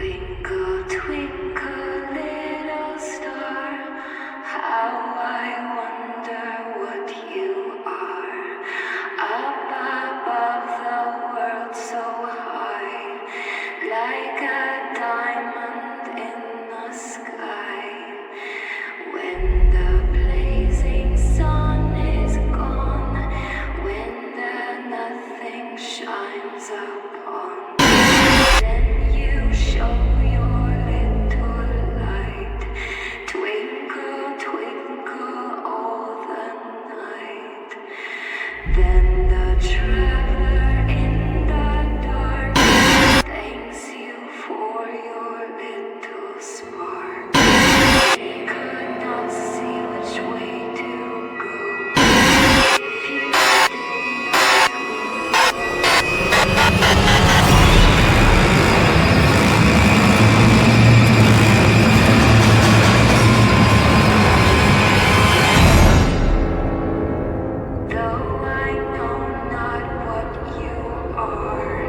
Twinkle, twinkle, little star, how I wonder what you are. Up above the world so high, like a diamond in the sky. When the blazing sun is gone, when the nothing shines upon, then you show your little light. Twinkle, twinkle all the night. Then the traveler in the dark thanks you for your little spark. He could not see which way to go if you did not. Though I know not what you are,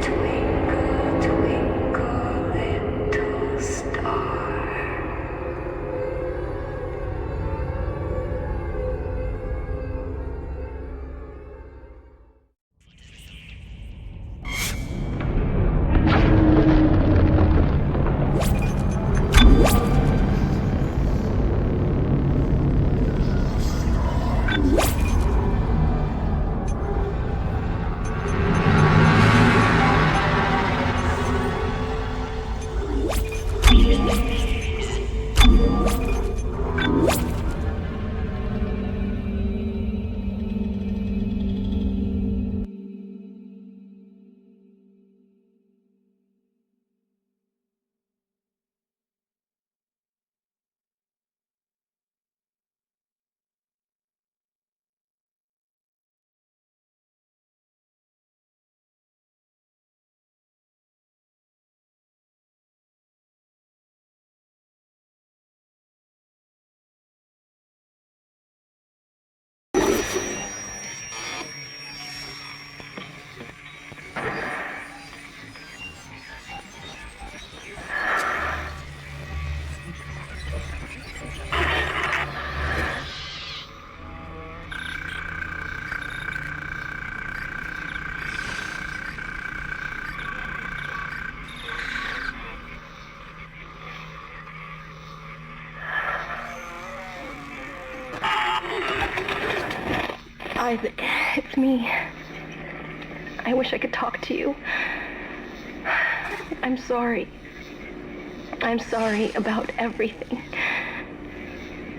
twinkle, twinkle, little star. It's me. I wish I could talk to you. I'm sorry. I'm sorry about everything.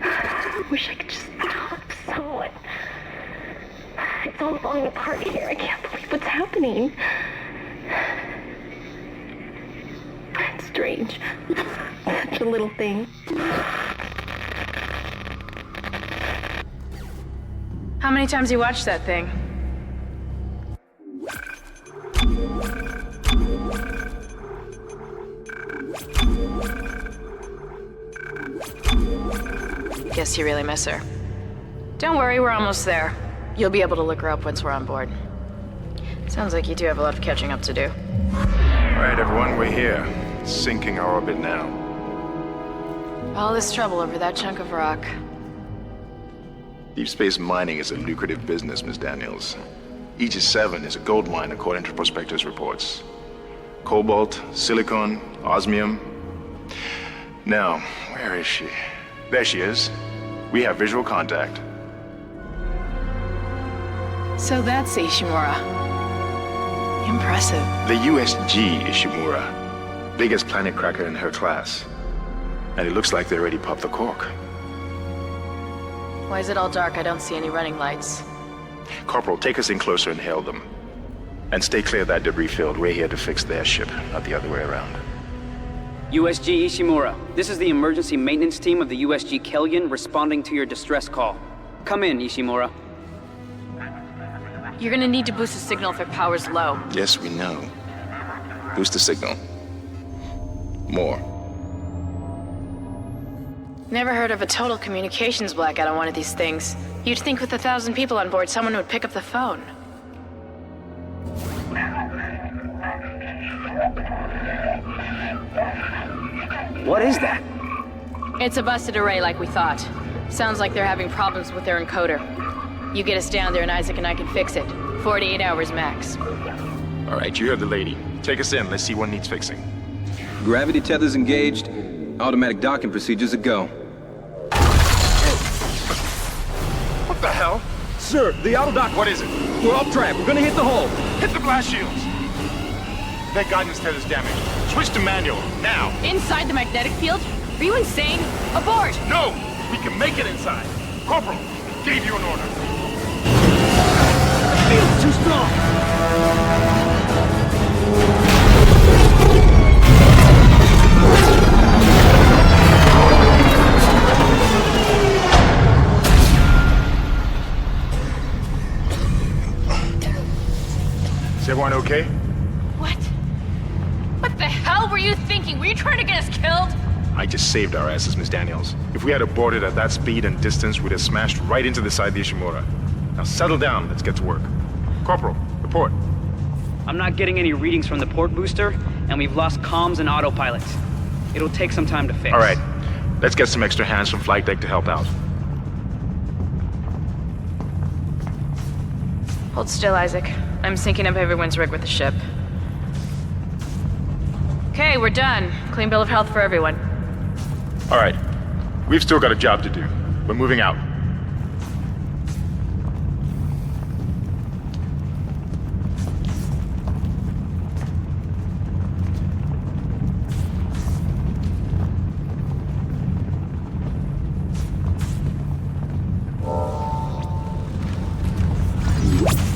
I wish I could just talk to someone. It's all falling apart here. I can't believe what's happening. It's strange. Such a little thing. How many times you watched that thing? Guess you really miss her. Don't worry, we're almost there. You'll be able to look her up once we're on board. Sounds like you two have a lot of catching up to do. All right, everyone, we're here. Sinking our orbit now. All this trouble over that chunk of rock. Deep space mining is a lucrative business, Miss Daniels. Aegis 7 is a gold mine according to prospectors' reports. Cobalt, silicon, osmium. Now, where is she? There she is. We have visual contact. So that's Ishimura. Impressive. The USG Ishimura. Biggest planet cracker in her class. And it looks like they already popped the cork. Why is it all dark? I don't see any running lights. Corporal, take us in closer and hail them. And stay clear of that debris field. We're here to fix their ship, not the other way around. USG Ishimura, this is the emergency maintenance team of the USG Kellion responding to your distress call. Come in, Ishimura. You're gonna need to boost the signal if it power's low. Yes, we know. Boost the signal. More. Never heard of a total communications blackout on one of these things. You'd think with 1,000 people on board, someone would pick up the phone. What is that? It's a busted array like we thought. Sounds like they're having problems with their encoder. You get us down there and Isaac and I can fix it. 48 hours max. All right, you heard the lady. Take us in. Let's see what needs fixing. Gravity tethers engaged. Automatic docking procedures a go. What the hell? Sir, the auto dock. What is it? We're off track. We're gonna hit the hull. Hit the blast shields. That guidance tether's damaged. Switch to manual, now. Inside the magnetic field? Are you insane? Abort! No! We can make it inside. Corporal, gave you an order. Field's too strong. Is everyone okay? What? What the hell were you thinking? Were you trying to get us killed? I just saved our asses, Miss Daniels. If we had aborted at that speed and distance, we'd have smashed right into the side of the Ishimura. Now settle down, let's get to work. Corporal, report. I'm not getting any readings from the port booster, and we've lost comms and autopilot. It'll take some time to fix. All right, let's get some extra hands from flight deck to help out. Hold still, Isaac. I'm syncing up everyone's rig with the ship. Okay, we're done. Clean bill of health for everyone. All right, we've still got a job to do. We're moving out.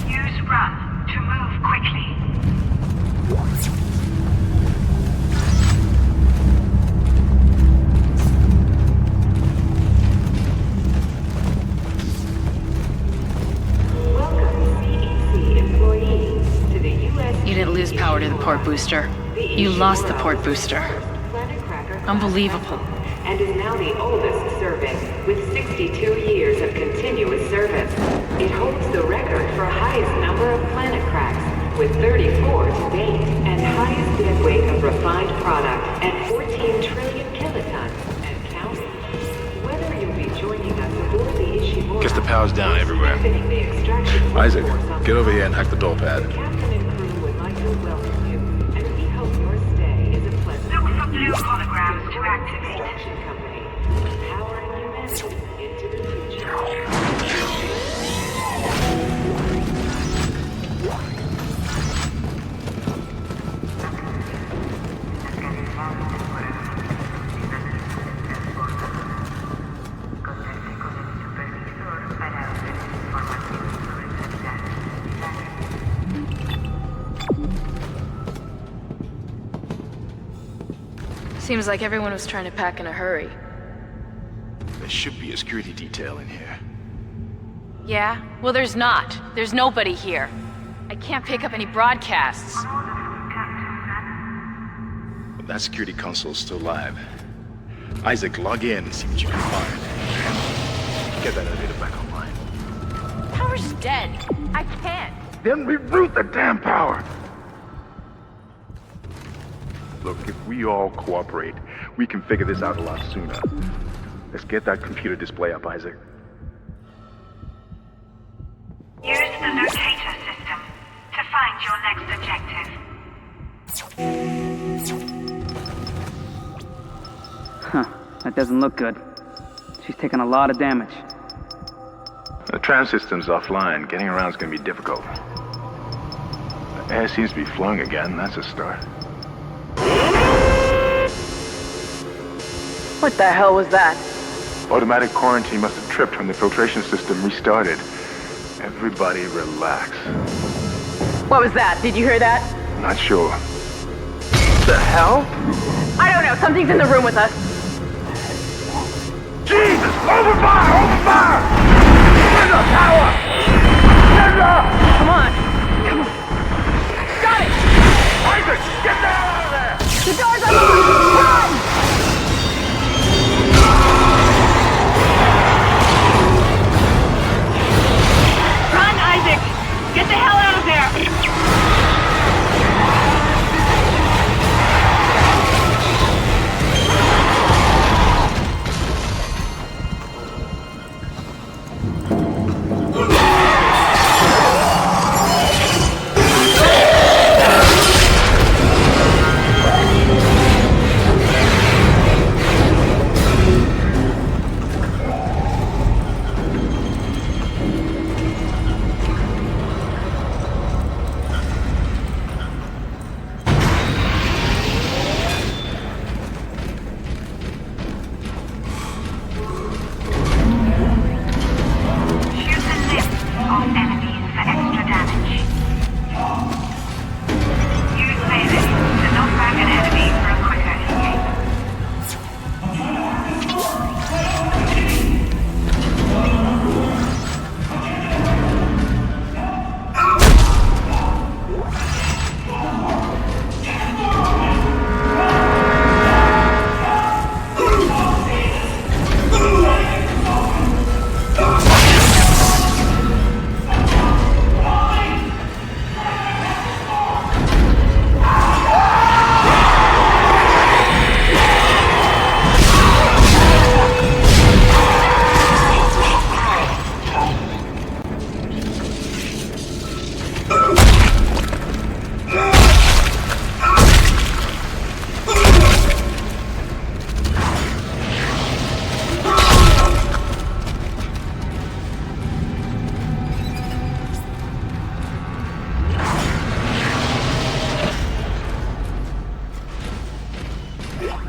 Use run to move quickly. Welcome, CEC employees, to the U.S. You didn't lose power to the port booster. You lost the port booster. Unbelievable. And is now the oldest serving, with 62 years of continuous service. It holds the record for highest number of planet cracks, with 34 to date, and highest dead weight of refined product at 14 trillion kilotons, and counting. Whether you'll be joining us aboard the Ishimura... Guess the power's down everywhere. Isaac, get over here and hack the door pad. The captain and crew would like to welcome you, and we hope your stay is a pleasant Look one. for blue holograms to activate. Construction company, powering humanity into the future. Seems like everyone was trying to pack in a hurry. There should be a security detail in here. Yeah? Well, there's not. There's nobody here. I can't pick up any broadcasts. But that security console's still live. Isaac, log in and see what you can find. Get that elevator back online. Power's dead. I can't. Then reroute the damn power! Look, if we all cooperate, we can figure this out a lot sooner. Let's get that computer display up, Isaac. Use the locator system to find your next objective. Huh, that doesn't look good. She's taken a lot of damage. The tram system's offline. Getting around's gonna be difficult. The air seems to be flowing again. That's a start. What the hell was that? Automatic quarantine must have tripped when the filtration system restarted. Everybody relax. What was that? Did you hear that? Not sure. The hell? I don't know. Something's in the room with us. Jesus! Open fire! Open fire! Get the power! Get up! Come on. Come on. Got it! Isaac! Get the hell out of there! The door's unlocked! Run! Run, Isaac! Get the hell out of there!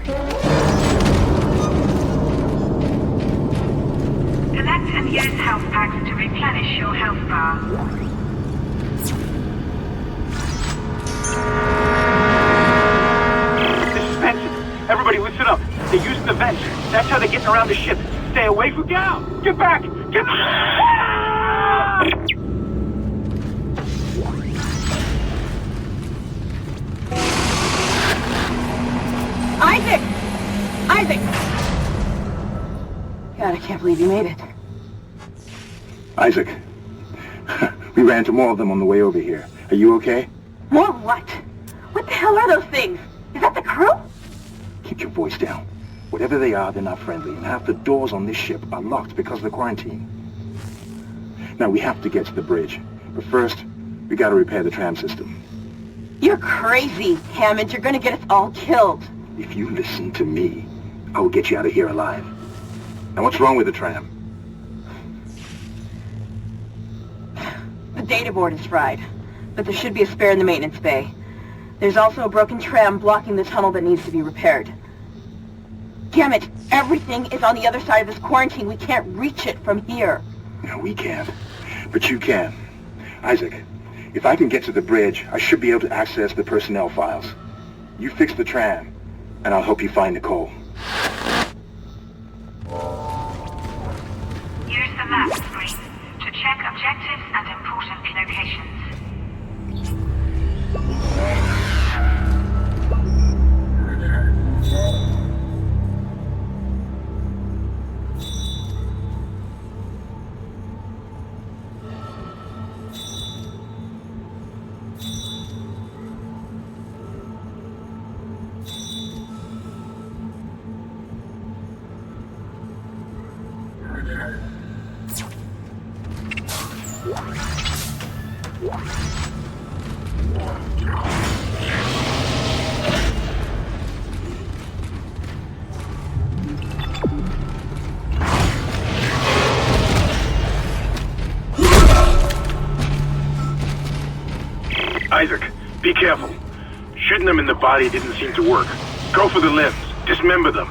Collect and use health packs to replenish your health bar. This is Benson. Everybody listen up. They're using the vents. That's how they're getting around the ship. Stay away from down. Get back! Get back! Isaac! Isaac! God, I can't believe you made it. Isaac, we ran into more of them on the way over here. Are you okay? More what? What the hell are those things? Is that the crew? Keep your voice down. Whatever they are, they're not friendly, and half the doors on this ship are locked because of the quarantine. Now, we have to get to the bridge, but first, we gotta repair the tram system. You're crazy, Hammond. You're gonna get us all killed. If you listen to me, I will get you out of here alive. Now, what's wrong with the tram? The data board is fried, but there should be a spare in the maintenance bay. There's also a broken tram blocking the tunnel that needs to be repaired. Damn it! Everything is on the other side of this quarantine. We can't reach it from here. No, we can't. But you can. Isaac, if I can get to the bridge, I should be able to access the personnel files. You fix the tram, and I'll help you find Nicole. Use the map screen to check objectives and important locations. Isaac, be careful. Shooting them in the body didn't seem to work. Go for the limbs. Dismember them.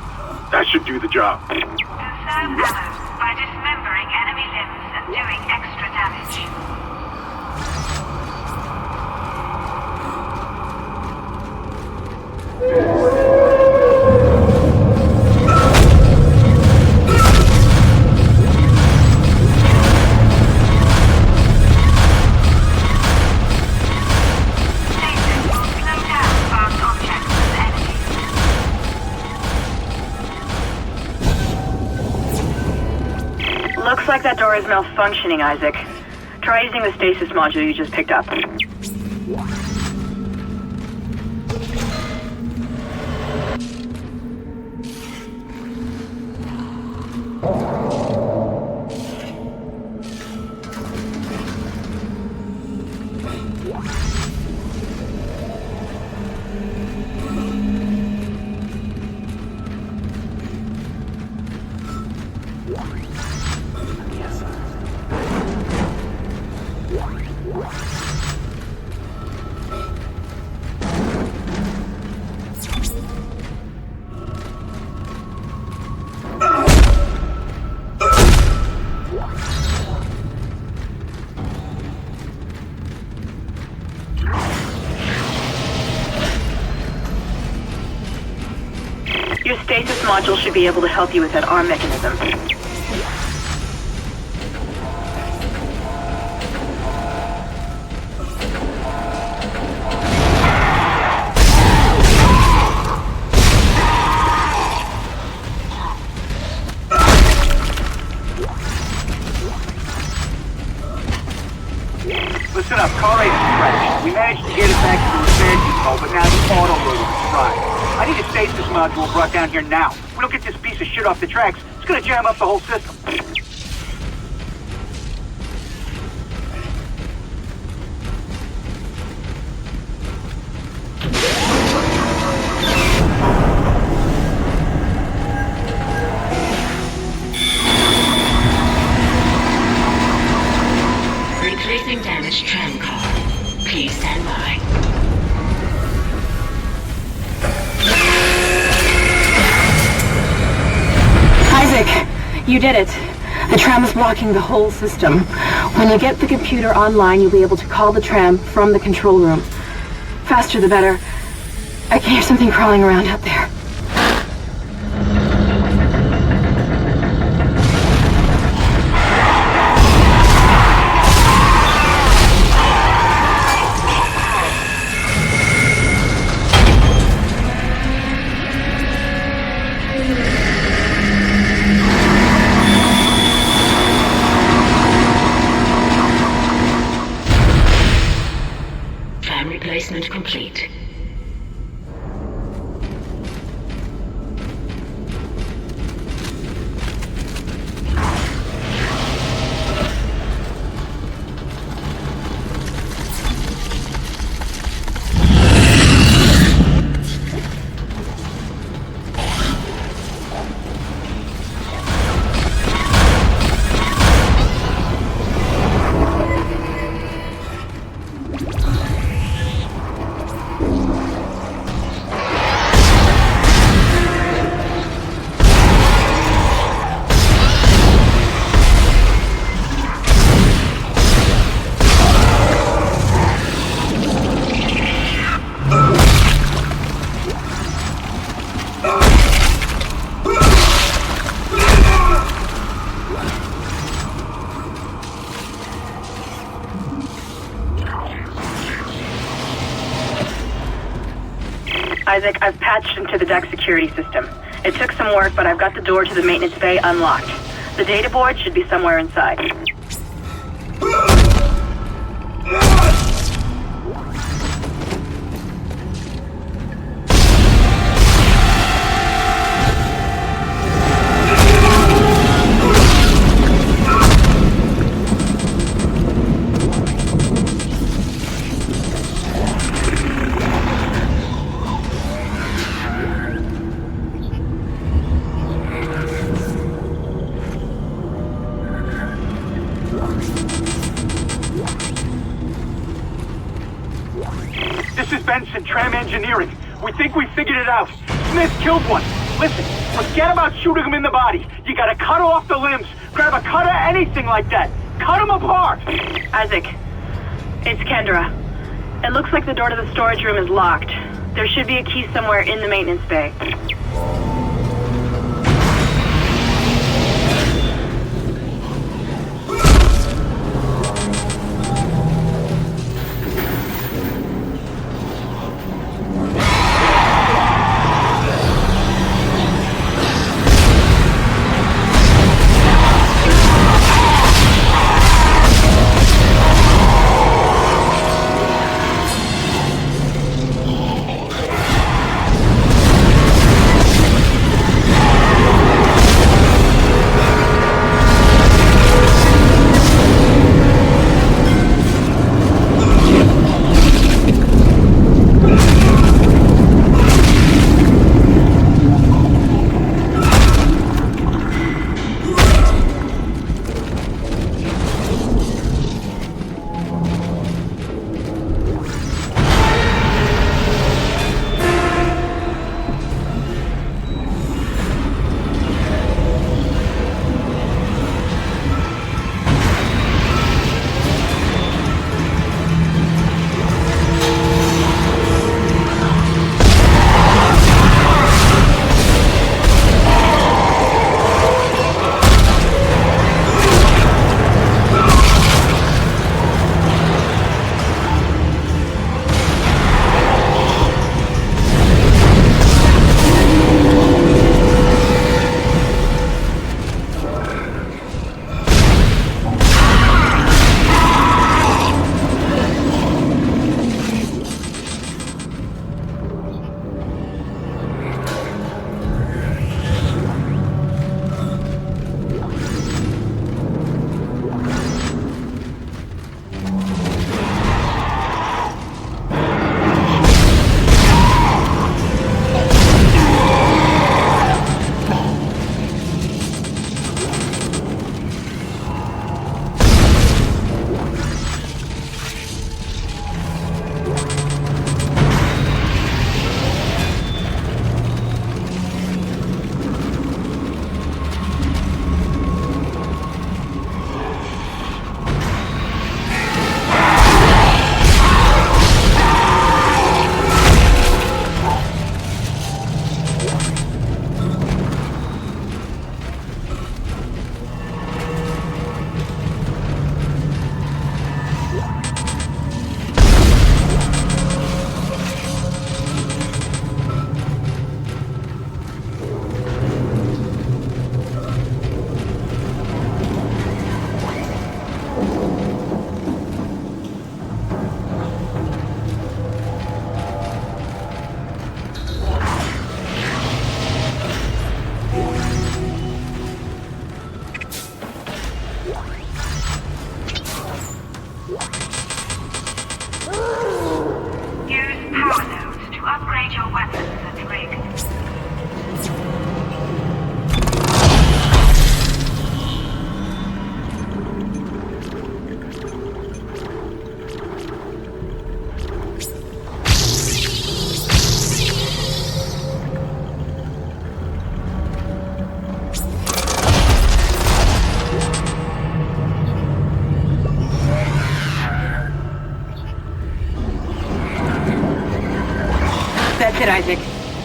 That should do the job. Conserve ammo by dismembering enemy limbs and doing extra damage. Looks like that door is malfunctioning, Isaac. Try using the stasis module you just picked up. Your stasis module should be able to help you with that arm mechanism. Listen up, car 8 is crashed. We managed to get it back to the repair depot, but now the auto loader is fried. I need a stasis module brought down here now. If we don't get this piece of shit off the tracks, it's gonna jam up the whole system. Replacing damaged tram car. Please stand by. You did it. The tram is blocking the whole system. When you get the computer online, you'll be able to call the tram from the control room. Faster the better. I can hear something crawling around out there. Tram replacement complete. Isaac, I've patched into the deck security system. It took some work, but I've got the door to the maintenance bay unlocked. The data board should be somewhere inside. This is Benson, Tram Engineering. We think we figured it out. Smith killed one. Listen, forget about shooting him in the body. You gotta cut off the limbs. Grab a cutter, anything like that. Cut him apart. Isaac, it's Kendra. It looks like the door to the storage room is locked. There should be a key somewhere in the maintenance bay.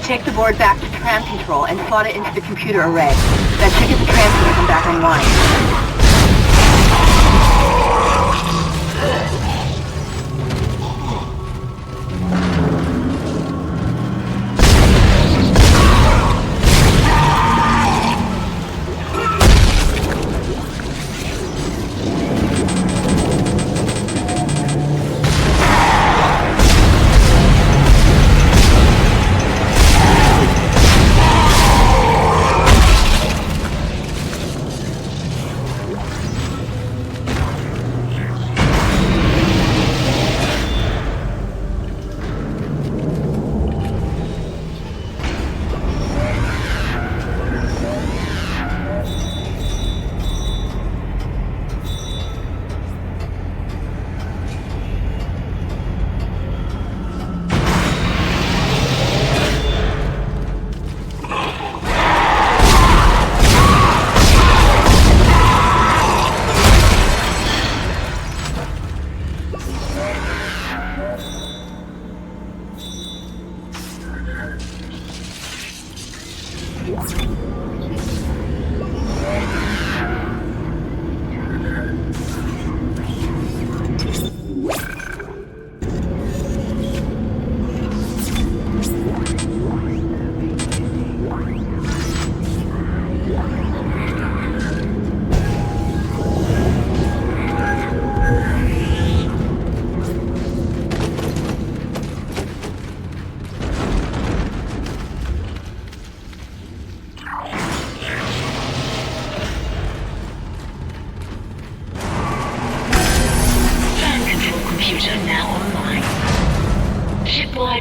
Take the board back to tram control and slot it into the computer array. That should get the tram system back online.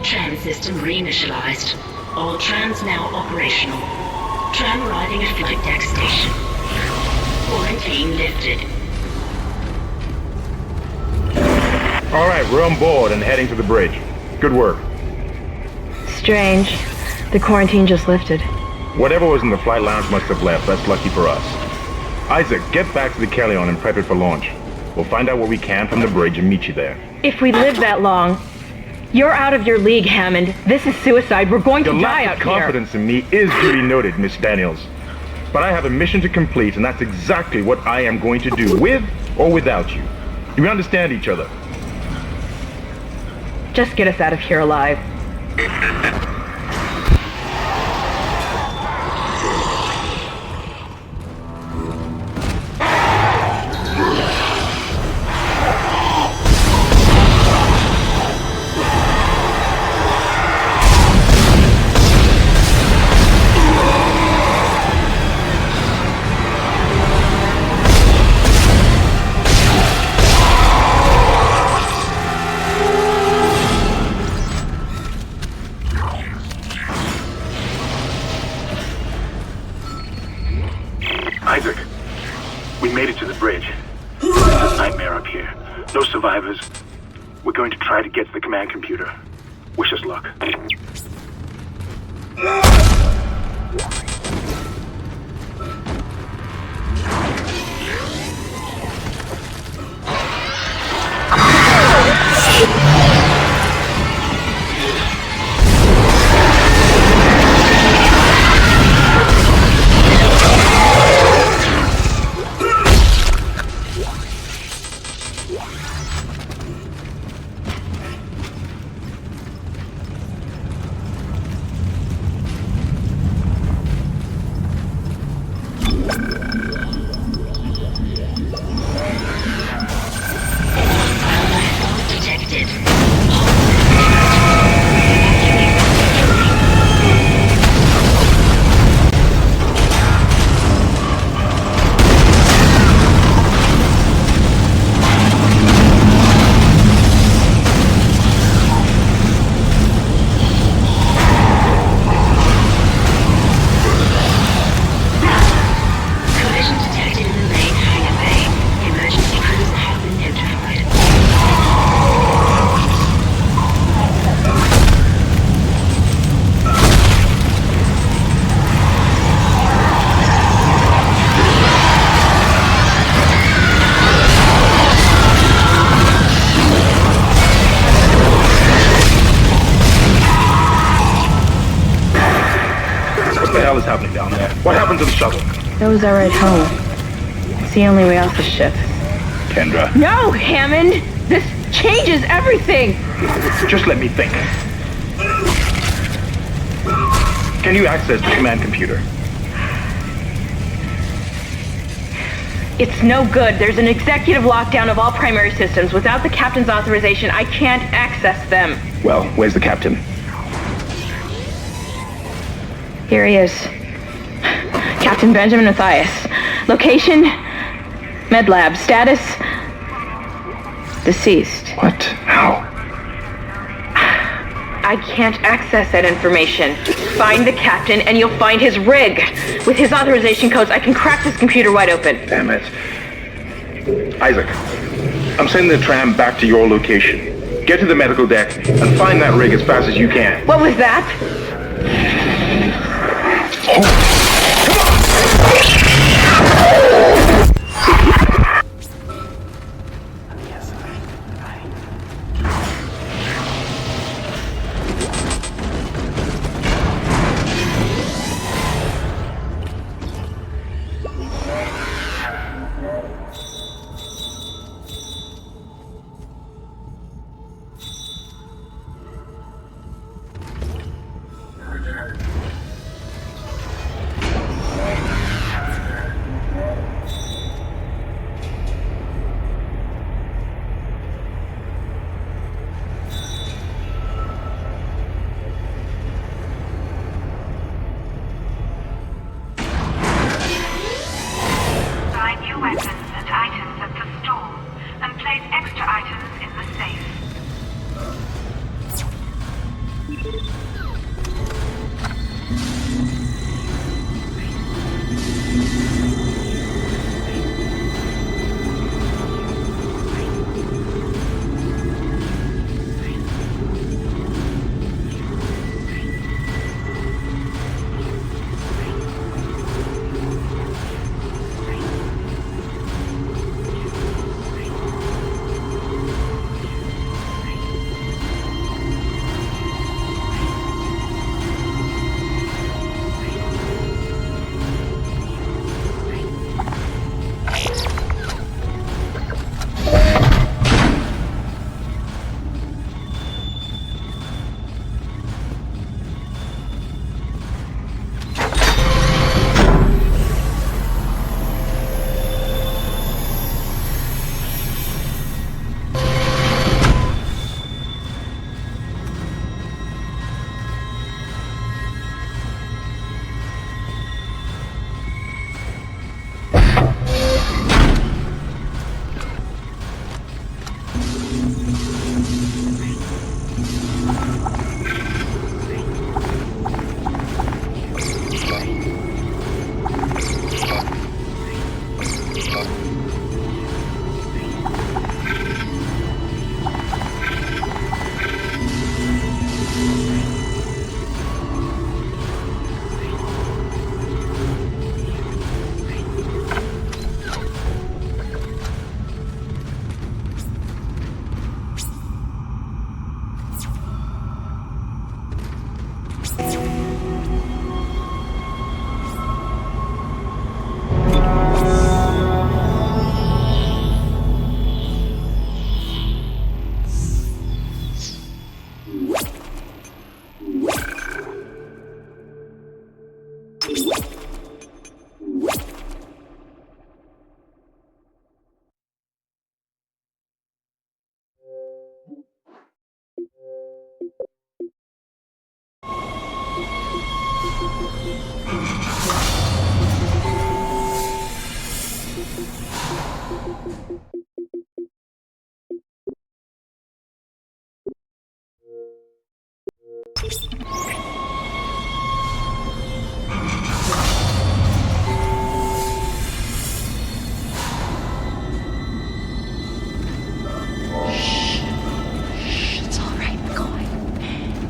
Tram system reinitialized. All trams now operational. Tram arriving at flight deck station. Quarantine lifted. All right, we're on board and heading to the bridge. Good work. Strange. The quarantine just lifted. Whatever was in the flight lounge must have left. That's lucky for us. Isaac, get back to the Kellion and prep it for launch. We'll find out what we can from the bridge and meet you there. If we live that long... You're out of your league, Hammond. This is suicide. We're going to die out here. Your lack of confidence in me is duly noted, Miss Daniels. But I have a mission to complete, and that's exactly what I am going to do, with or without you. Do we understand each other? Just get us out of here alive. Isaac, we made it to the bridge. It's a nightmare up here. No survivors. We're going to try to get to the command computer. Wish us luck. the hell is happening down there? What happened to the shuttle? That was our ride home. It's the only way off the ship. Kendra. No, Hammond! This changes everything! Just let me think. Can you access the command computer? It's no good. There's an executive lockdown of all primary systems. Without the captain's authorization, I can't access them. Well, where's the captain? Here he is. Captain Benjamin Mathias. Location? Med lab. Status? Deceased. What? How? I can't access that information. Find the captain and you'll find his rig. With his authorization codes, I can crack this computer wide open. Damn it. Isaac, I'm sending the tram back to your location. Get to the medical deck and find that rig as fast as you can. What was that?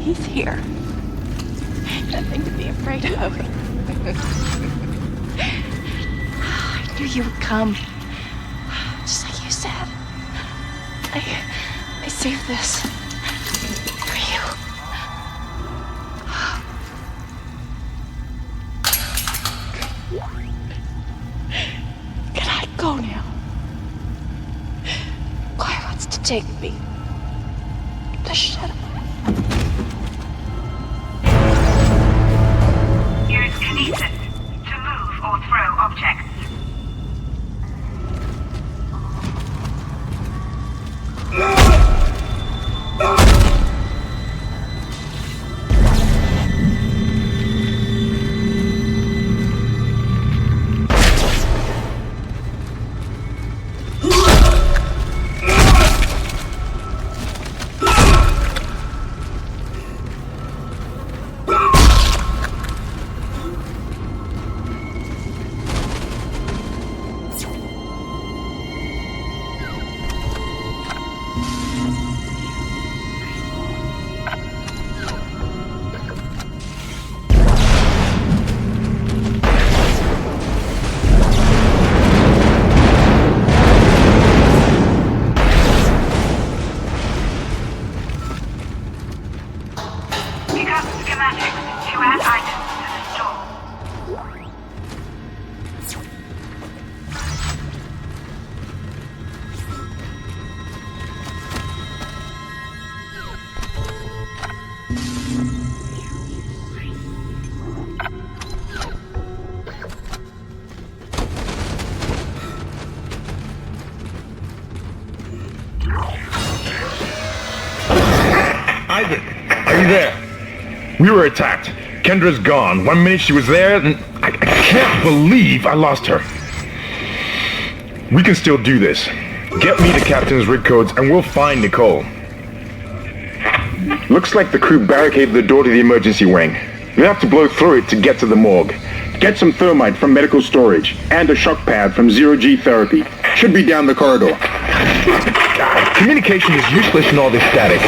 He's here. Nothing to be afraid of. I knew you would come. Just like you said. I saved this for you. Can I go now? Claire wants to take me. Just shut up. Use kinesis to move or throw objects. Pick up schematics to add items to the store. Isaac, are you there? We were attacked. Kendra's gone. 1 minute she was there, and I can't believe I lost her. We can still do this. Get me the captain's rig codes, and we'll find Nicole. Looks like the crew barricaded the door to the emergency wing. We'll have to blow through it to get to the morgue. Get some thermite from medical storage, and a shock pad from zero-G therapy. Should be down the corridor. Communication is useless in all this static.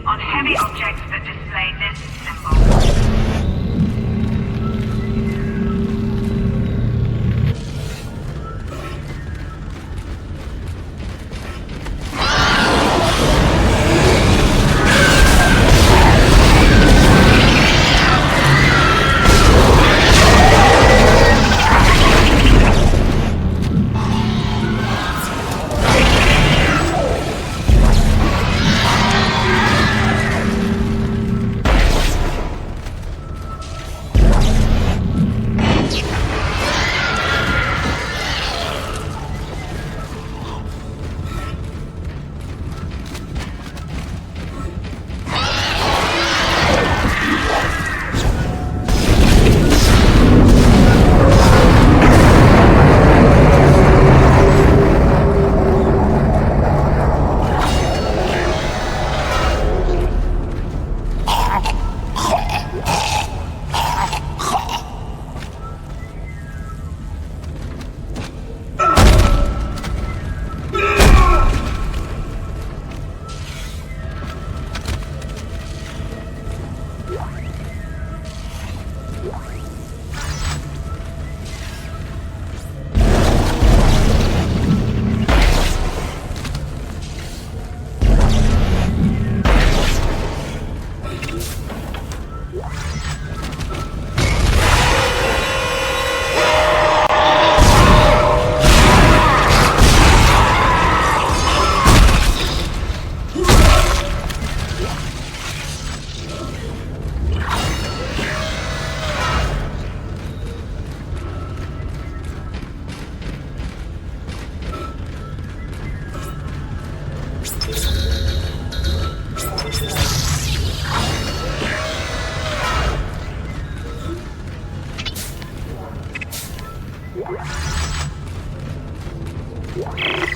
On heavy objects that display this symbol.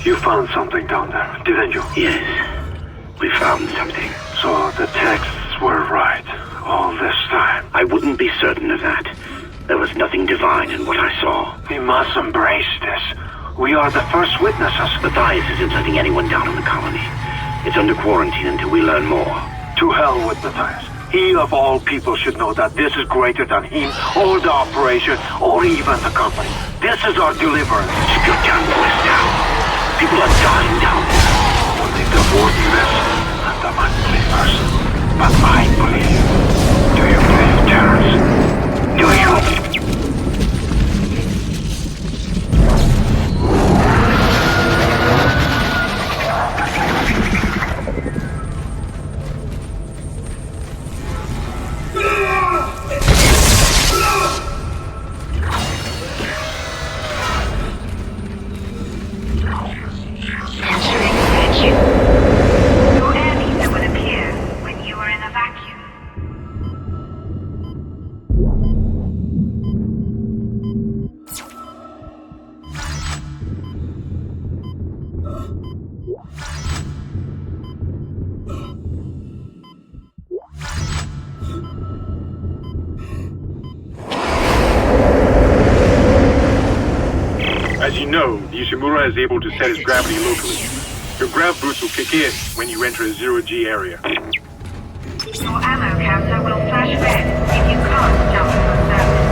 You found something down there, didn't you? Yes, we found something. So the texts were right all this time. I wouldn't be certain of that. There was nothing divine in what I saw. We must embrace this. We are the first witnesses. Matthias isn't letting anyone down in the colony. It's under quarantine until we learn more. To hell with Matthias. He of all people should know that this is greater than him, or the operation, or even the company. This is our deliverance. Keep your damn voice down. People are dying down there. Only the wardeness and the unbelievers. But I believe. Do you believe, Terrence? Do you? Your air meter would appear when you are in a vacuum. As you know, the Ishimura is able to set its gravity locally. Your grav boost will kick in when you enter a zero-G area. Your ammo counter will flash red if you can't jump to a surface.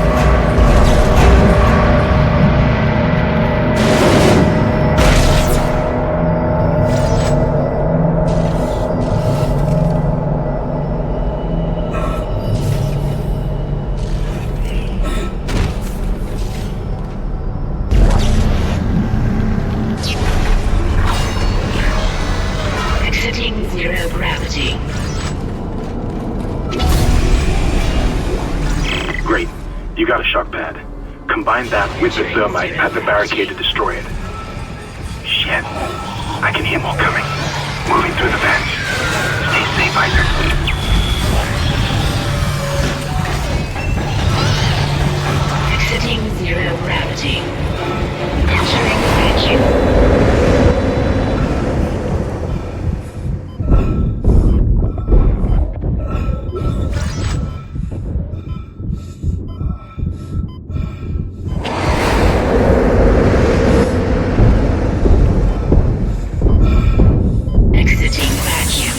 Exiting zero gravity. Great. You got a shock pad. Combine that with the thermite at the barricade to destroy it. Shit. I can hear more coming. Moving through the vents. Stay safe, Isaac. Exiting zero gravity. Entering vacuum. Exiting vacuum.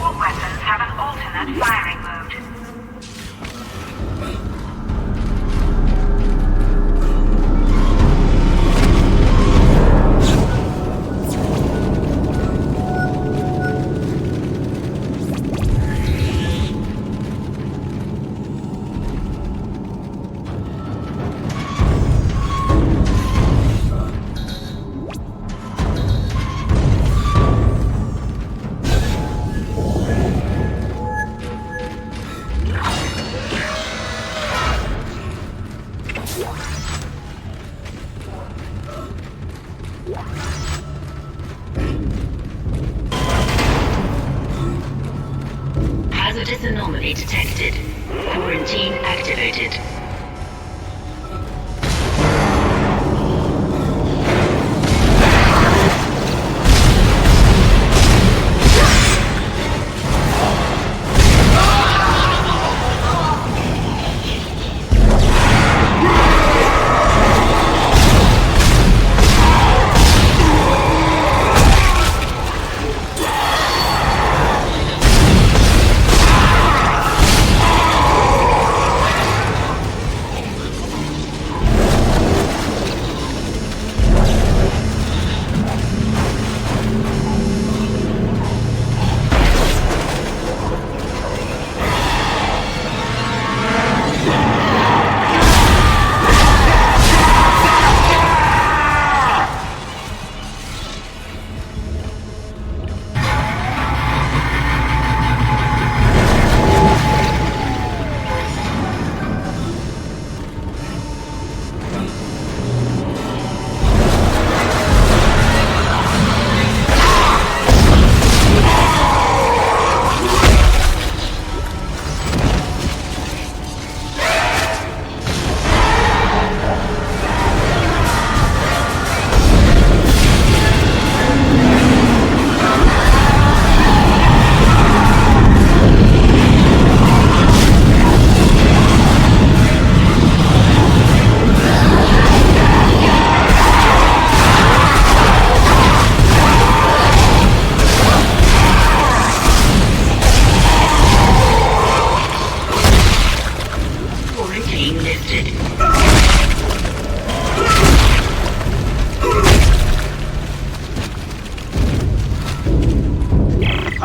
All weapons have an alternate firing mode. Hazardous anomaly detected. Quarantine activated.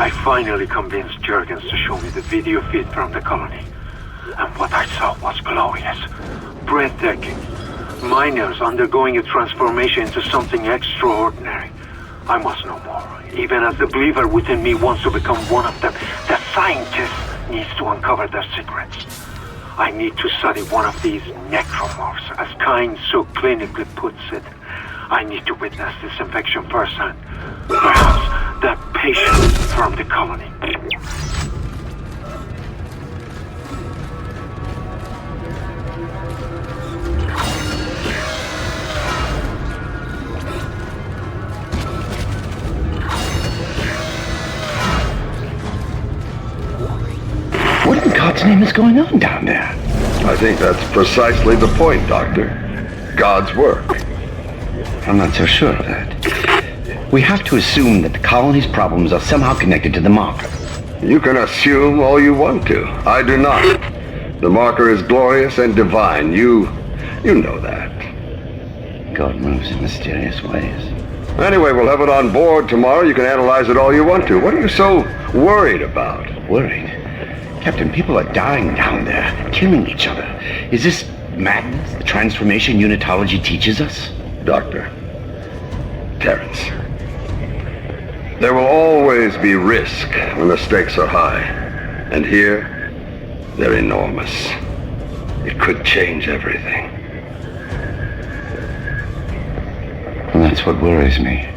I finally convinced Jurgens to show me the video feed from the colony. And what I saw was glorious. Breathtaking. Miners undergoing a transformation into something extraordinary. I must know more. Even as the believer within me wants to become one of them, the scientist needs to uncover their secrets. I need to study one of these necromorphs, as Kyne so clinically puts it. I need to witness this infection firsthand. Perhaps that patient from the colony. What in God's name is going on down there? I think that's precisely the point, Doctor. God's work. I'm not so sure of that. We have to assume that the colony's problems are somehow connected to the marker. You can assume all you want to. I do not. The marker is glorious and divine. You know that. God moves in mysterious ways. Anyway, we'll have it on board tomorrow. You can analyze it all you want to. What are you so worried about? Worried? Captain, people are dying down there, killing each other. Is this madness the transformation unitology teaches us? Doctor, Terrence, there will always be risk when the stakes are high. And here, they're enormous. It could change everything. And that's what worries me.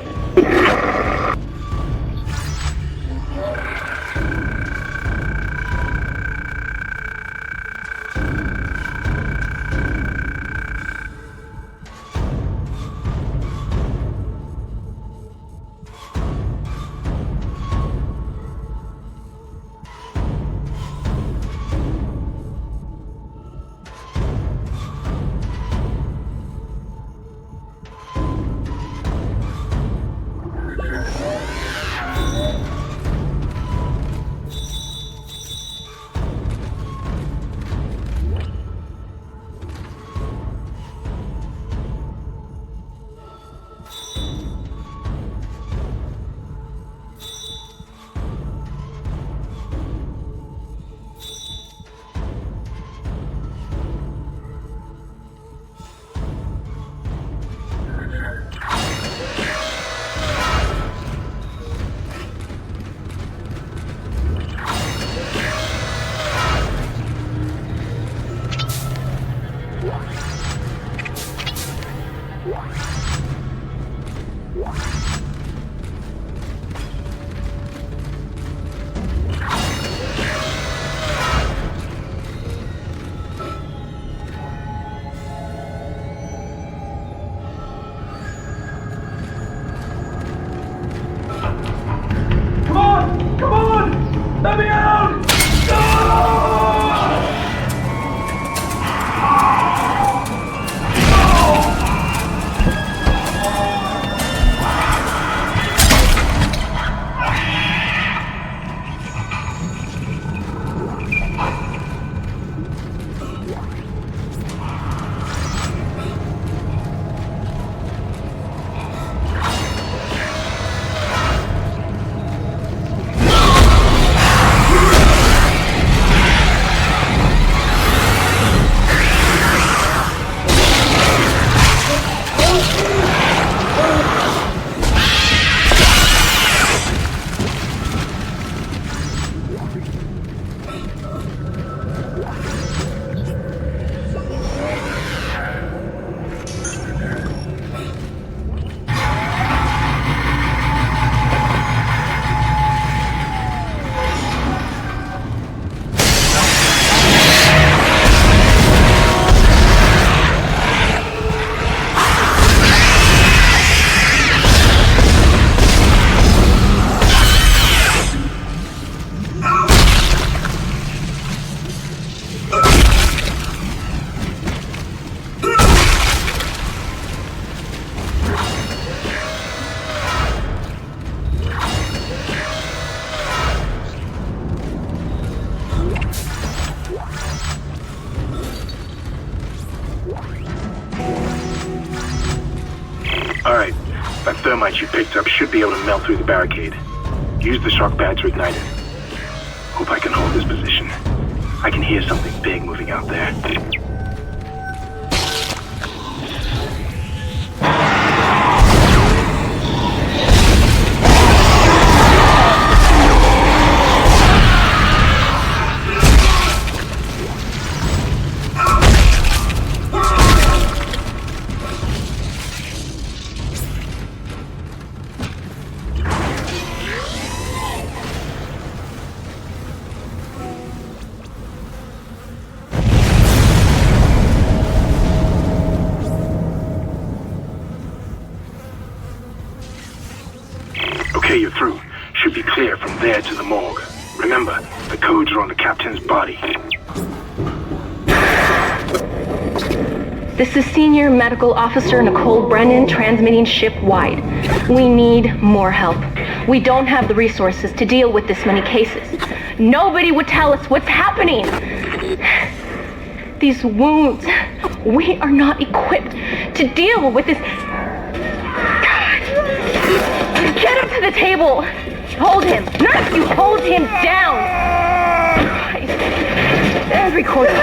Let me out! Alright, that thermite you picked up should be able to melt through the barricade. Use the shock pad to ignite it. Hope I can hold this position. I can hear something big moving out there. Okay, you're through. Should be clear from there to the morgue. Remember, the codes are on the captain's body. This is Senior Medical Officer Nicole Brennan transmitting ship-wide. We need more help. We don't have the resources to deal with this many cases. Nobody would tell us what's happening. These wounds, we are not equipped to deal with this. Get him to the table! Hold him! Nurse, you hold him down! Christ. Every quarter.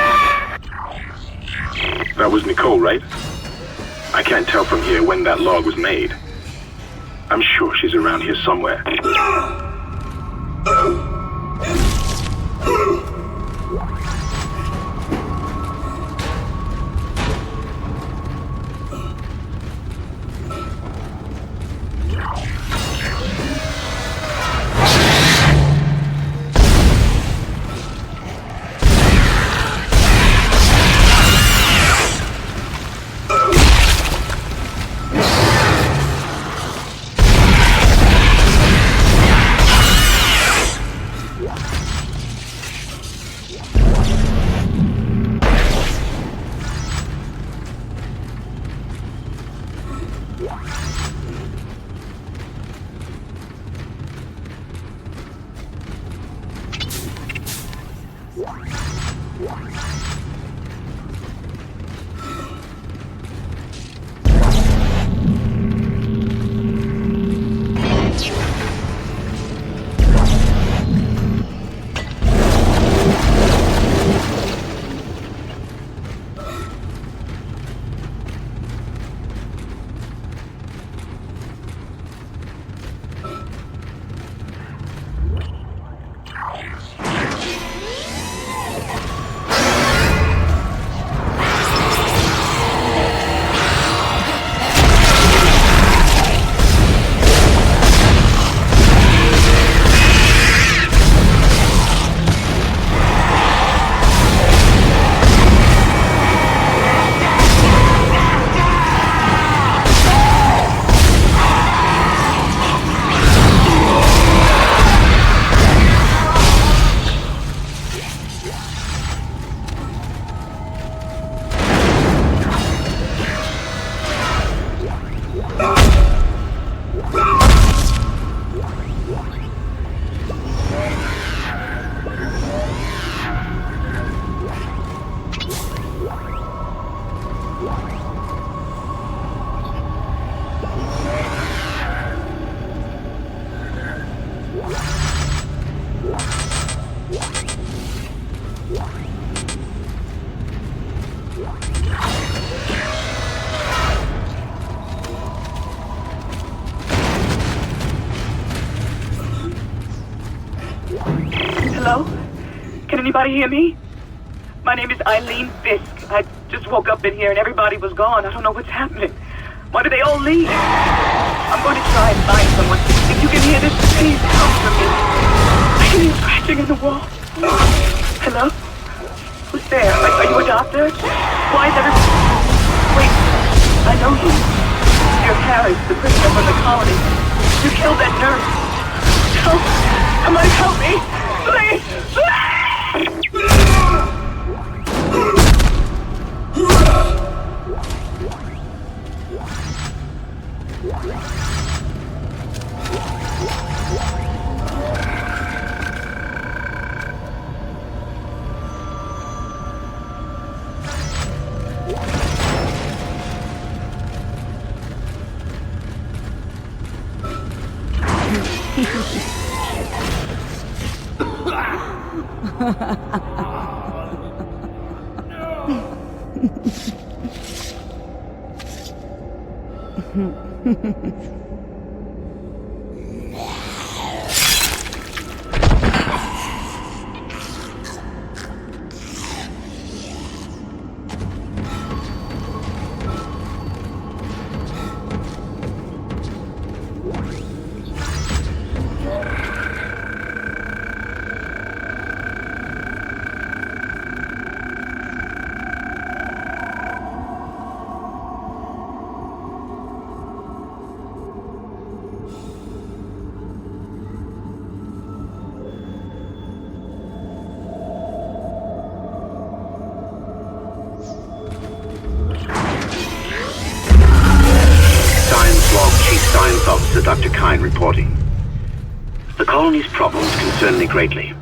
That was Nicole, right? I can't tell from here when that log was made. I'm sure she's around here somewhere. Hello? Can anybody hear me? My name is Eileen Fisk. I just woke up in here and everybody was gone. I don't know what's happening. Why did they all leave? I'm going to try and find someone. If you can hear this, please come for me. I can hear scratching in the wall. Hello? Who's there? Are you a doctor? Why is everybody... Wait, I know you. You're Harris, the prisoner from the colony. You killed that nurse. Help! Somebody help me! Please! Dr. Kine reporting. The colony's problems concern me greatly.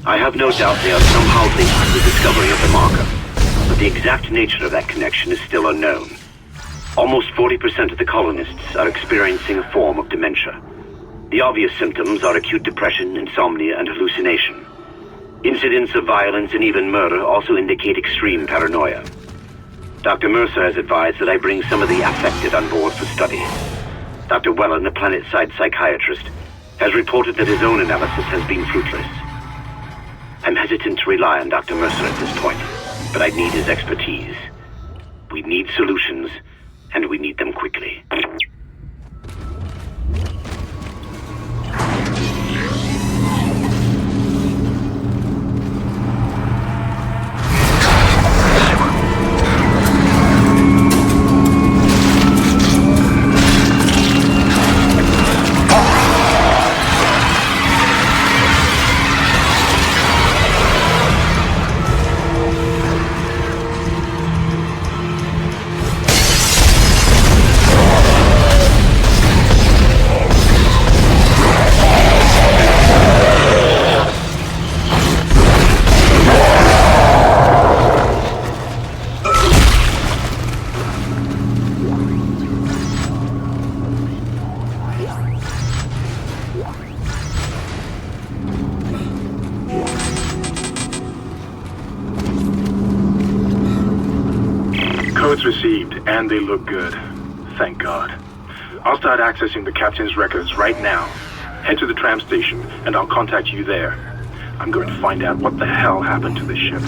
I have no doubt they are somehow linked to the discovery of the marker, but the exact nature of that connection is still unknown. Almost 40% of the colonists are experiencing a form of dementia. The obvious symptoms are acute depression, insomnia, and hallucination. Incidents of violence and even murder also indicate extreme paranoia. Dr. Mercer has advised that I bring some of the affected on board for study. Dr. Wellen, the planet-side psychiatrist, has reported that his own analysis has been fruitless. I'm hesitant to rely on Dr. Mercer at this point, but I need his expertise. We need solutions, and we need them quickly. Codes received, and they look good. Thank God. I'll start accessing the captain's records right now. Head to the tram station, and I'll contact you there. I'm going to find out what the hell happened to this ship.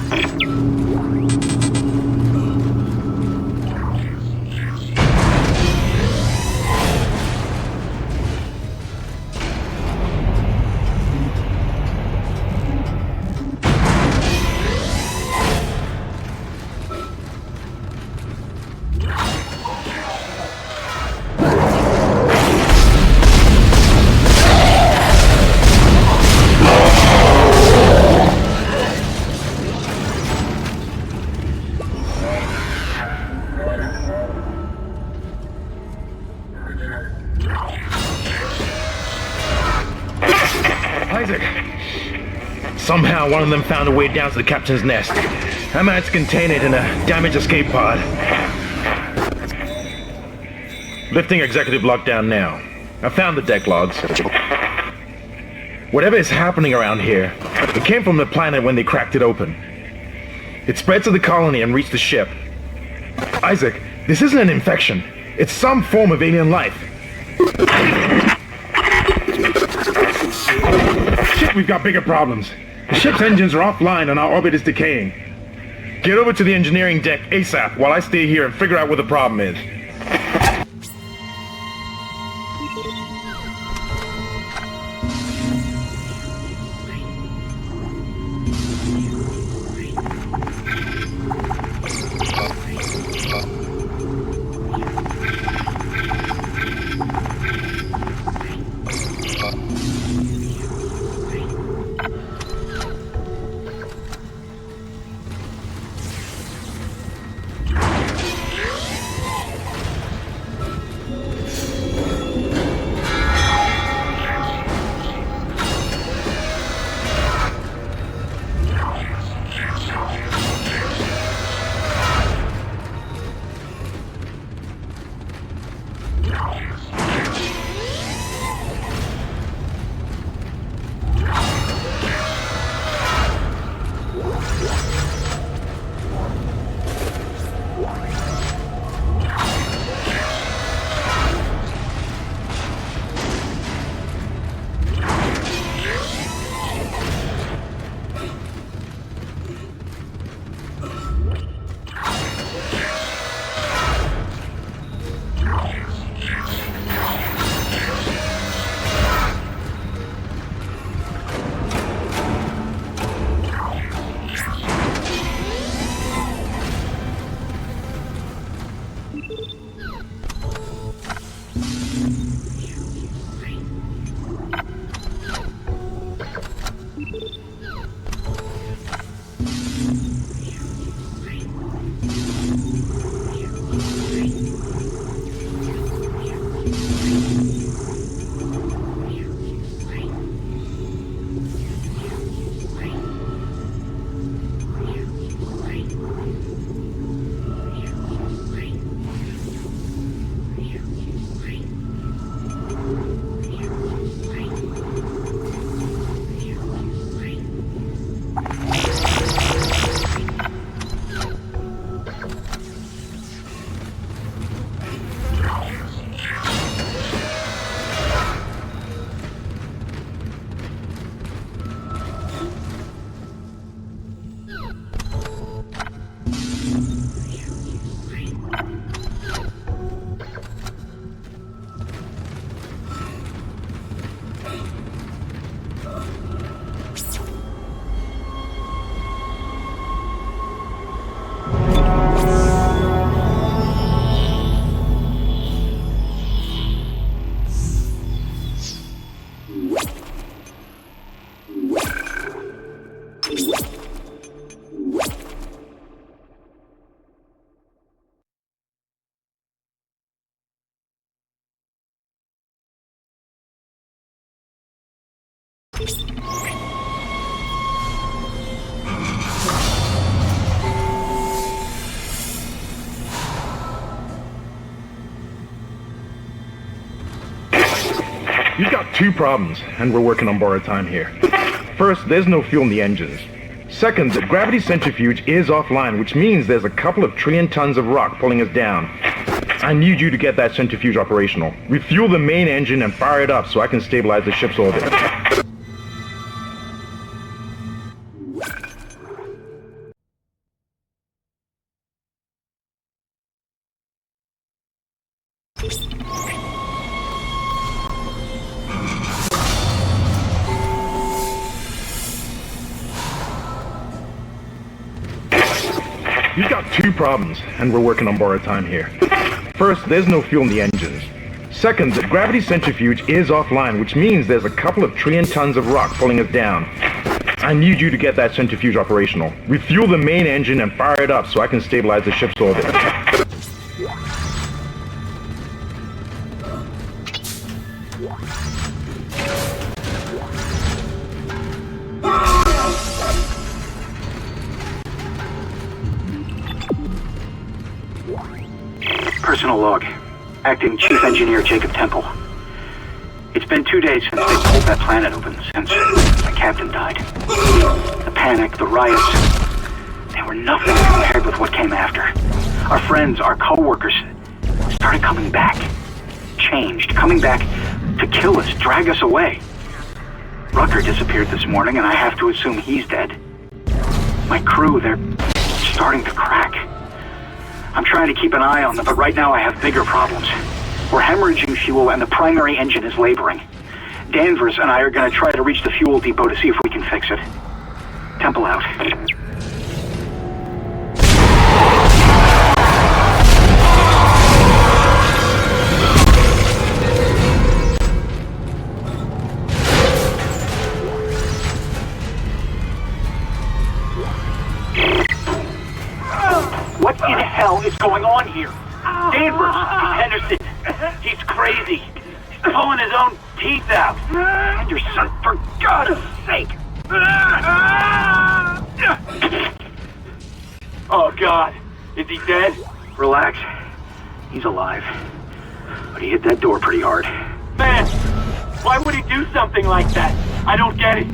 Somehow one of them found a way down to the captain's nest. I managed to contain it in a damaged escape pod. Lifting executive lockdown now. I found the deck logs. Whatever is happening around here, it came from the planet when they cracked it open. It spread to the colony and reached the ship. Isaac, this isn't an infection. It's some form of alien life. Shit! We've got bigger problems. The ship's engines are offline and our orbit is decaying. Get over to the engineering deck ASAP while I stay here and figure out what the problem is. You've got two problems, and we're working on borrowed time here. First, there's no fuel in the engines. Second, the gravity centrifuge is offline, which means there's a couple of trillion tons of rock pulling us down. I need you to get that centrifuge operational. Refuel the main engine and fire it up so I can stabilize the ship's orbit. You've got two problems, and we're working on borrowed time here. First, there's no fuel in the engines. Second, the gravity centrifuge is offline, which means there's a couple of trillion tons of rock pulling us down. I need you to get that centrifuge operational. Refuel the main engine and fire it up so I can stabilize the ship's orbit. Personal log. Acting Chief Engineer Jacob Temple. It's been 2 days since they pulled that planet open, since my captain died. The panic, the riots, they were nothing compared with what came after. Our friends, our co-workers, started coming back. Changed, coming back to kill us, drag us away. Rucker disappeared this morning, and I have to assume he's dead. My crew, they're starting to crack. I'm trying to keep an eye on them, but right now I have bigger problems. We're hemorrhaging fuel, and the primary engine is laboring. Danvers and I are going to try to reach the fuel depot to see if we can fix it. Temple out. What in hell is going on here? Danvers, Henderson, he's crazy. He's pulling his own teeth out. Henderson, for God's sake! Oh God, is he dead? Relax. He's alive. But he hit that door pretty hard. Man, why would he do something like that? I don't get it.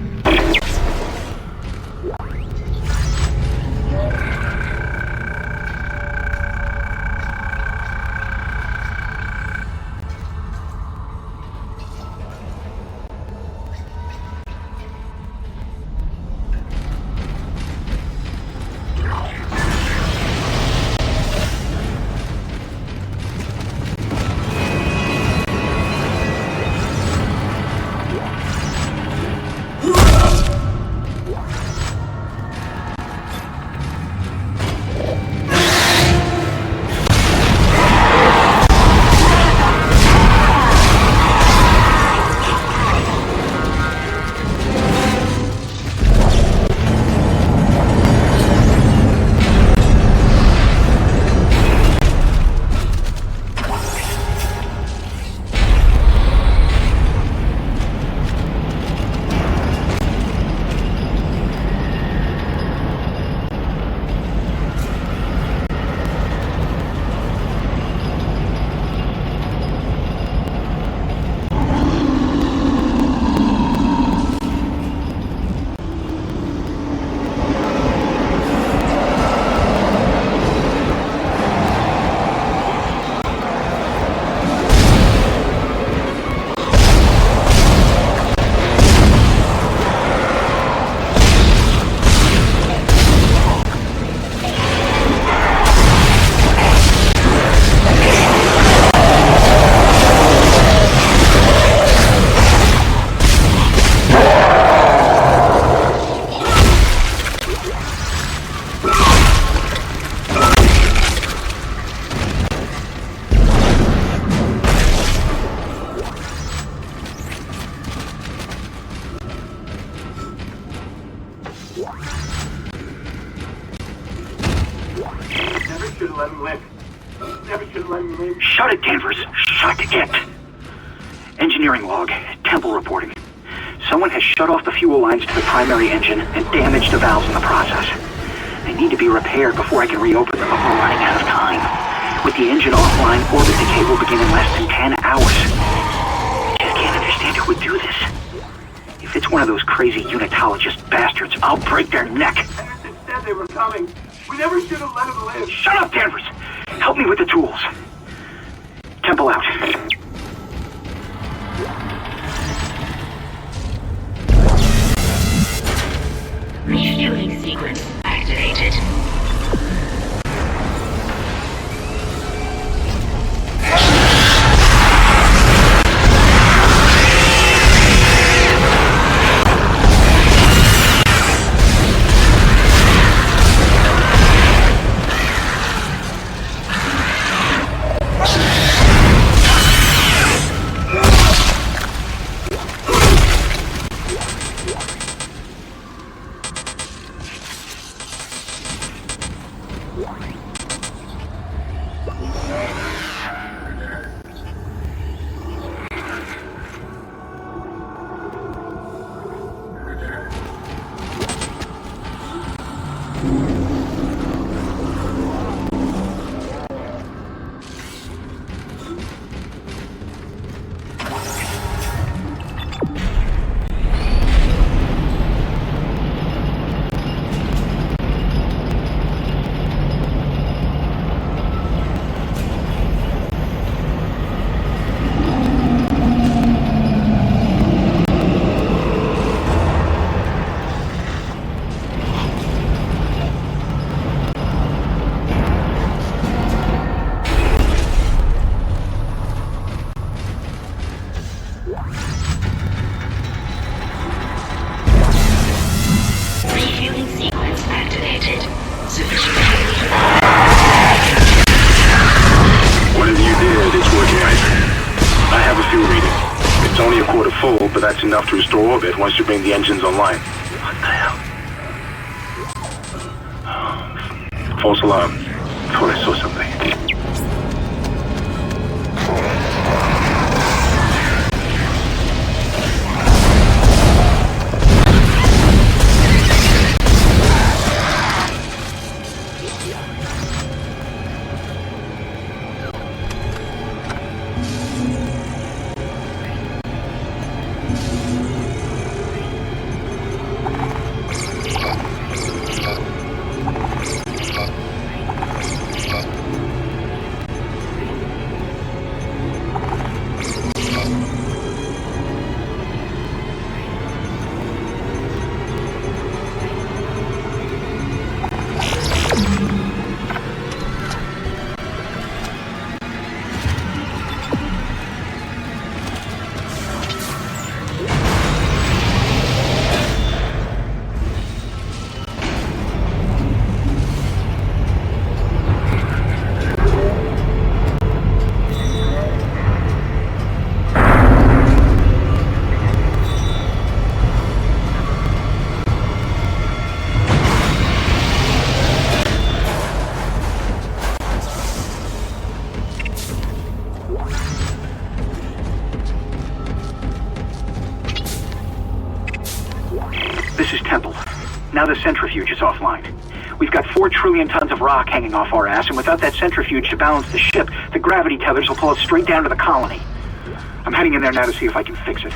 let him live. Never should have let him live. Shut it, Danvers. Shut it. Engineering log. Temple reporting. Someone has shut off the fuel lines to the primary engine and damaged the valves in the process. They need to be repaired before I can reopen them, but we're running out of time. With the engine offline, orbit decay will begin in less than 10 hours. I just can't understand who would do this. If it's one of those crazy unitologist bastards, I'll break their neck. Henderson said they were coming. We never should have let them live. Shut up, Danvers! Help me with the tools. Temple out. Refueling sequence activated. enough to restore orbit once you bring the engines online. What the hell? False alarm. Thought I saw something. This is Temple. Now the centrifuge is offline. We've got 4 trillion tons of rock hanging off our ass, and without that centrifuge to balance the ship, the gravity tethers will pull us straight down to the colony. I'm heading in there now to see if I can fix it.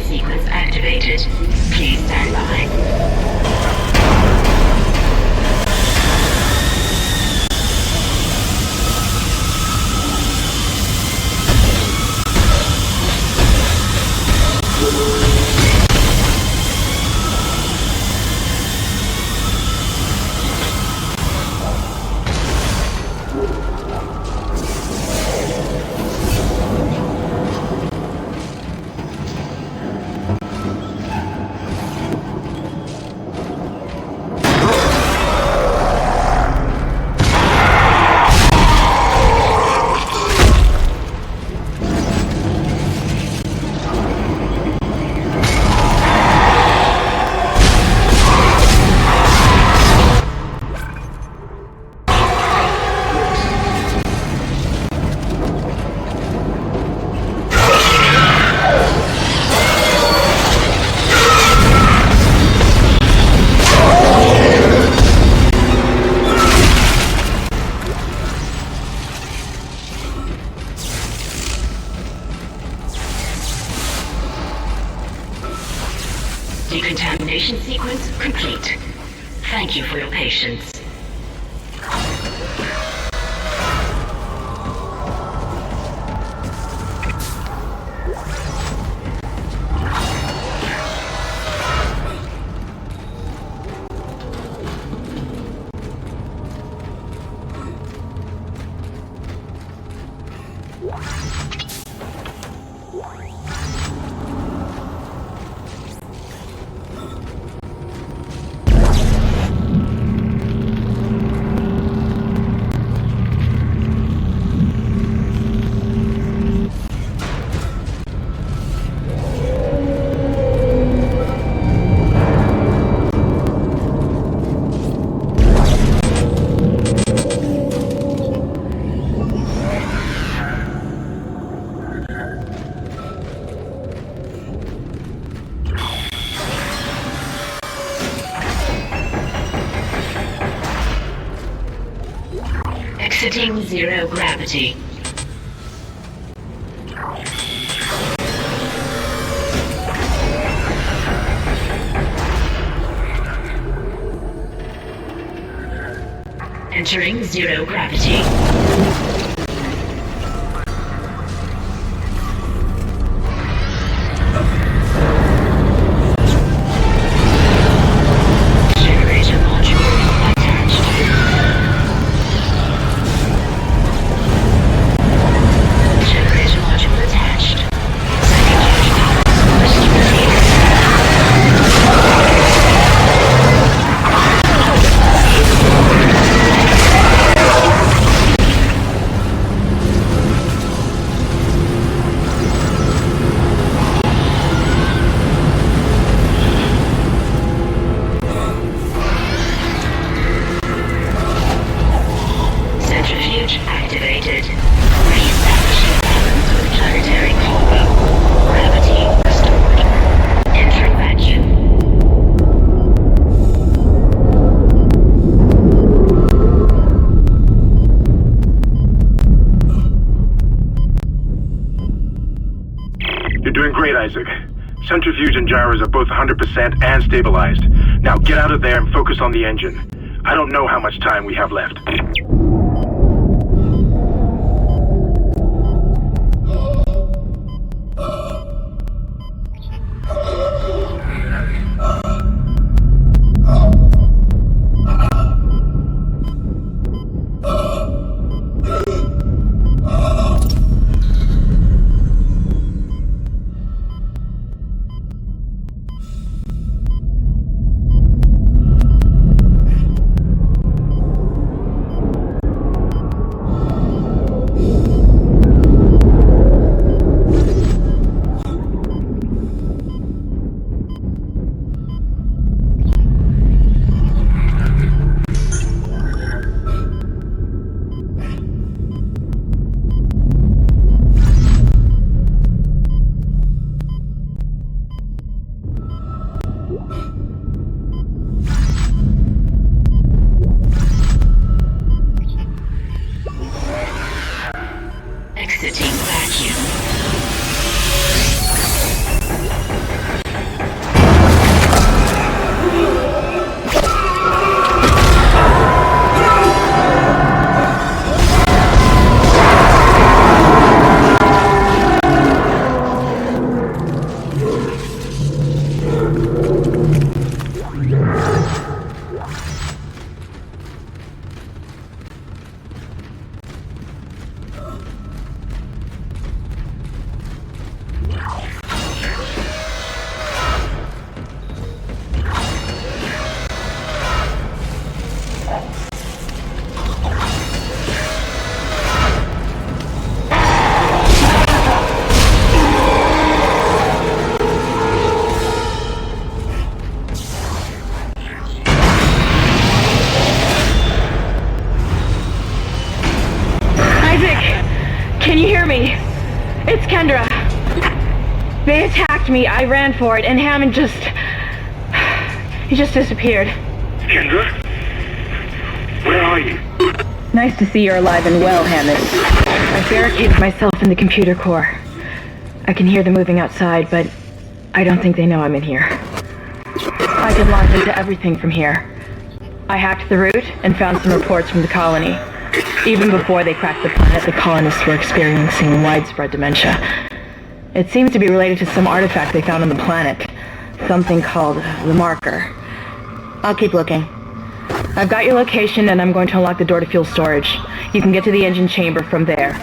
Sequence activated. Please stand by. Decontamination sequence complete. Thank you for your patience. Exiting zero gravity. Entering zero gravity. You're doing great, Isaac. Centrifuge and gyros are both 100% and stabilized. Now get out of there and focus on the engine. I don't know how much time we have left. Exiting vacuum. Can you hear me? It's Kendra. They attacked me, I ran for it, and Hammond just... he just disappeared. Kendra? Where are you? Nice to see you're alive and well, Hammond. I barricaded myself in the computer core. I can hear them moving outside, but I don't think they know I'm in here. I can launch into everything from here. I hacked the route and found some reports from the colony. Even before they cracked the planet, the colonists were experiencing widespread dementia. It seems to be related to some artifact they found on the planet. Something called the marker. I'll keep looking. I've got your location and I'm going to unlock the door to fuel storage. You can get to the engine chamber from there.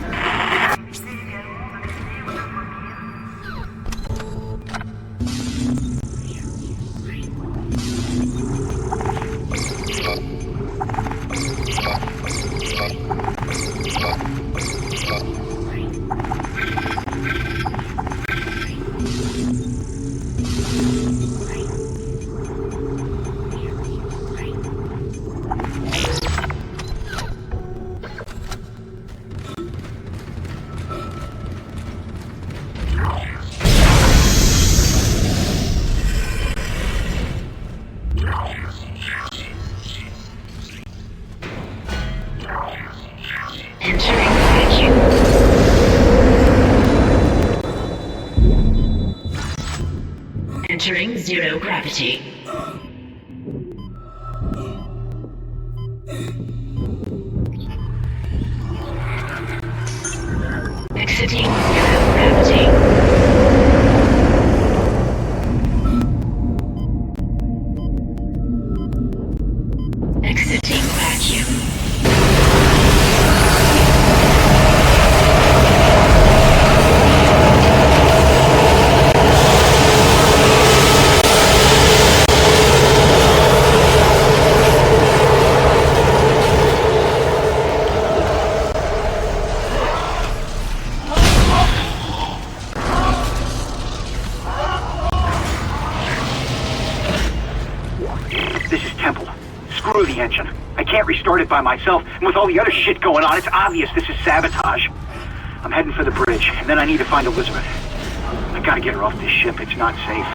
Entering vacuum. Entering zero gravity. Exiting zero gravity. Exiting vacuum. This is Temple. Screw the engine. I can't restart it by myself, and with all the other shit going on, it's obvious this is sabotage. I'm heading for the bridge, and then I need to find Elizabeth. I gotta get her off this ship. It's not safe.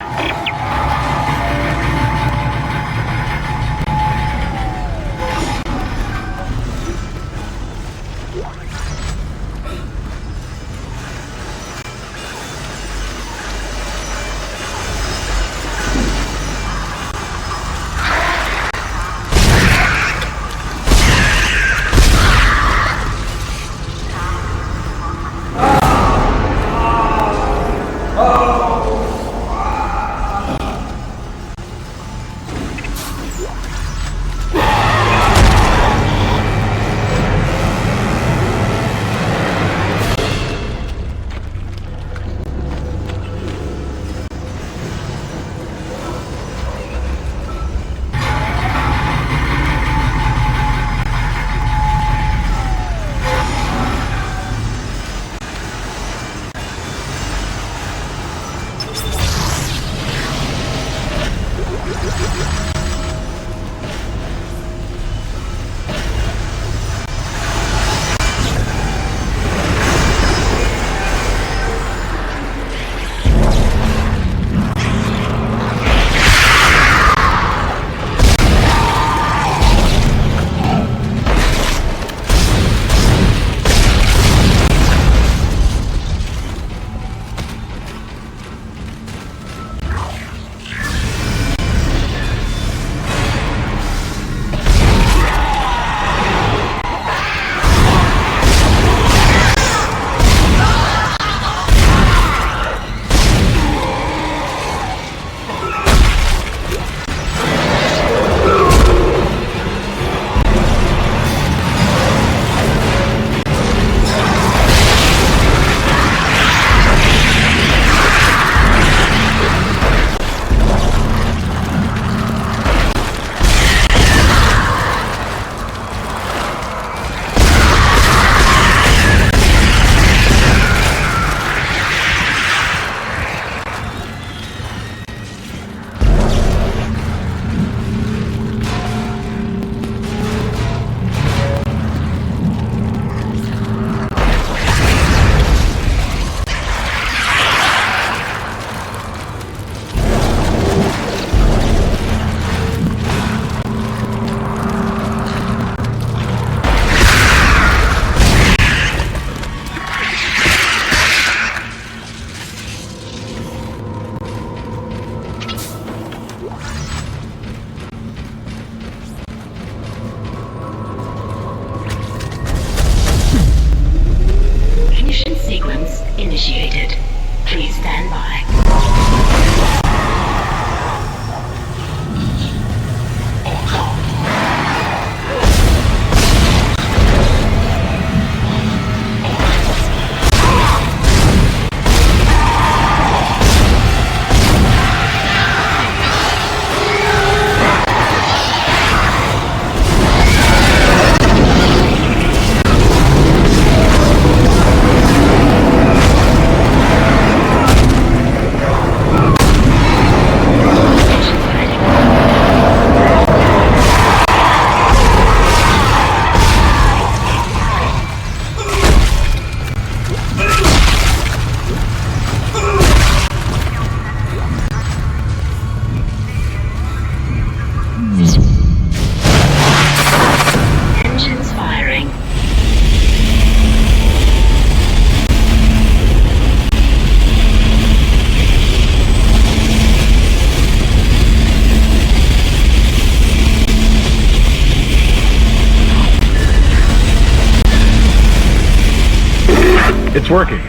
It's working.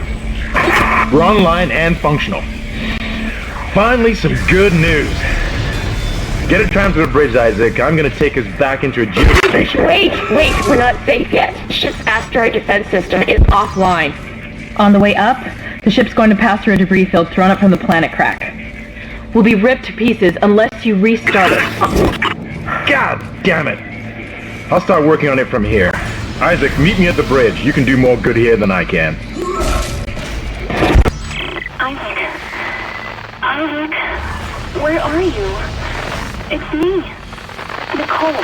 We're online and functional. Finally, some good news. Get a tram to the bridge, Isaac. I'm gonna take us back into a geostation. Wait, we're not safe yet. Ship's asteroid defense system is offline. On the way up, the ship's going to pass through a debris field thrown up from the planet crack. We'll be ripped to pieces unless you restart it. God damn it! I'll start working on it from here. Isaac, meet me at the bridge. You can do more good here than I can. Isaac, where are you? It's me, Nicole.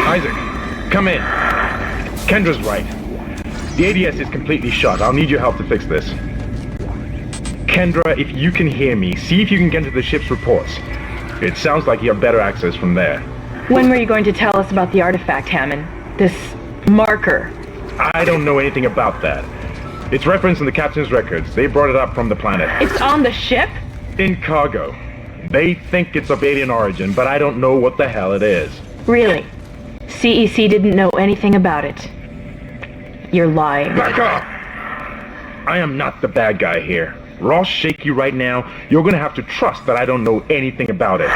Isaac, come in. Kendra's right. The ADS is completely shut. I'll need your help to fix this. Kendra, if you can hear me, see if you can get into the ship's reports. It sounds like you have better access from there. When were you going to tell us about the artifact, Hammond? This marker? I don't know anything about that. It's referenced in the captain's records. They brought it up from the planet. It's on the ship? In cargo. They think it's of alien origin, but I don't know what the hell it is. Really? CEC didn't know anything about it. You're lying. Back off! I am not the bad guy here. We're all shaky right now. You're gonna have to trust that I don't know anything about it.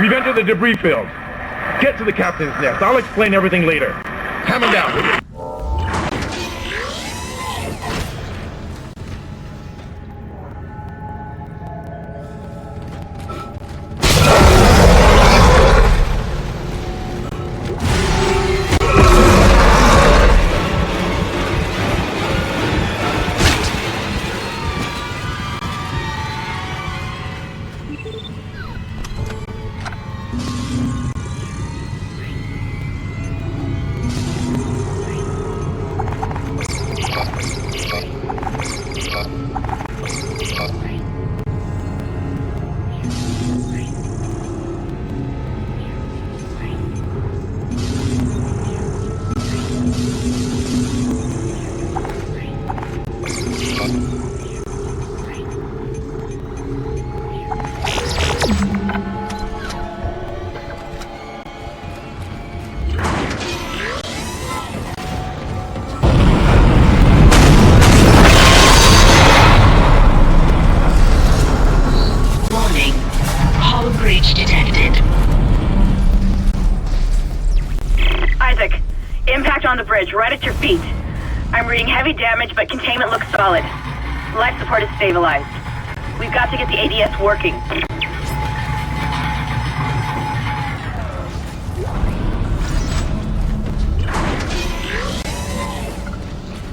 We've entered the debris field. Get to the captain's nest. I'll explain everything later. Hammer down. Right at your feet. I'm reading heavy damage, but containment looks solid. Life support is stabilized. We've got to get the ADS working.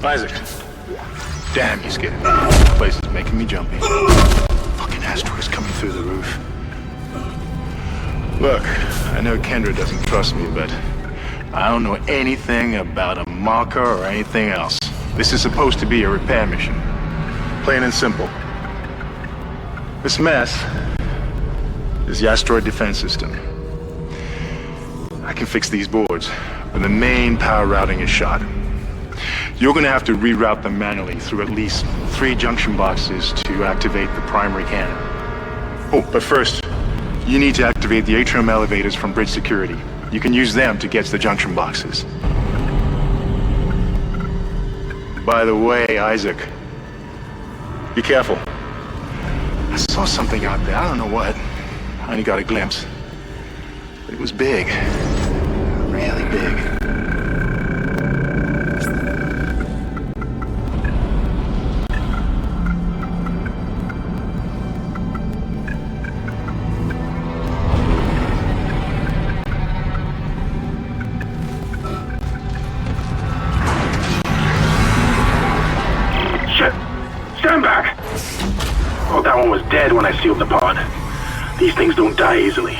Isaac. Damn, you scared me. This place is making me jumpy. Fucking asteroids coming through the roof. Look, I know Kendra doesn't trust me, but I don't know anything about a marker or anything else. This is supposed to be a repair mission. Plain and simple. This mess is the asteroid defense system. I can fix these boards, but the main power routing is shot. You're gonna have to reroute them manually through at least 3 junction boxes to activate the primary cannon. Oh, but first, you need to activate the atrium elevators from bridge security. You can use them to get to the junction boxes. By the way, Isaac, be careful. I saw something out there, I don't know what. I only got a glimpse. It was big. Really big. dead when I sealed the pod. These things don't die easily.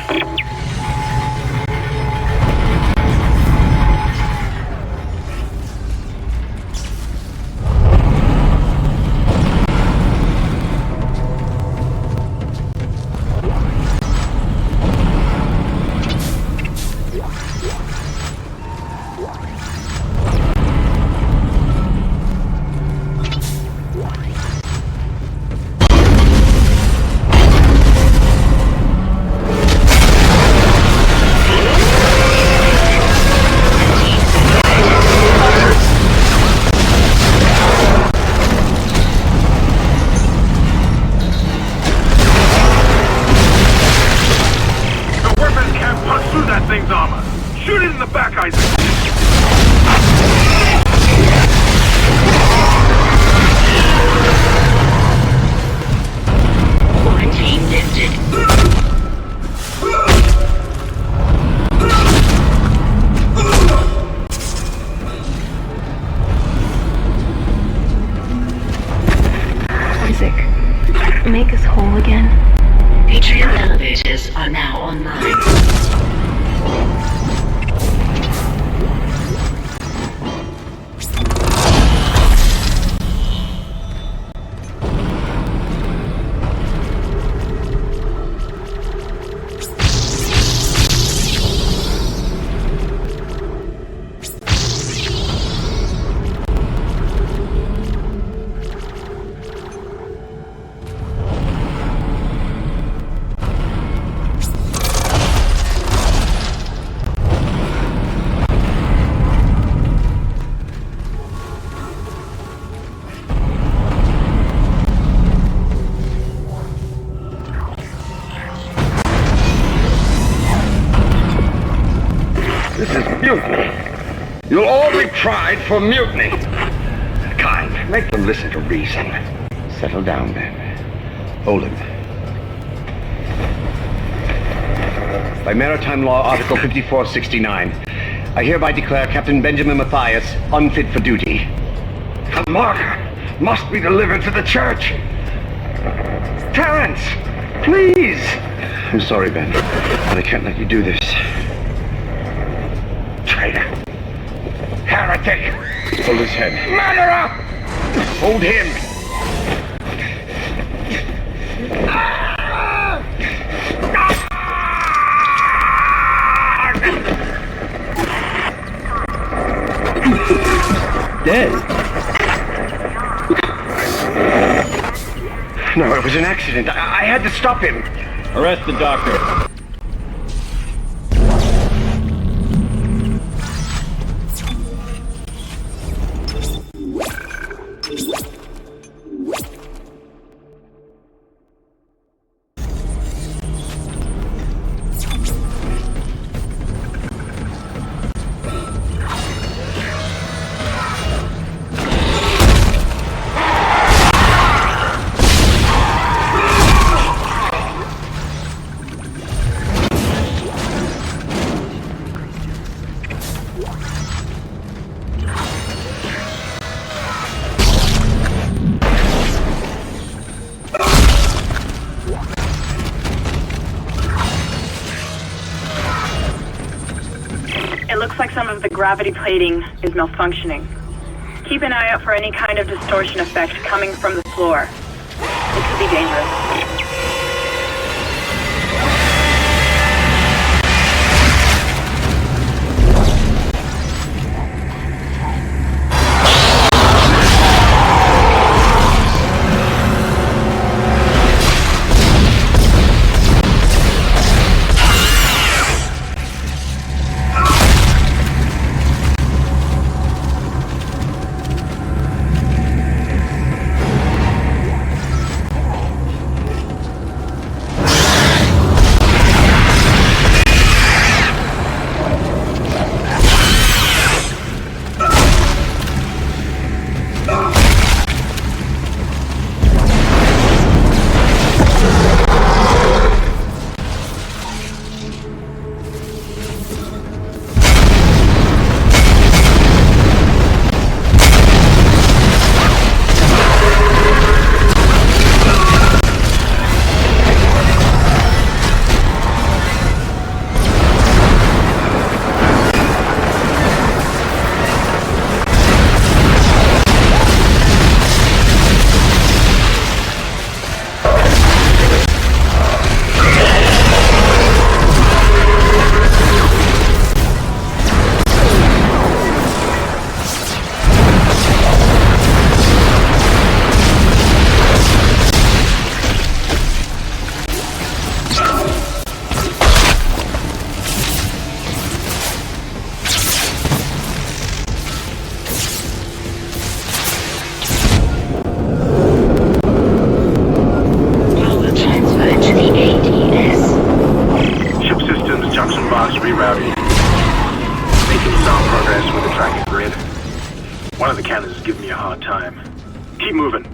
Make us whole again. Atrium elevators are now online. This is mutiny. You'll all be tried for mutiny. Kind, make them listen to reason. Settle down, then. Hold him. By Maritime Law, Article 5469, I hereby declare Captain Benjamin Mathias unfit for duty. The marker must be delivered to the church. Terrence, please. I'm sorry, Ben, but I can't let you do this. Traitor. Heretic. Hold his head. Murderer! Hold him. Dead? No, it was an accident. I had to stop him. Arrest the doctor. Some of the gravity plating is malfunctioning. Keep an eye out for any kind of distortion effect coming from the floor. It could be dangerous. logs rerouted. Making some progress with the tracking grid. One of the cannons is giving me a hard time. Keep moving.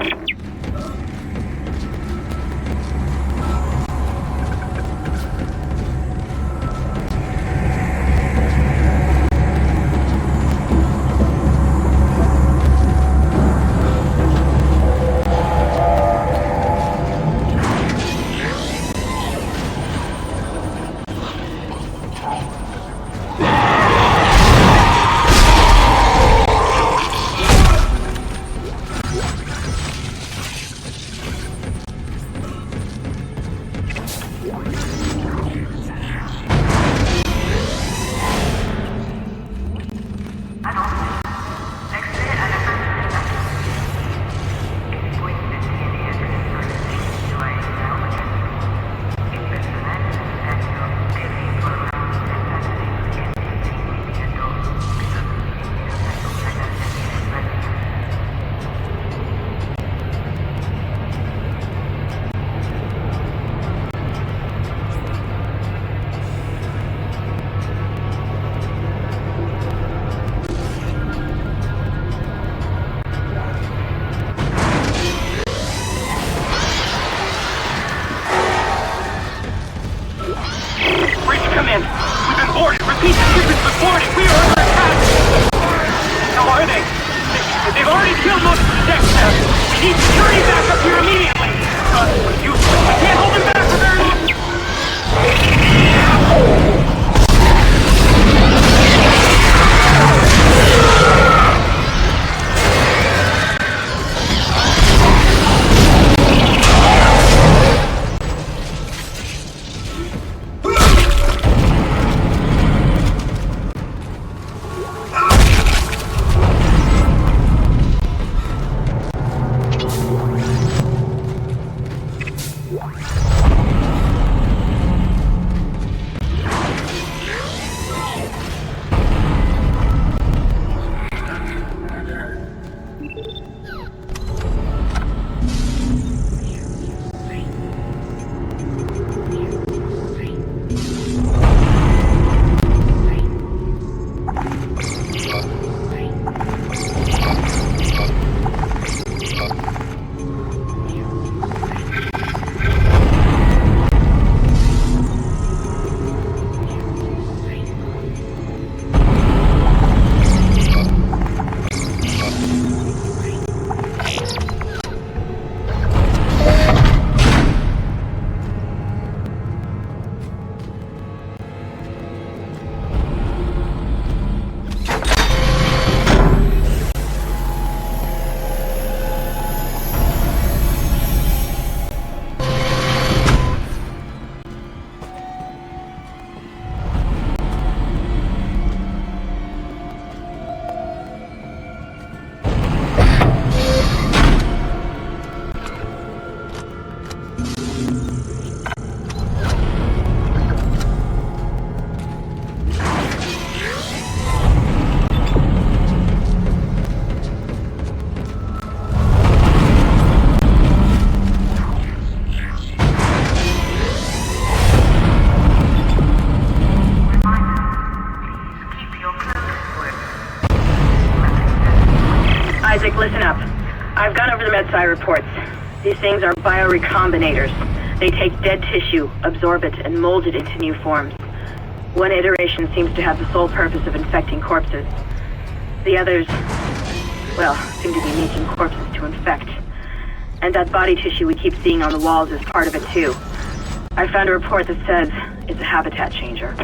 Isaac, listen up. I've gone over the MedSci reports. These things are biorecombinators. They take dead tissue, absorb it, and mold it into new forms. One iteration seems to have the sole purpose of infecting corpses. The others, well, seem to be making corpses to infect. And that body tissue we keep seeing on the walls is part of it too. I found a report that says it's a habitat changer.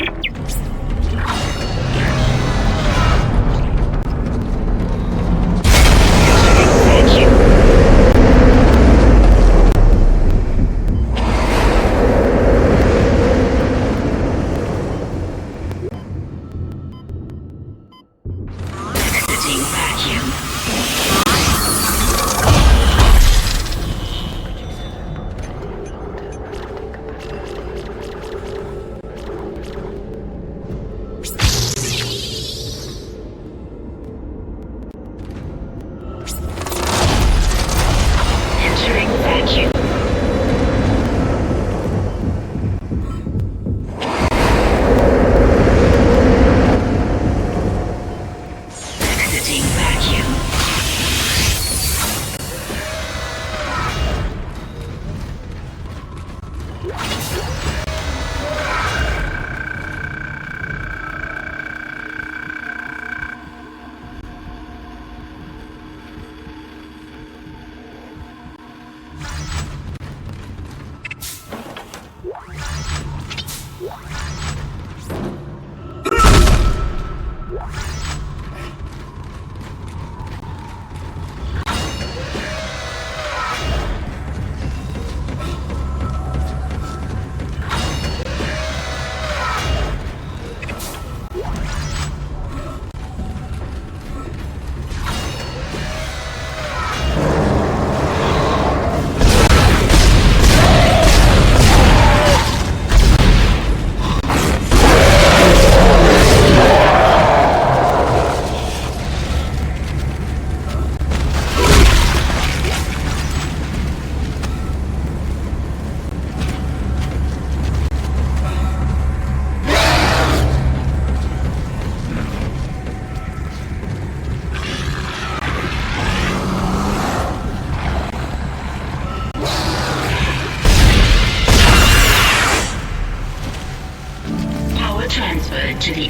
transferred to the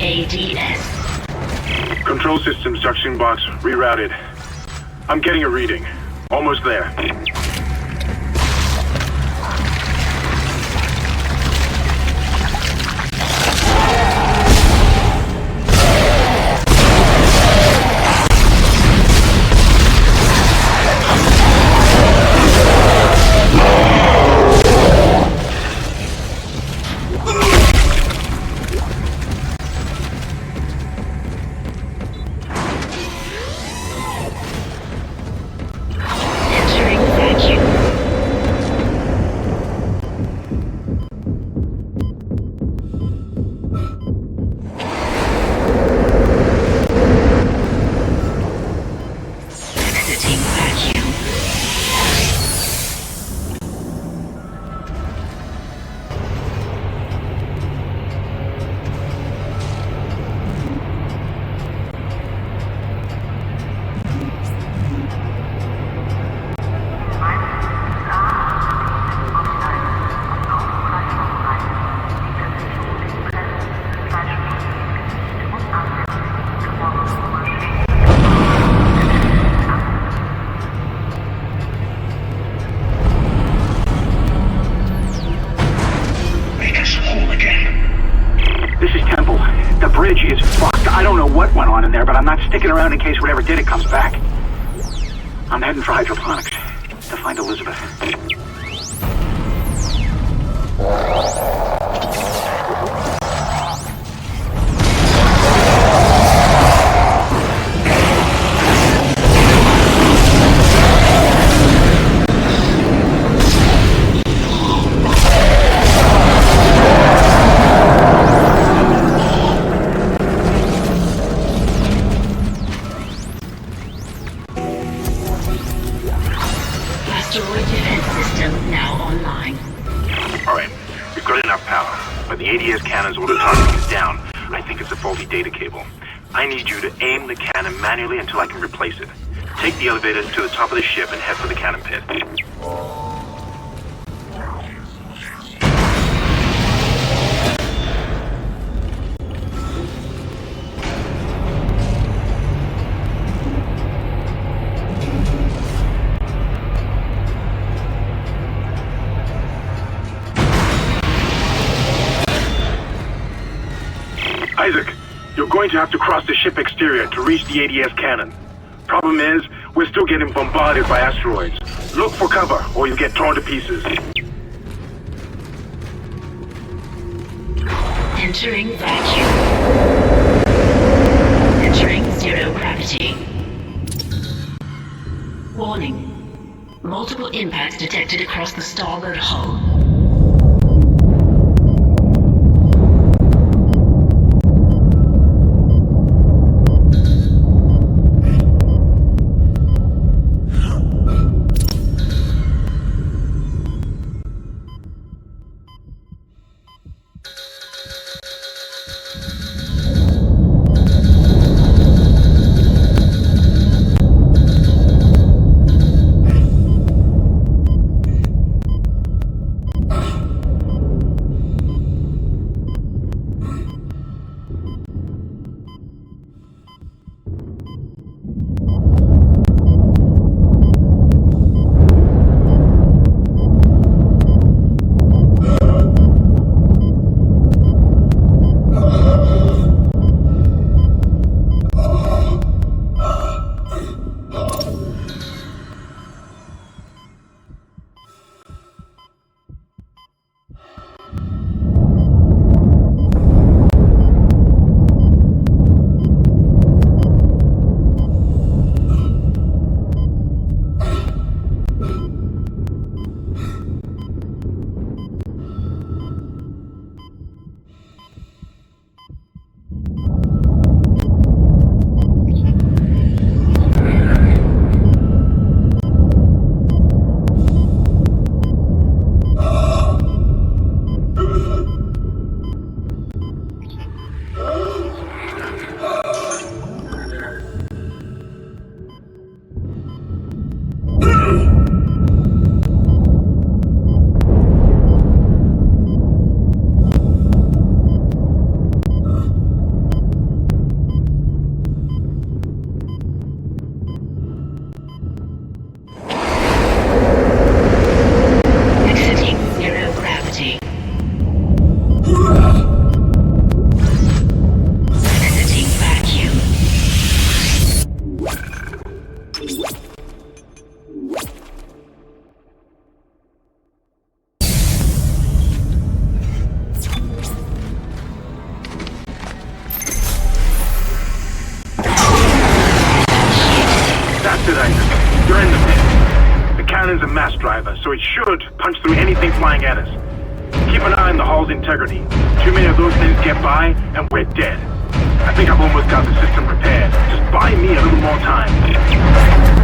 ADS. Control system suction box rerouted. I'm getting a reading. Almost there. Sticking around in case whatever did it comes back. I'm heading for hydroponics to find Elizabeth. Asteroid defense system now online. Alright, we've got enough power, but the ADS cannon's auto targeting is down. I think it's a faulty data cable. I need you to aim the cannon manually until I can replace it. Take the elevators to the top of the ship and head for the cannon pit. Isaac, you're going to have to cross the ship exterior to reach the ADS cannon. Problem is, we're still getting bombarded by asteroids. Look for cover, or you'll get torn to pieces. Entering vacuum. Entering zero gravity. Warning. Multiple impacts detected across the starboard hull. cannon's a mass driver, so it should punch through anything flying at us. Keep an eye on the hull's integrity. Too many of those things get by, and we're dead. I think I've almost got the system repaired. Just buy me a little more time.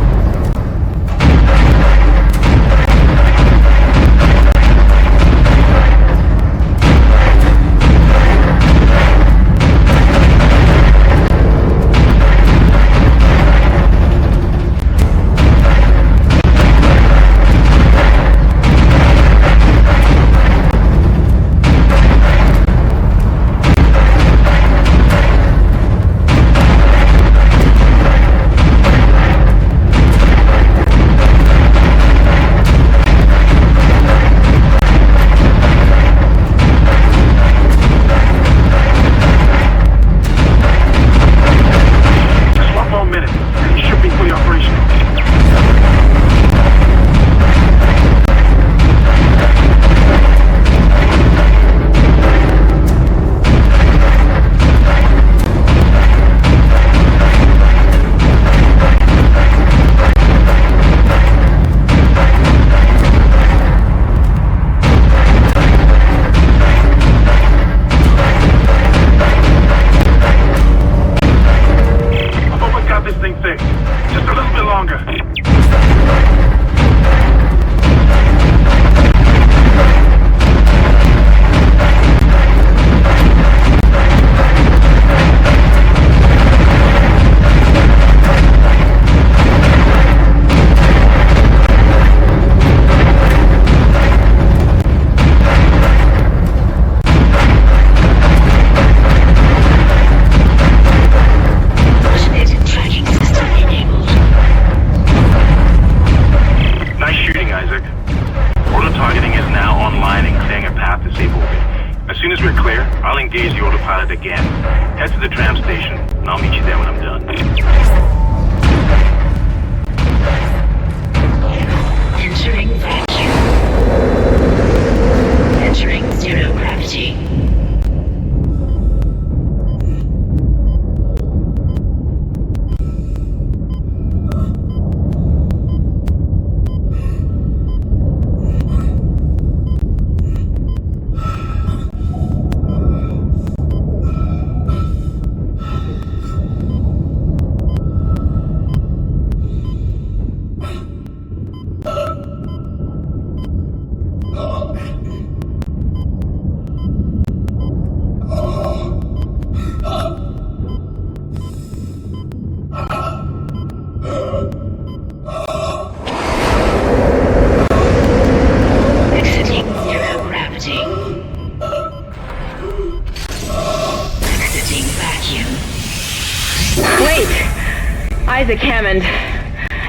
Isaac Hammond,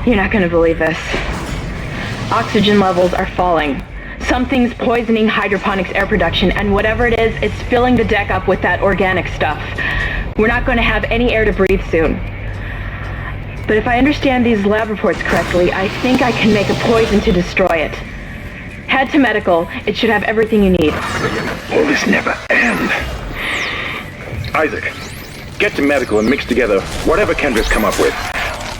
you're not gonna believe this. Oxygen levels are falling. Something's poisoning hydroponics air production, and whatever it is, it's filling the deck up with that organic stuff. We're not going to have any air to breathe soon. But if I understand these lab reports correctly, I think I can make a poison to destroy it. Head to medical. It should have everything you need. Will this never end? Isaac, get to medical and mix together whatever Kendra's come up with.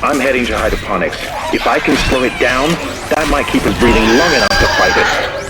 I'm heading to hydroponics. If I can slow it down, that might keep us breathing long enough to fight it.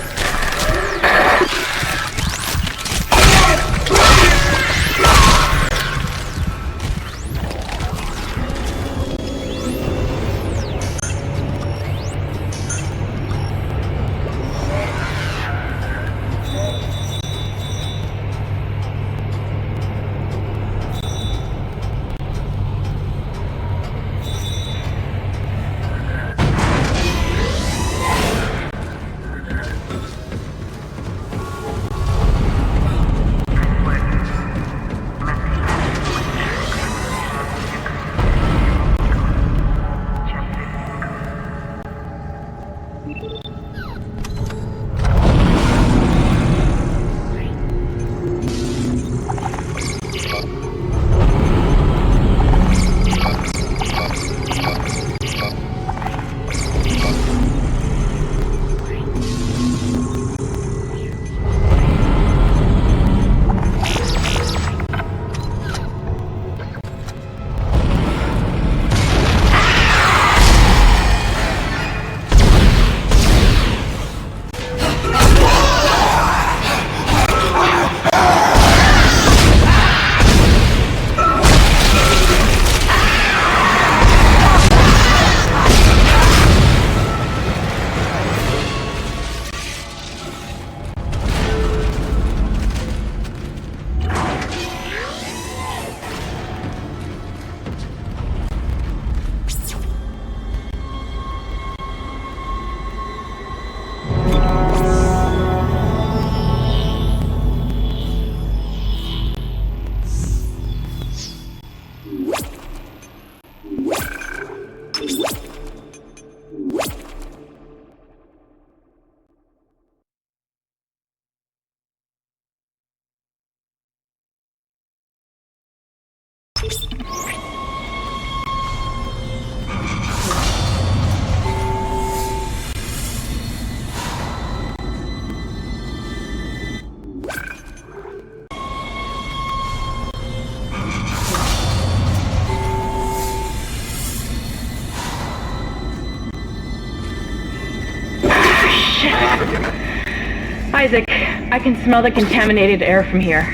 Isaac, I can smell the contaminated air from here.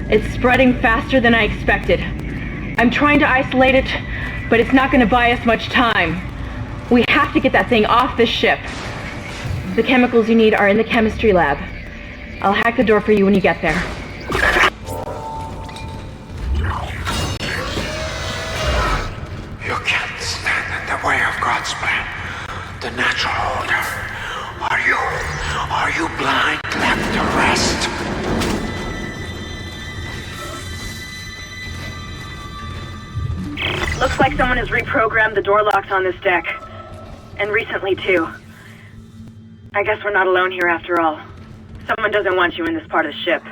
It's spreading faster than I expected. I'm trying to isolate it, but it's not going to buy us much time. We have to get that thing off this ship. The chemicals you need are in the chemistry lab. I'll hack the door for you when you get there. You can't stand in the way of God's plan, the natural order. Are you blind? Let the rest. Looks like someone has reprogrammed the door locks on this deck. And recently, too. I guess we're not alone here after all. Someone doesn't want you in this part of the ship.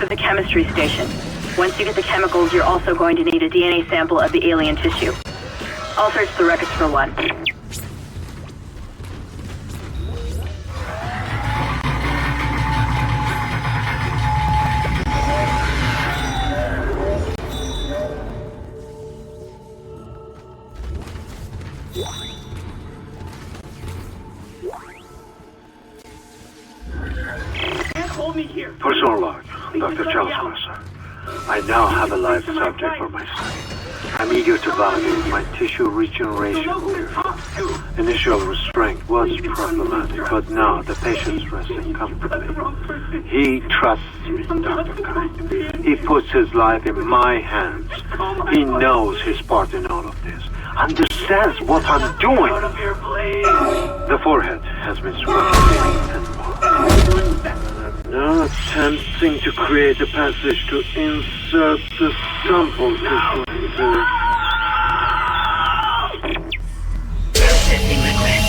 To the chemistry station. Once you get the chemicals, you're also going to need a DNA sample of the alien tissue. I'll search the records for one. Hold me here. Personal log, Dr. Charles Mercer. I now have a live subject for my study. I'm eager to validate my tissue regeneration theory. Initial restraint was problematic, but now the patient's resting comfortably. He trusts me, Dr. Kine. He puts his life in my hands. He knows his part in all of this. Understands what I'm doing. The forehead has been swept clean and marked. Now attempting to create a passage to insert the sample to Processing request.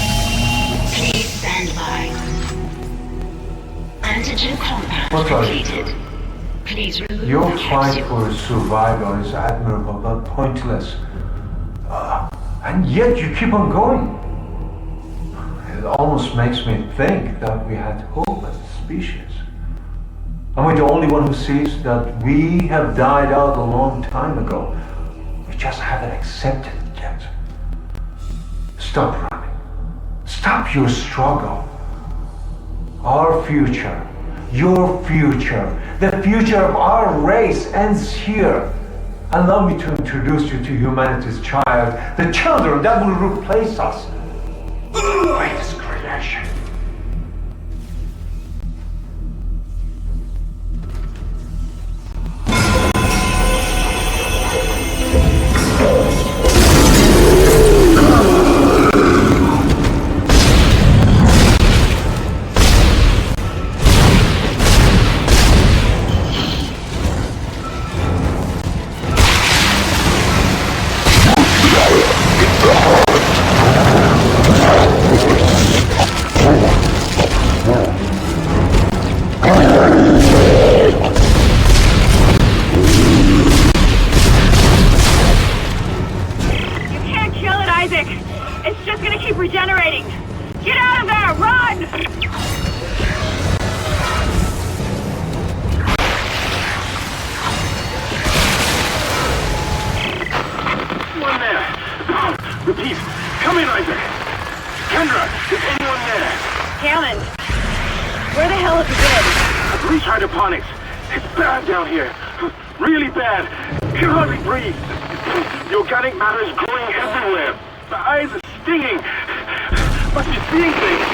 Please stand by. Antigen compound completed. Please remove Your the fight capsule. for survival is admirable but pointless. And yet you keep on going. It almost makes me think that we had hope as a species. Am I the only one who sees that we have died out a long time ago? We just haven't accepted it yet. Stop running. Stop your struggle. Our future, your future, the future of our race ends here. Allow me to introduce you to humanity's child, the children that will replace us. Greatest creation. repeat. Come in, Isaac. Kendra, is anyone there? Hammond, where the hell have you been? I've reached hydroponics. It's bad down here. Really bad. Can hardly breathe. The organic matter is growing everywhere. My eyes are stinging. Must be seeing things.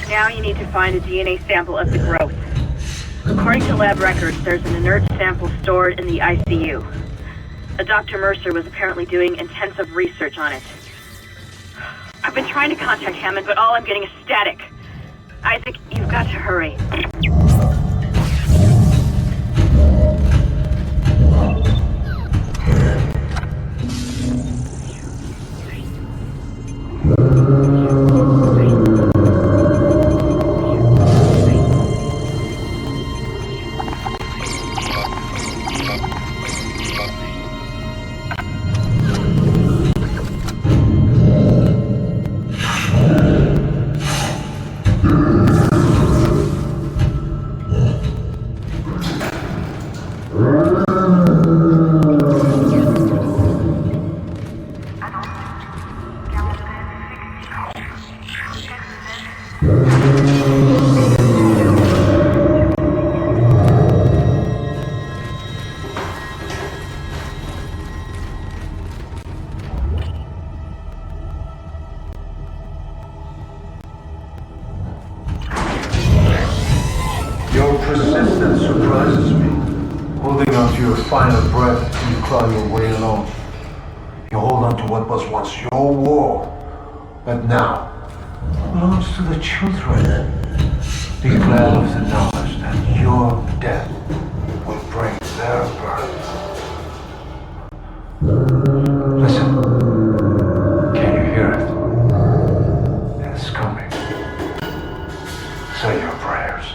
Now you need to find a DNA sample of the growth. According to lab records, there's an inert sample stored in the ICU. Dr. Mercer was apparently doing intensive research on it. I've been trying to contact Hammond, but all I'm getting is static. Isaac, you've got to hurry. Your persistence surprises me. Holding on to your final breath until you claw your way alone. You hold on to what was once your war, but now belongs to the children. Be glad of the knowledge that your death will bring their birth. Listen. Can you hear it? It's coming. Say your prayers.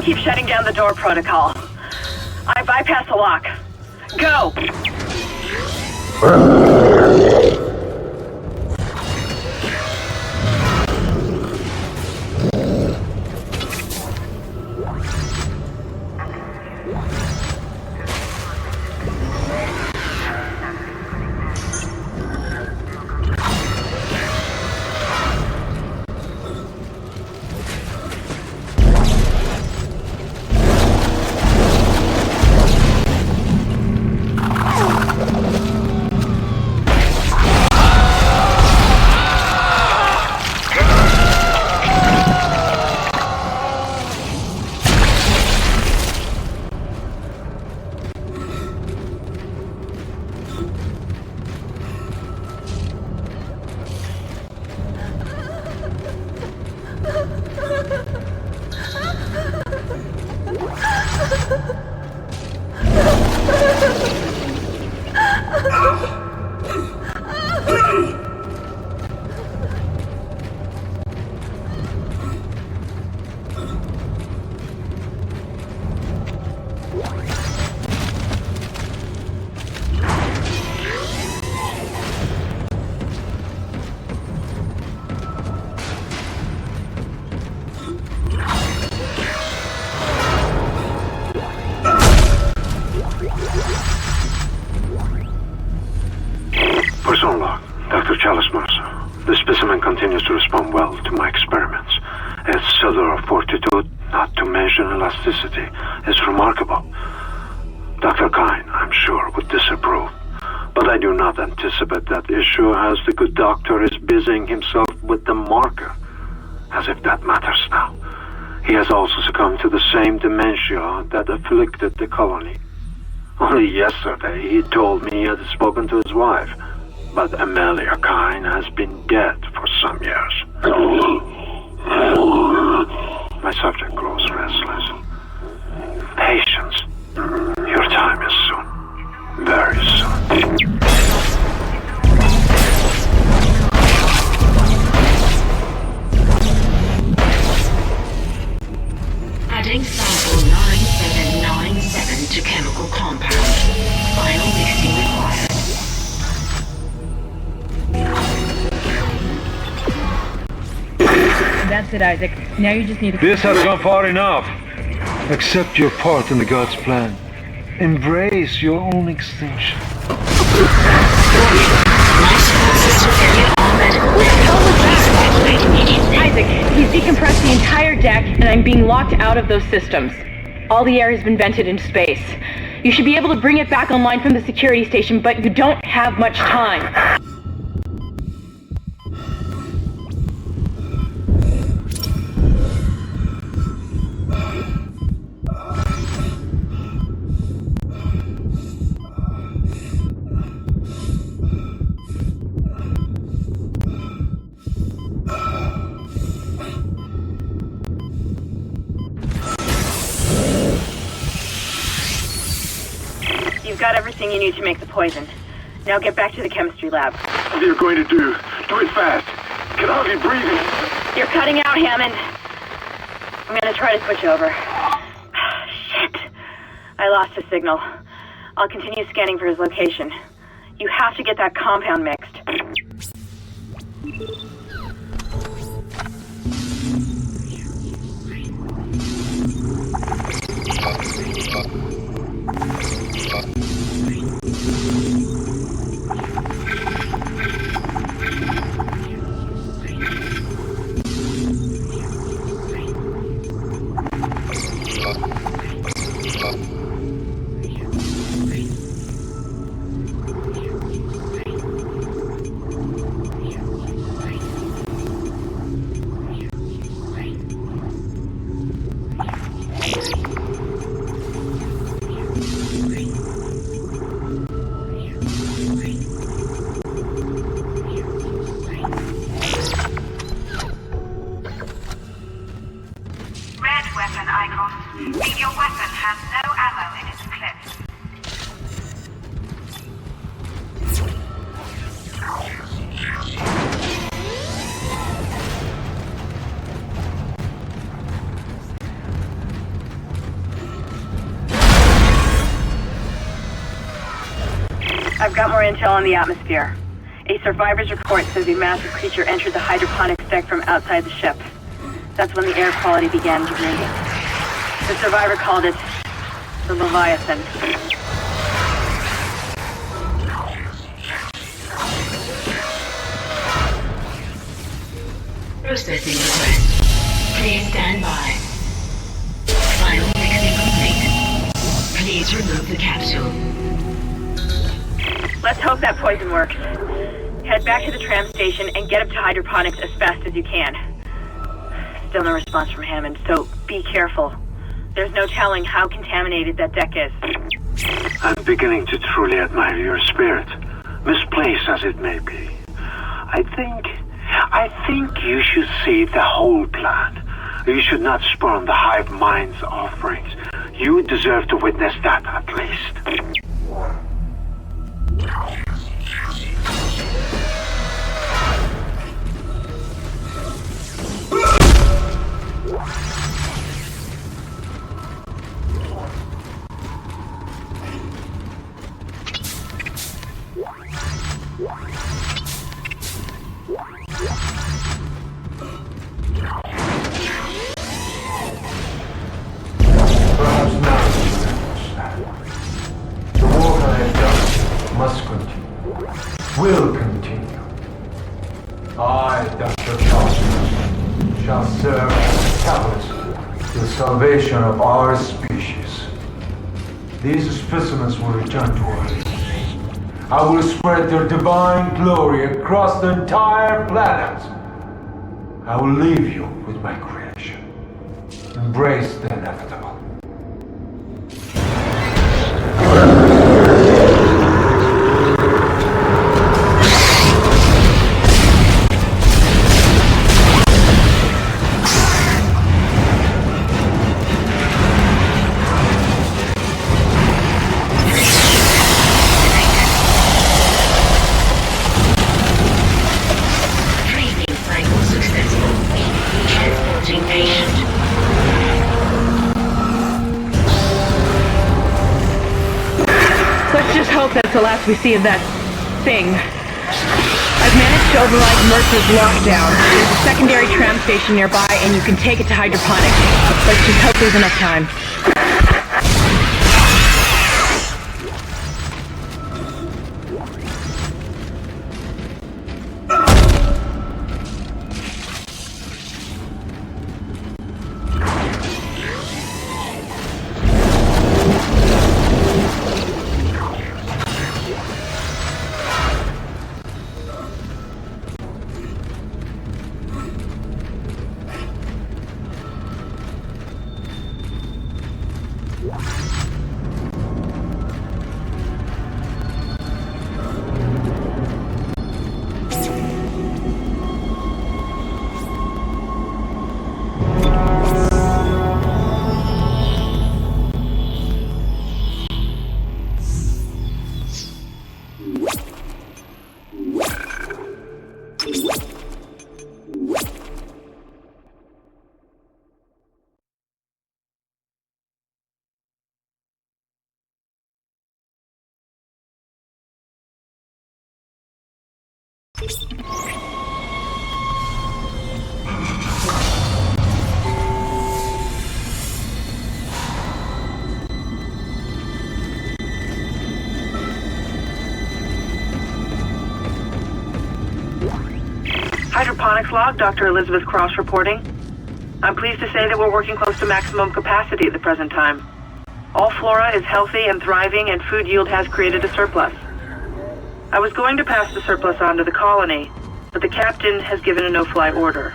Keep shutting down the door protocol. I bypass the lock. Go! Personal log, Dr. Chalice Mercer. The specimen continues to respond well to my experiments. Its cellular fortitude, not to mention elasticity, is remarkable. Dr. Kine, I'm sure, would disapprove. But I do not anticipate that issue as the good doctor is busying himself with the marker. As if that matters now. He has also succumbed to the same dementia that afflicted the colony. Only yesterday he told me he had spoken to his wife. But Amelia Kine has been dead for some years. My subject grows restless. Patience. Your time is soon. Very soon. Adding sample 9797 to chemical compound. Final mixing required. That's it, Isaac. Now you just need to... This has gone far enough. Accept your part in the God's plan. Embrace your own extinction. Isaac, he's decompressed the entire deck, and I'm being locked out of those systems. All the air has been vented into space. You should be able to bring it back online from the security station, but you don't have much time. You've got everything you need to make the poison. Now get back to the chemistry lab. What are you going to do? Do it fast. Can hardly breathe. You're cutting out, Hammond. I'm gonna try to switch over. Shit. I lost his signal. I'll continue scanning for his location. You have to get that compound mixed. Weapon icon. Read your weapon has no ammo in its clip. I've got more intel on the atmosphere. A survivor's report says a massive creature entered the hydroponics deck from outside the ship. That's when the air quality began degrading. The survivor called it the Leviathan. Processing request. Please stand by. Final mixing complete. Please remove the capsule. Let's hope that poison works. Head back to the tram station and get up to hydroponics as fast as you can. Still no response from Hammond, so be careful. There's no telling how contaminated that deck is. I'm beginning to truly admire your spirit, misplaced as it may be. I think you should see the whole plan. You should not spurn the hive mind's offerings. You deserve to witness that at least. Perhaps now you understand. will continue. I, Dr. Johnson, shall serve as a catalyst to the salvation of our species. These specimens will return to Earth. I will spread their divine glory across the entire planet. I will leave you with my creation. Embrace the inevitable. The last we see of that thing. I've managed to override Mercer's lockdown. There's a secondary tram station nearby, and you can take it to hydroponics. Let's just hope there's enough time. Hydroponics log, Dr. Elizabeth Cross reporting. I'm pleased to say that we're working close to maximum capacity at the present time. All flora is healthy and thriving, and food yield has created a surplus. I was going to pass the surplus on to the colony, but the captain has given a no-fly order.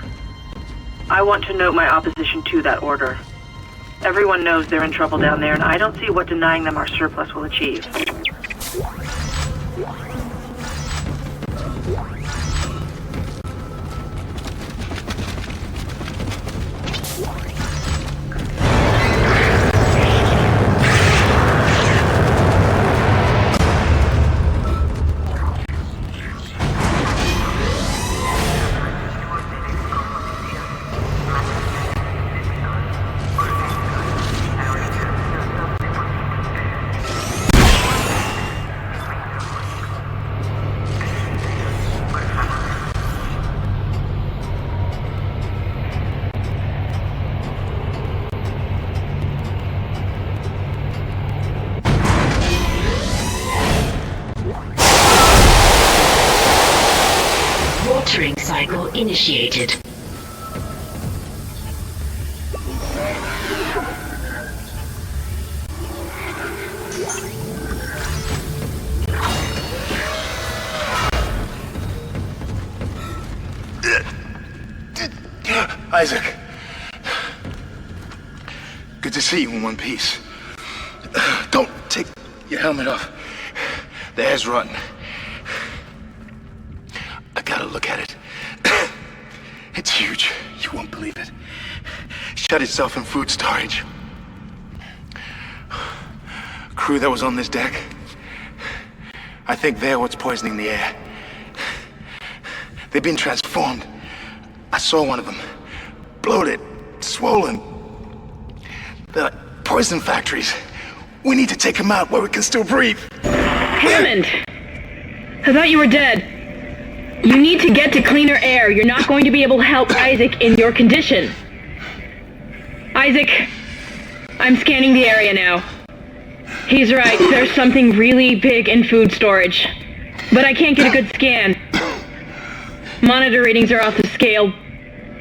I want to note my opposition to that order. Everyone knows they're in trouble down there, and I don't see what denying them our surplus will achieve. Cycle initiated. Isaac. Good to see you in one piece. Don't take your helmet off. The air's rotten. I gotta look at it. It's huge. You won't believe it. Shut itself in food storage. Crew that was on this deck. I think they're what's poisoning the air. They've been transformed. I saw one of them. Bloated, swollen. They're like poison factories. We need to take them out where we can still breathe. Hammond! I thought you were dead. You need to get to cleaner air. You're not going to be able to help Isaac in your condition. Isaac, I'm scanning the area now. He's right. There's something really big in food storage. but I can't get a good scan. Monitor readings are off the scale.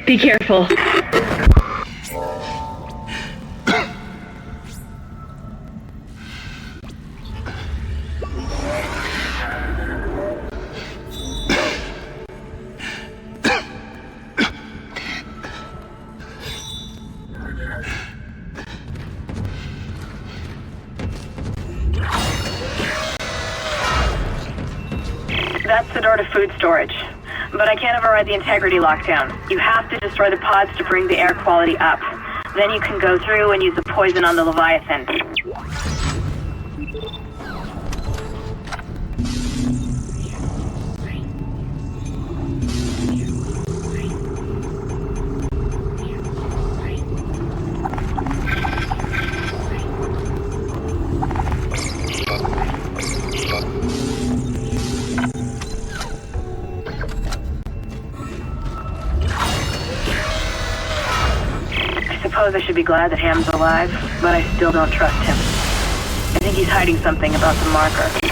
Be careful. That's the door to food storage. But I can't override the integrity lockdown. You have to destroy the pods to bring the air quality up. Then you can go through and use the poison on the Leviathan. I suppose I should be glad that Ham's alive, but I still don't trust him. I think he's hiding something about the marker.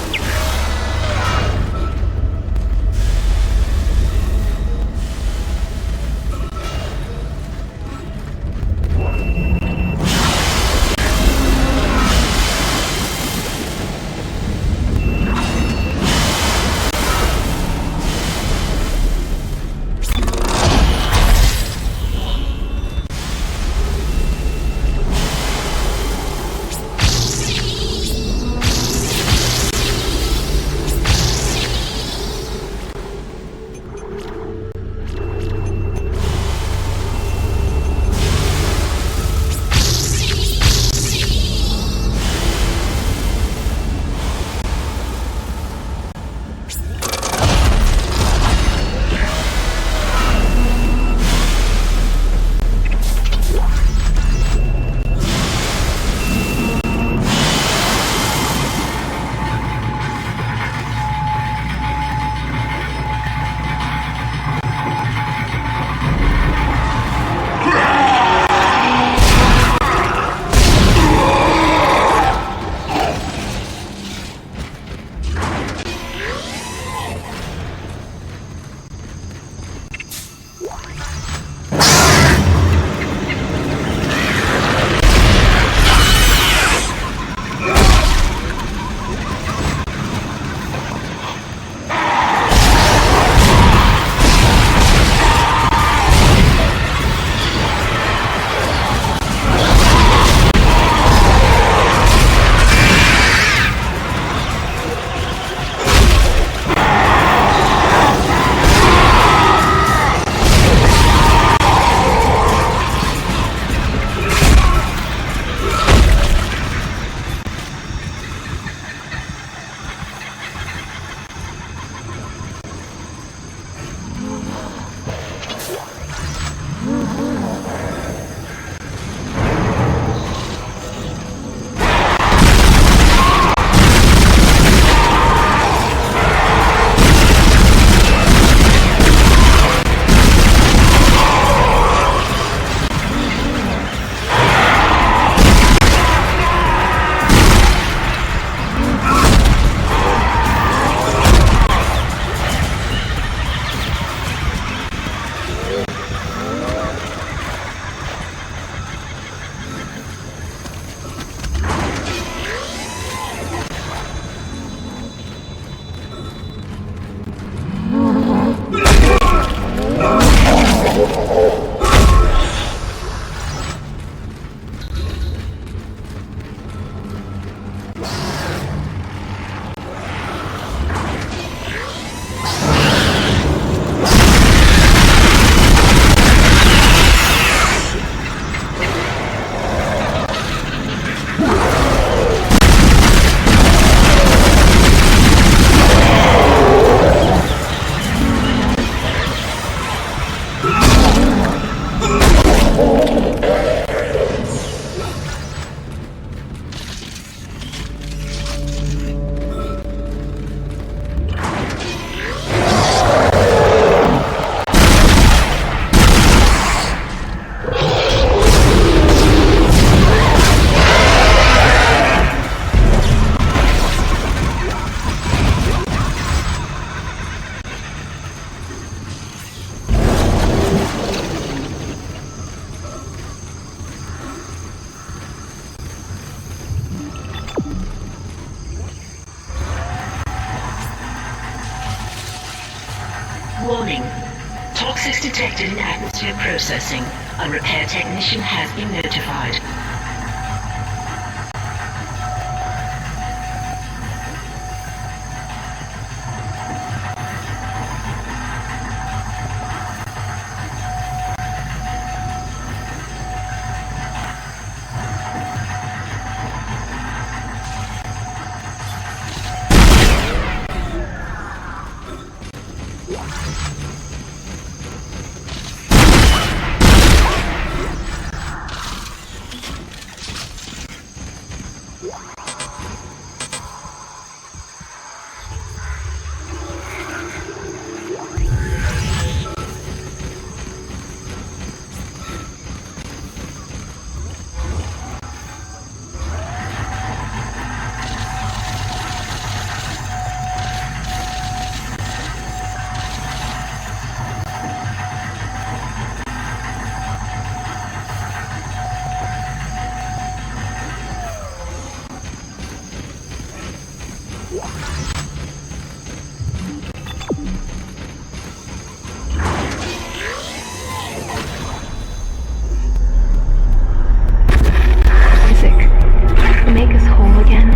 Warning. Toxics detected in atmosphere processing. A repair technician has been notified. Make us whole again.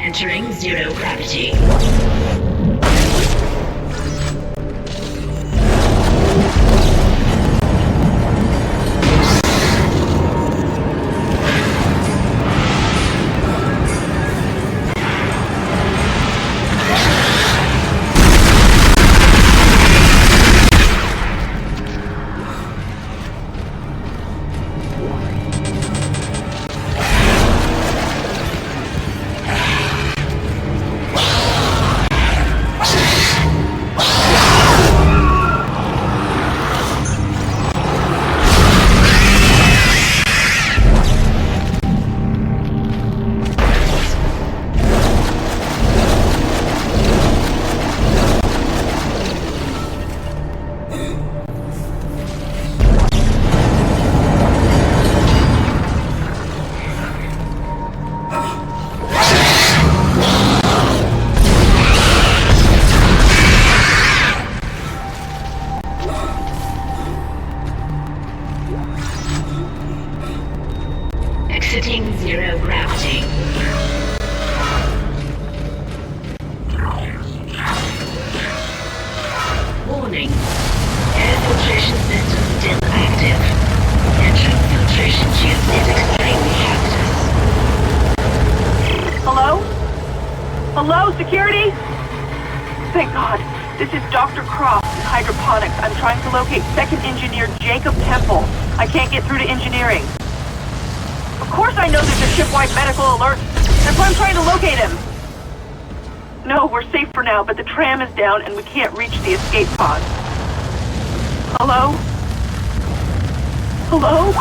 Entering zero gravity. Exiting zero gravity. Warning. Air filtration system still active. Entrance filtration tube is extremely hazardous. Hello? Hello, security? Thank God. This is Dr. Croft in hydroponics. I'm trying to locate second engineer Jacob Temple. I can't get through to engineering. Of course I know there's a ship-wide medical alert. That's why I'm trying to locate him. No, we're safe for now, but the tram is down and we can't reach the escape pod. Hello? Hello?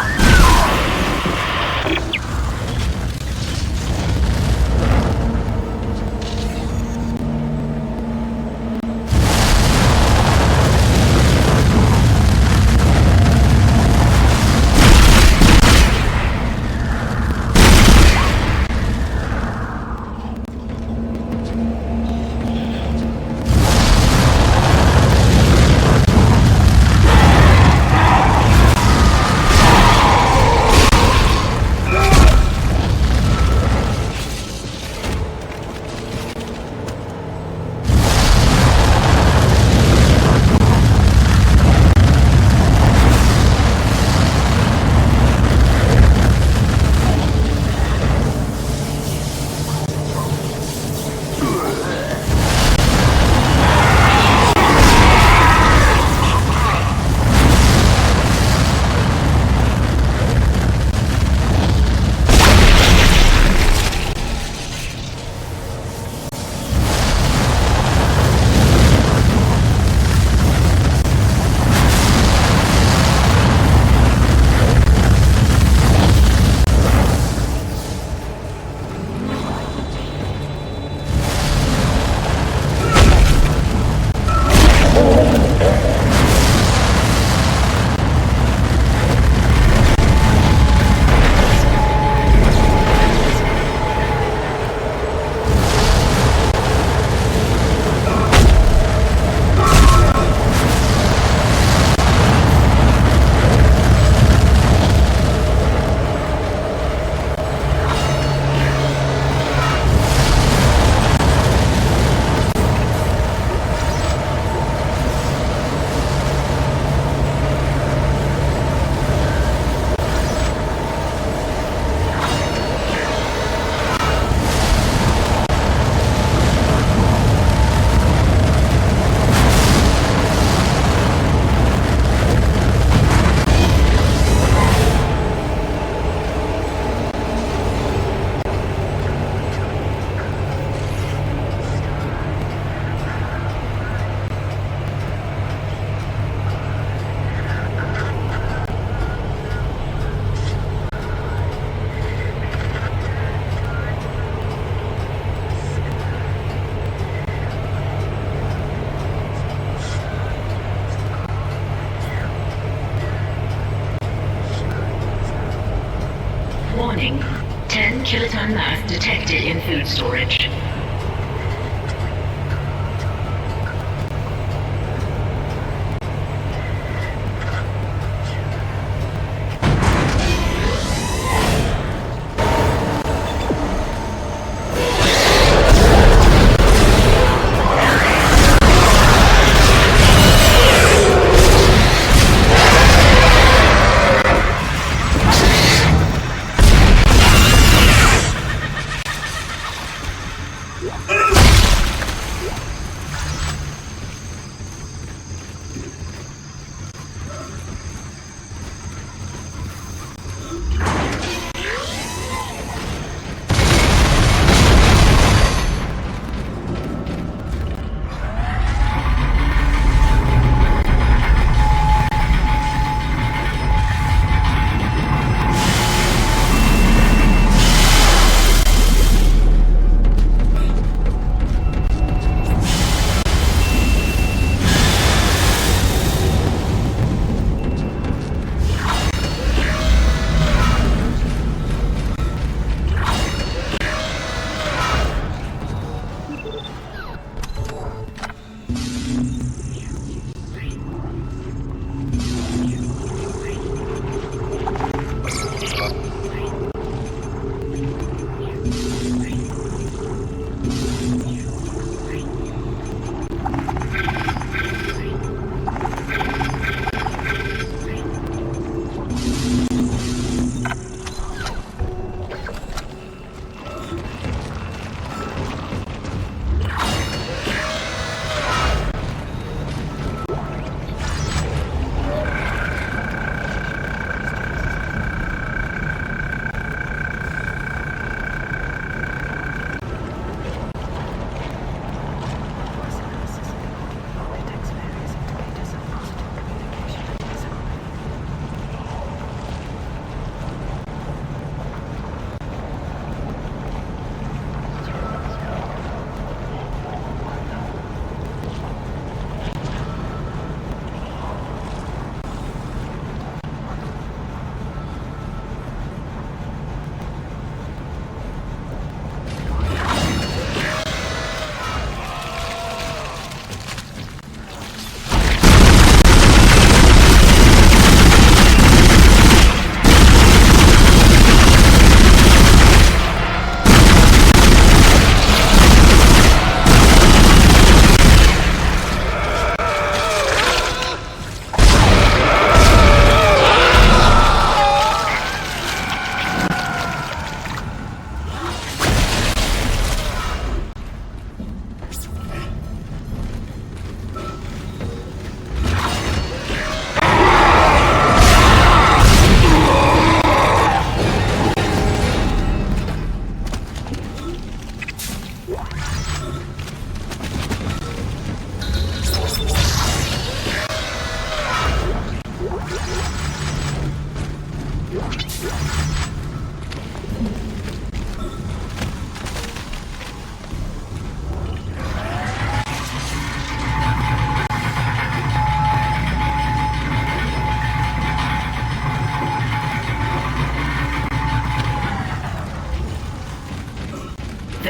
kiloton mass detected in food storage.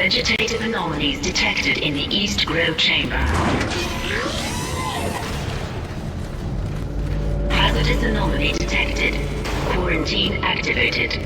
Vegetative anomalies detected in the East Grow chamber. Hazardous anomaly detected. Quarantine activated.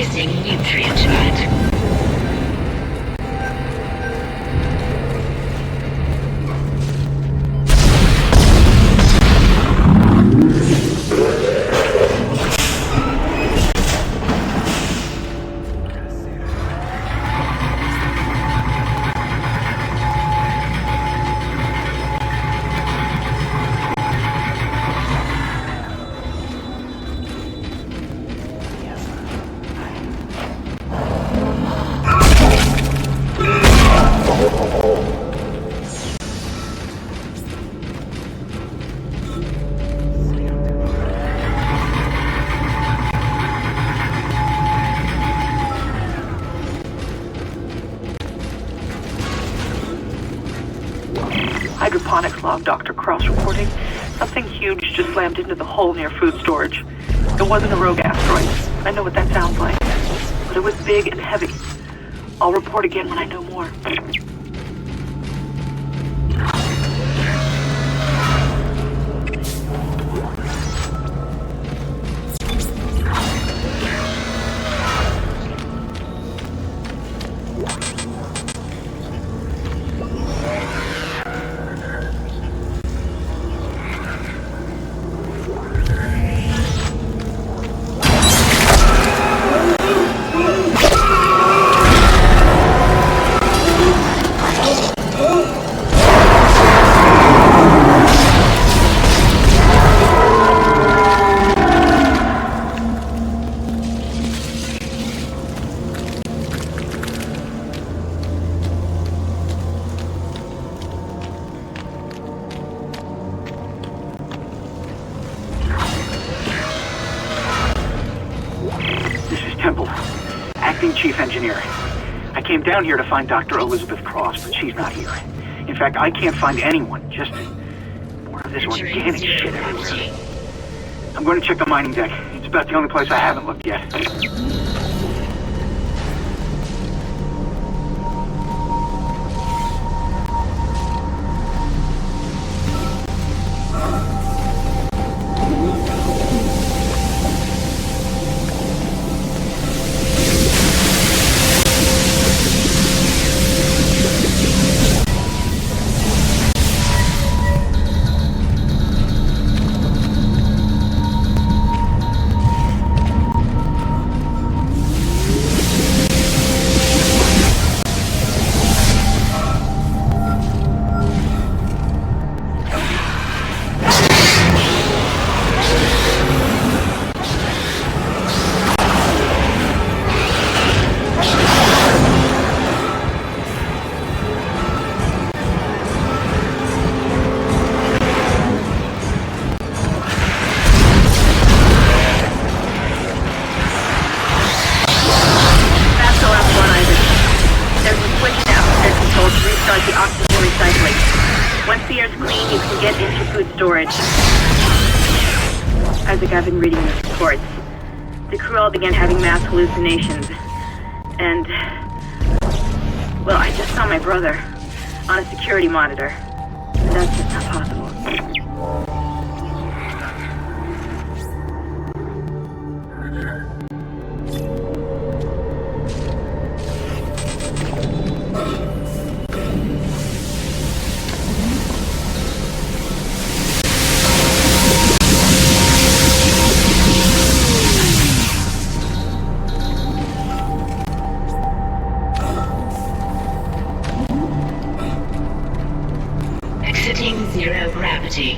Processing nutrient alert. Hydroponics log, Dr. Cross reporting. Something huge just slammed into the hull near food storage. It wasn't a rogue asteroid. I know what that sounds like. But it was big and heavy. I'll report again when I know more. Chief Engineer. I came down here to find Dr. Elizabeth Cross, but she's not here. In fact, I can't find anyone. Just more of this organic shit everywhere. I'm going to check the mining deck. It's about the only place I haven't looked yet. I've been reading the reports. The crew all began having mass hallucinations. And, well, I just saw my brother on a security monitor. That's just not possible. Zero gravity.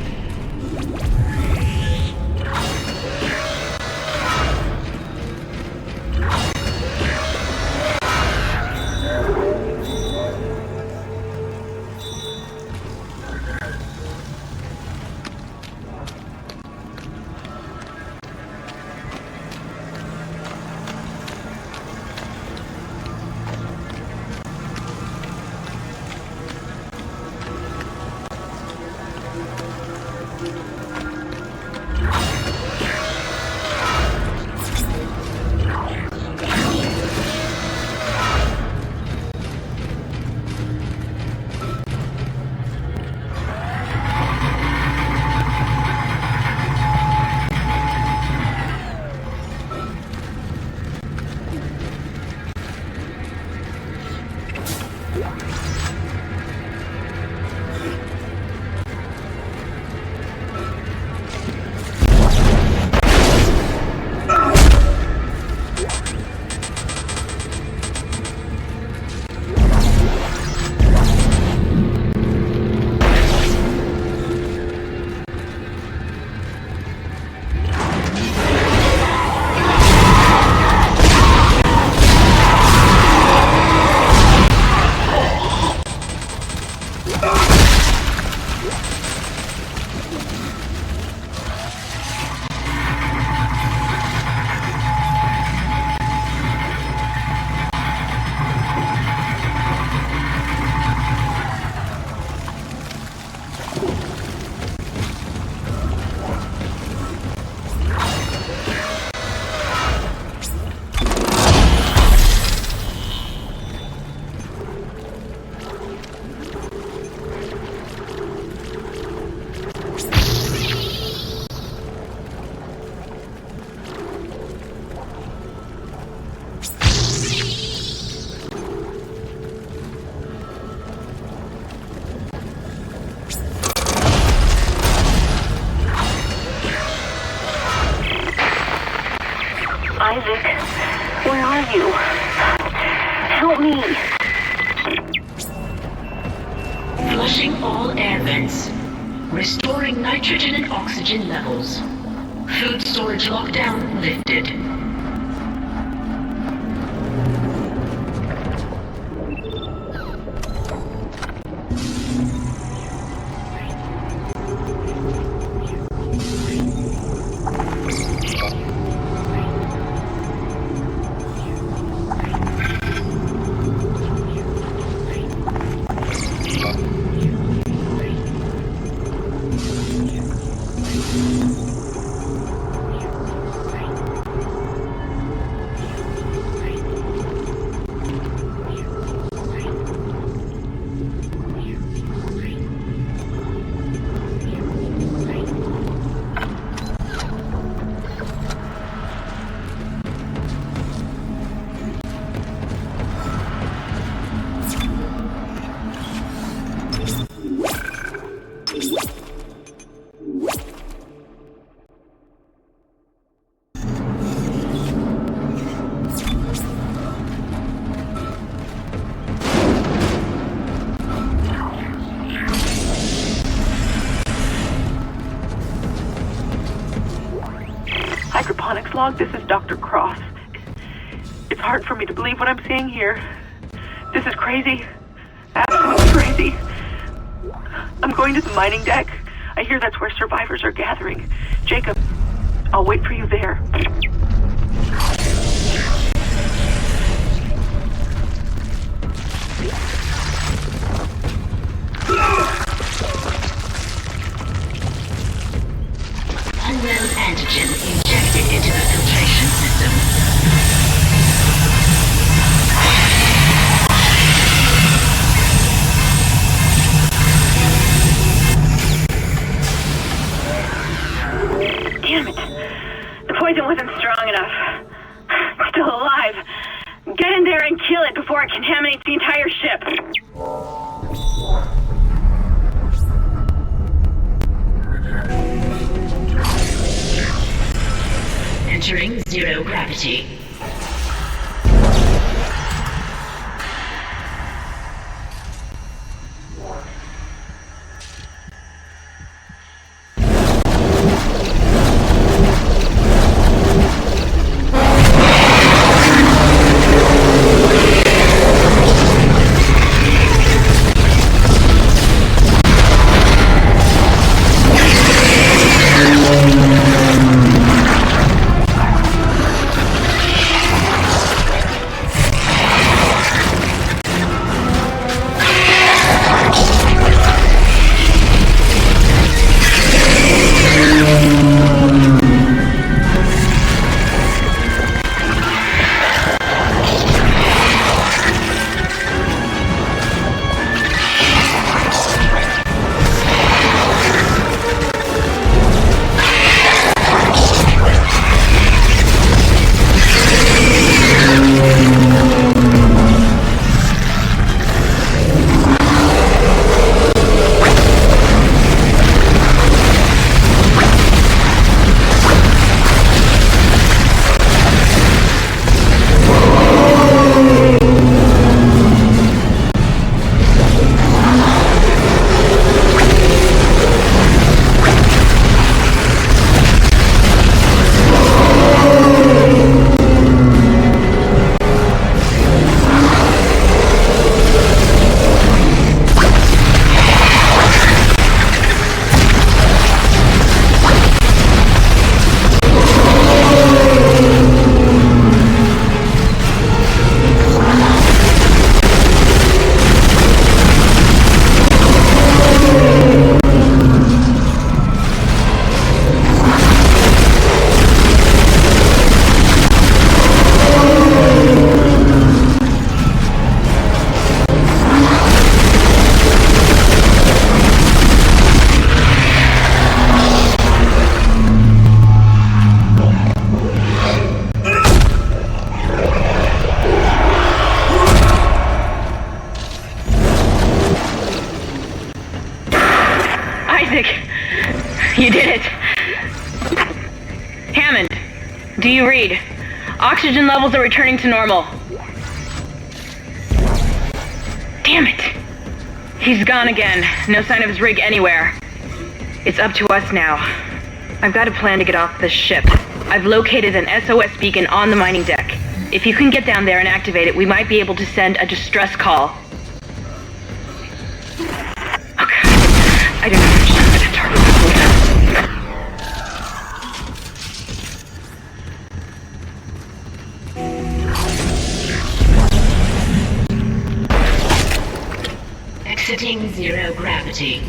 are you? Help me. Flushing all air vents. Restoring nitrogen and oxygen levels. Food storage lockdown lifted. Hydroponics log, this is Dr. Cross. It's hard for me to believe what I'm seeing here. This is crazy. Absolutely crazy. I'm going to the mining deck. I hear that's where survivors are gathering. Jacob, I'll wait for you there. Unknown antigen injected into the filtration system. Damn it. The poison wasn't strong enough. It's still alive. Get in there and kill it before it contaminates the entire ship. Entering zero gravity. You did it. Hammond, do you read? Oxygen levels are returning to normal. Damn it! He's gone again. No sign of his rig anywhere. It's up to us now. I've got a plan to get off this ship. I've located an SOS beacon on the mining deck. If you can get down there and activate it, we might be able to send a distress call. Okay. I don't know how much time to target this. Exiting zero gravity.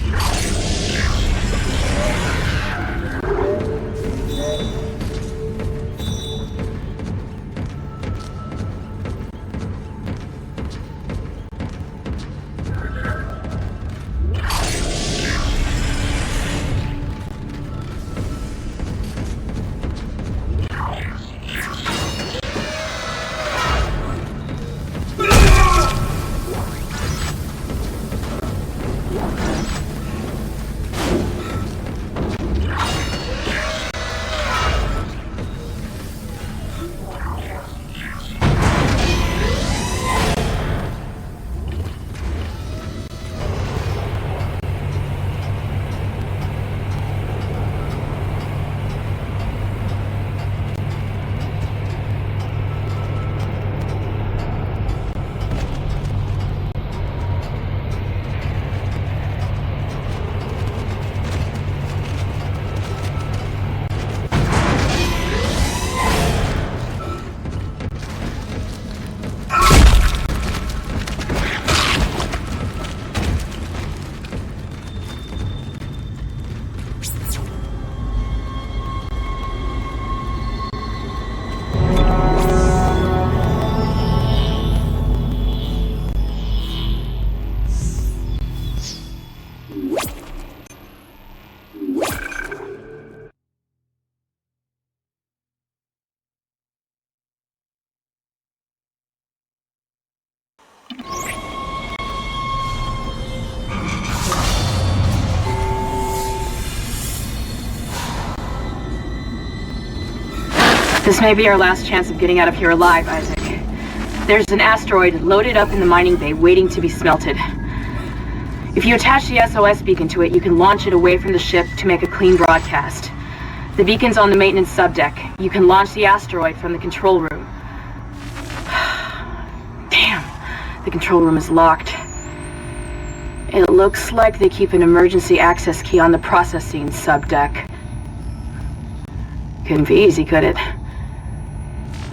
This may be our last chance of getting out of here alive, Isaac. There's an asteroid loaded up in the mining bay waiting to be smelted. If you attach the SOS beacon to it, you can launch it away from the ship to make a clean broadcast. The beacon's on the maintenance subdeck. You can launch the asteroid from the control room. Damn, the control room is locked. It looks like they keep an emergency access key on the processing subdeck. Couldn't be easy, could it?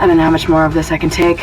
I don't know how much more of this I can take.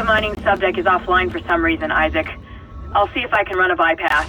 mining subdeck is offline for some reason, Isaac. I'll see if I can run a bypass.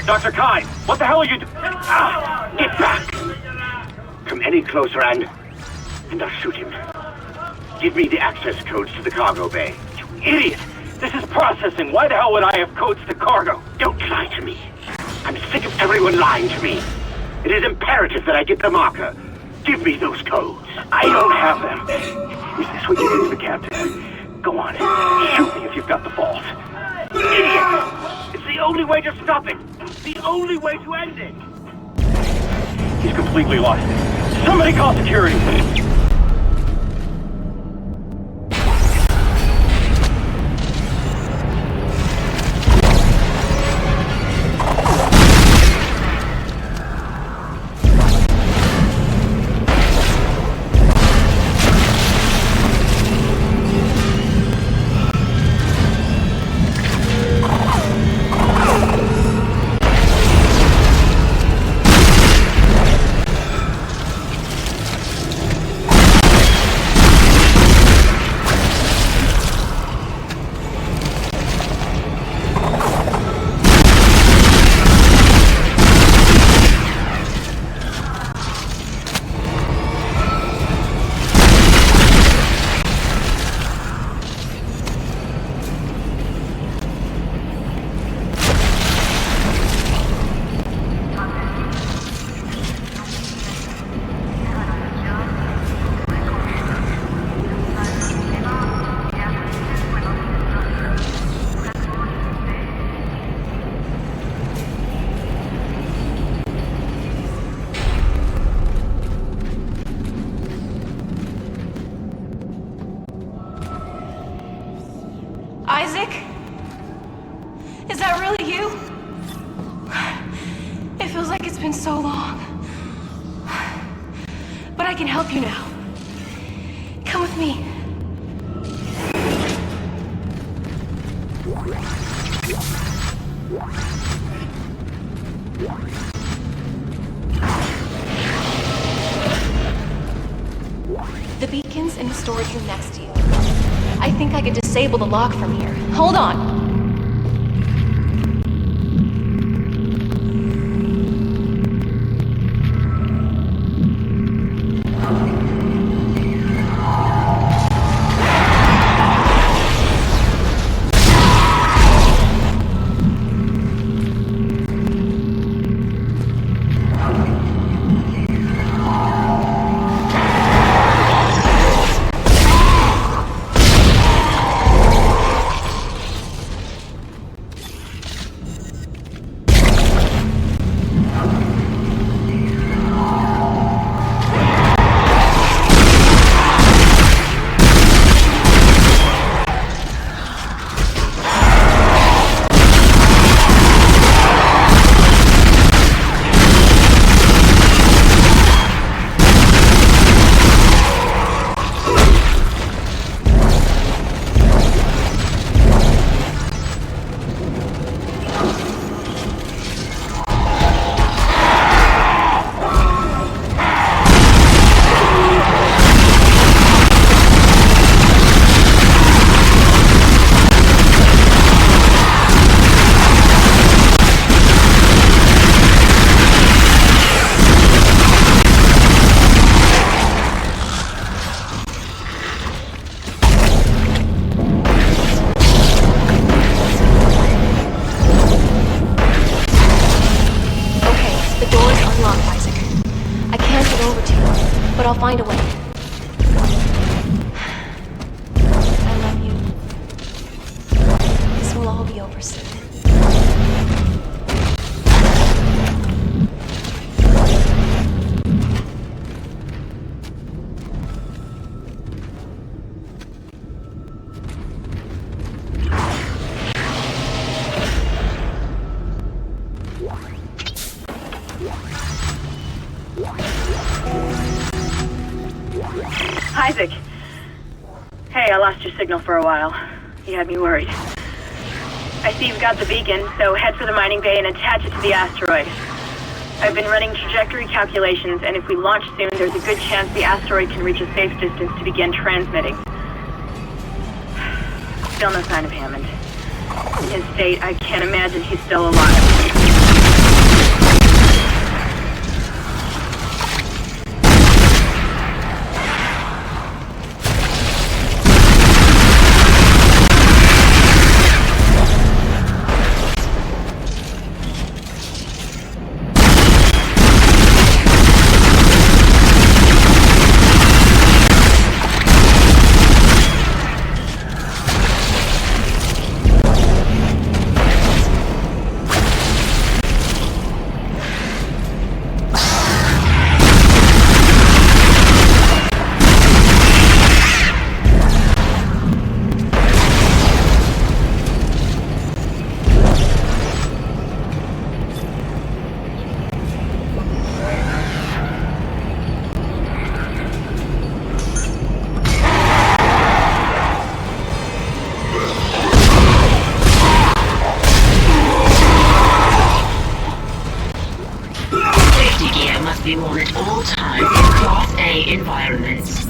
Dr. Kine, what the hell are you doing? Get back! Come any closer and I'll shoot him. Give me the access codes to the cargo bay. You idiot! This is processing. Why the hell would I have codes to cargo? Don't lie to me. I'm sick of everyone lying to me. It is imperative that I get the marker. Give me those codes. I don't have them. Is this what you did to the captain? Go on. Shoot me if you've got the fault. Idiot! It's the only way to stop it. The only way to end it. He's completely lost it. Somebody call security. Isaac? Is that really you? It feels like it's been so long. But I can help you now. Come with me. The beacon's in the storage room next to you. I think I could disable the lock from here. Hold on. find a way. I love you. This will all be over soon. Isaac. Hey, I lost your signal for a while. You had me worried. I see you've got the beacon, so head for the mining bay and attach it to the asteroid. I've been running trajectory calculations, and if we launch soon, there's a good chance the asteroid can reach a safe distance to begin transmitting. Still no sign of Hammond. In his state, I can't imagine he's still alive. Be worn at all times in Class A environments.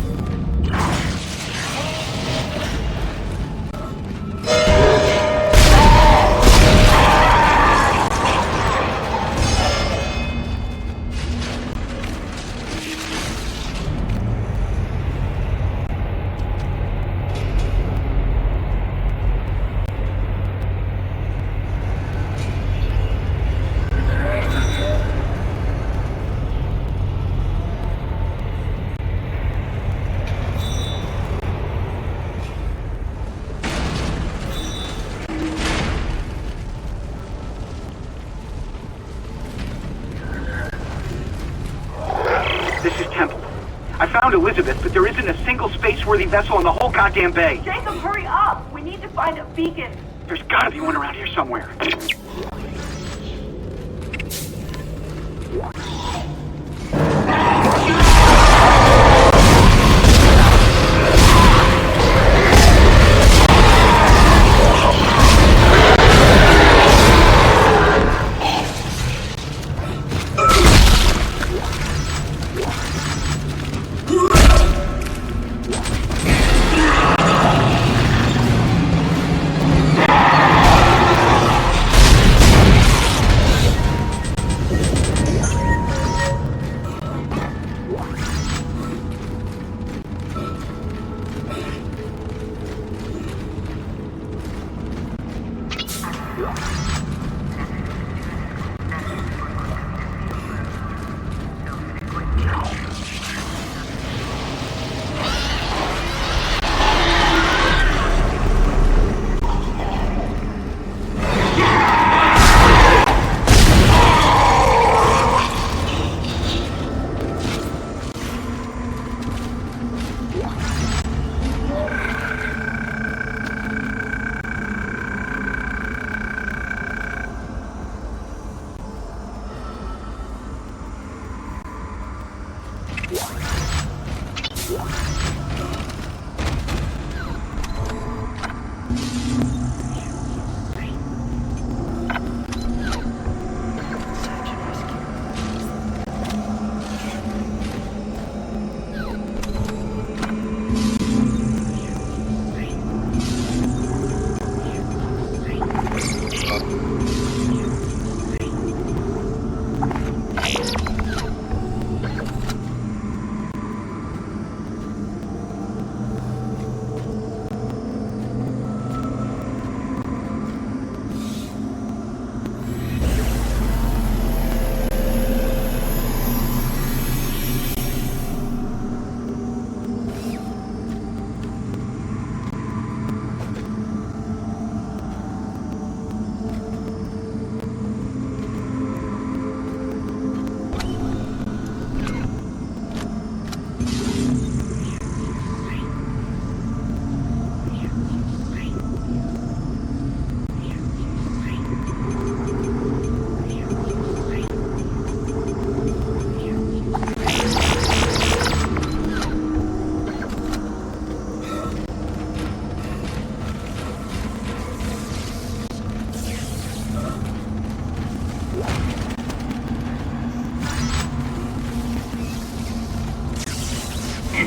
I found Elizabeth, but there isn't a single space-worthy vessel in the whole goddamn bay. Jacob, hurry up! We need to find a beacon. There's gotta be one around here somewhere.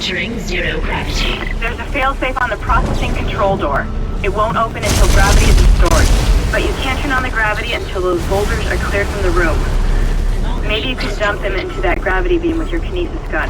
Entering zero gravity. There's a failsafe on the processing control door. It won't open until gravity is restored. But you can't turn on the gravity until those boulders are cleared from the room. Maybe you can dump them into that gravity beam with your kinesis gun.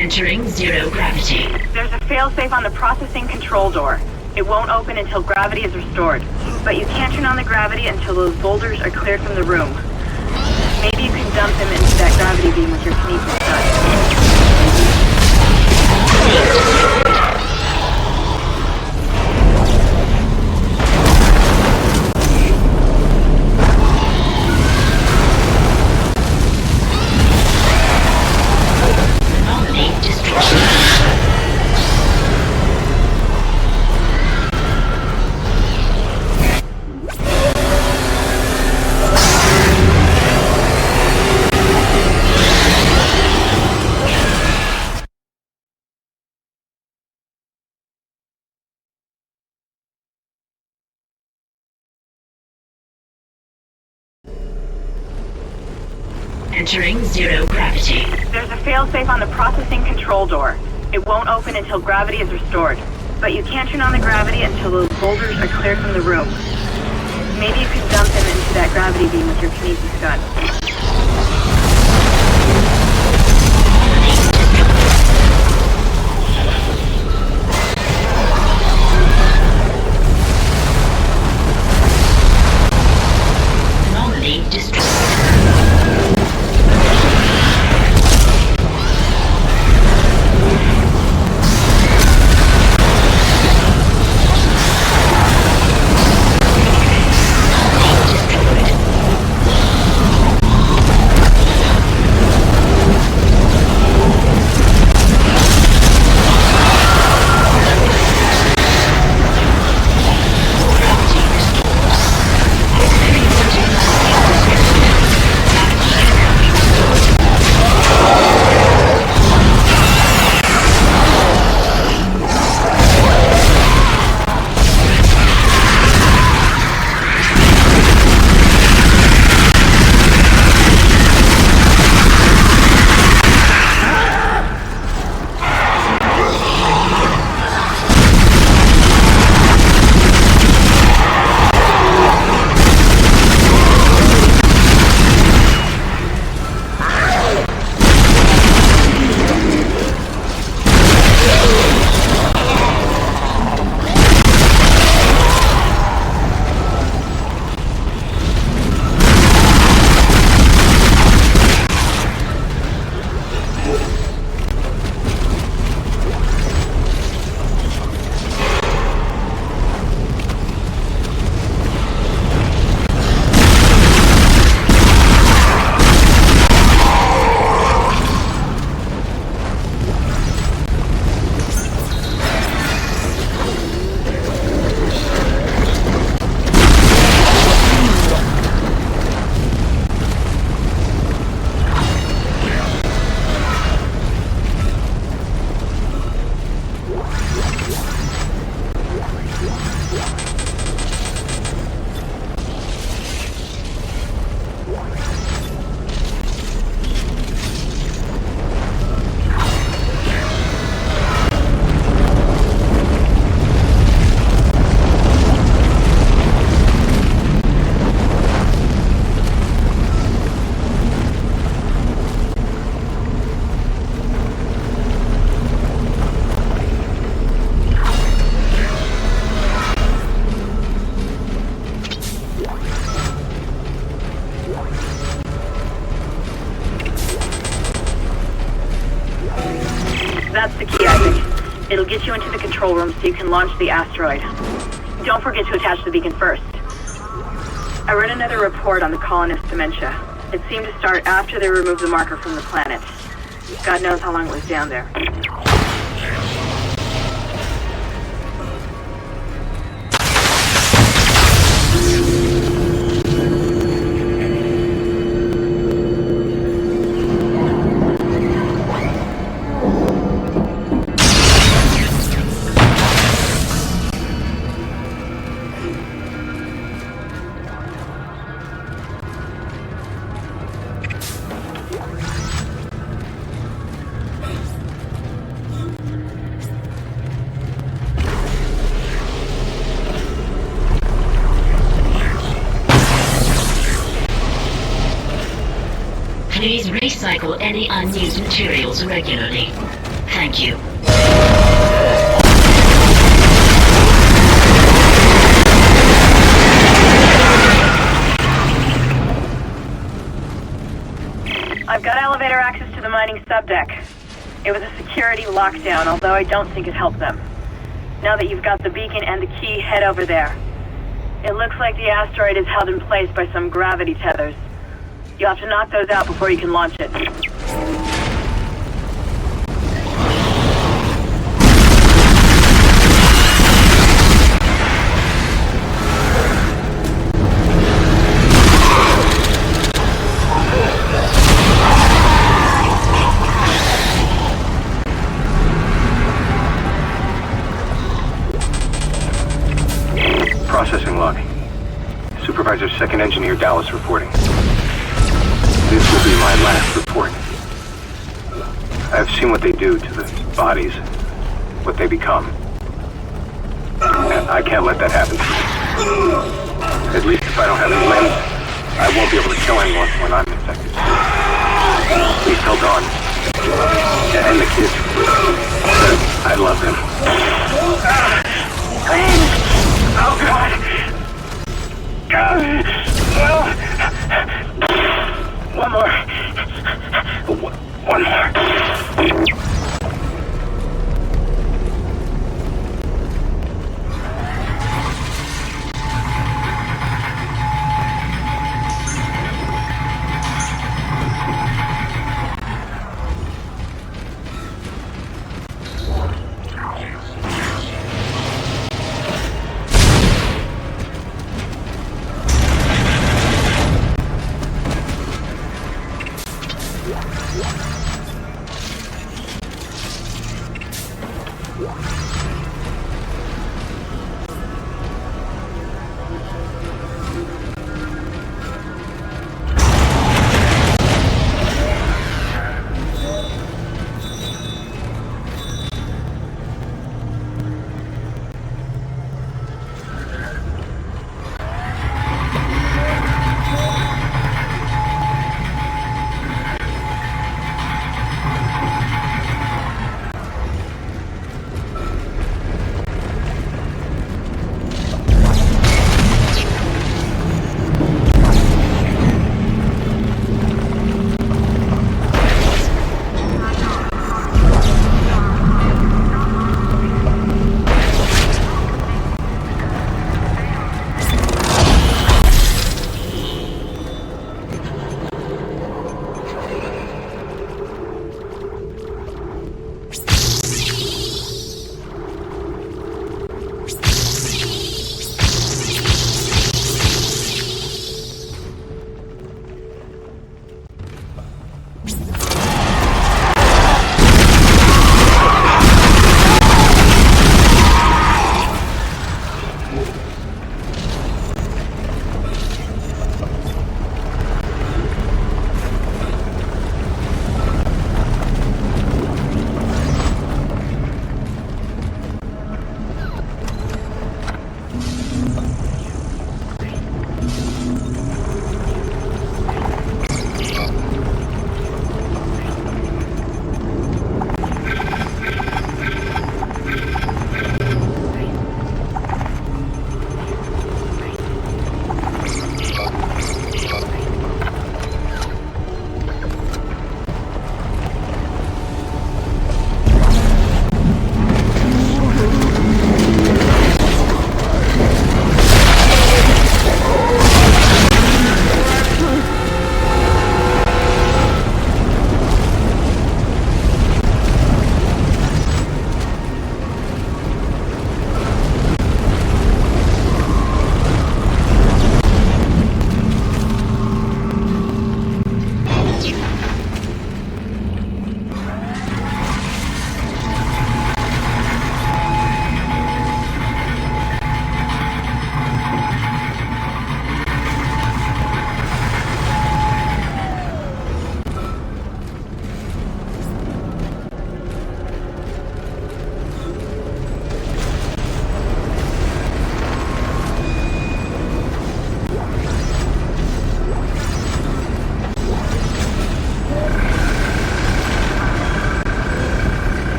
Entering zero gravity. There's a failsafe on the processing control door. It won't open until gravity is restored. But you can't turn on the gravity until those boulders are cleared from the room. Maybe you can dump them into that gravity beam with your kinesis gun. Entering zero gravity. There's a failsafe on the processing control door. It won't open until gravity is restored. But you can't turn on the gravity until those boulders are cleared from the room. Maybe you can dump them into that gravity beam with your kinesis gun. That's the key, Isaac. It'll get you into the control room so you can launch the asteroid. Don't forget to attach the beacon first. I read another report on the colonist's dementia. It seemed to start after they removed the marker from the planet. God knows how long it was down there. Please recycle any unused materials regularly. Thank you. I've got elevator access to the mining subdeck. It was a security lockdown, although I don't think it helped them. Now that you've got the beacon and the key, head over there. It looks like the asteroid is held in place by some gravity tethers. You'll have to knock those out before you can launch it. Processing logging. Supervisor Second Engineer Dallas reporting. This will be my last report. I've seen what they do to the bodies, what they become. And I can't let that happen to me. At least if I don't have any limbs, I won't be able to kill anyone when I'm infected. Please tell Dawn. And the kids. I love them. Oh, God! One more. One more.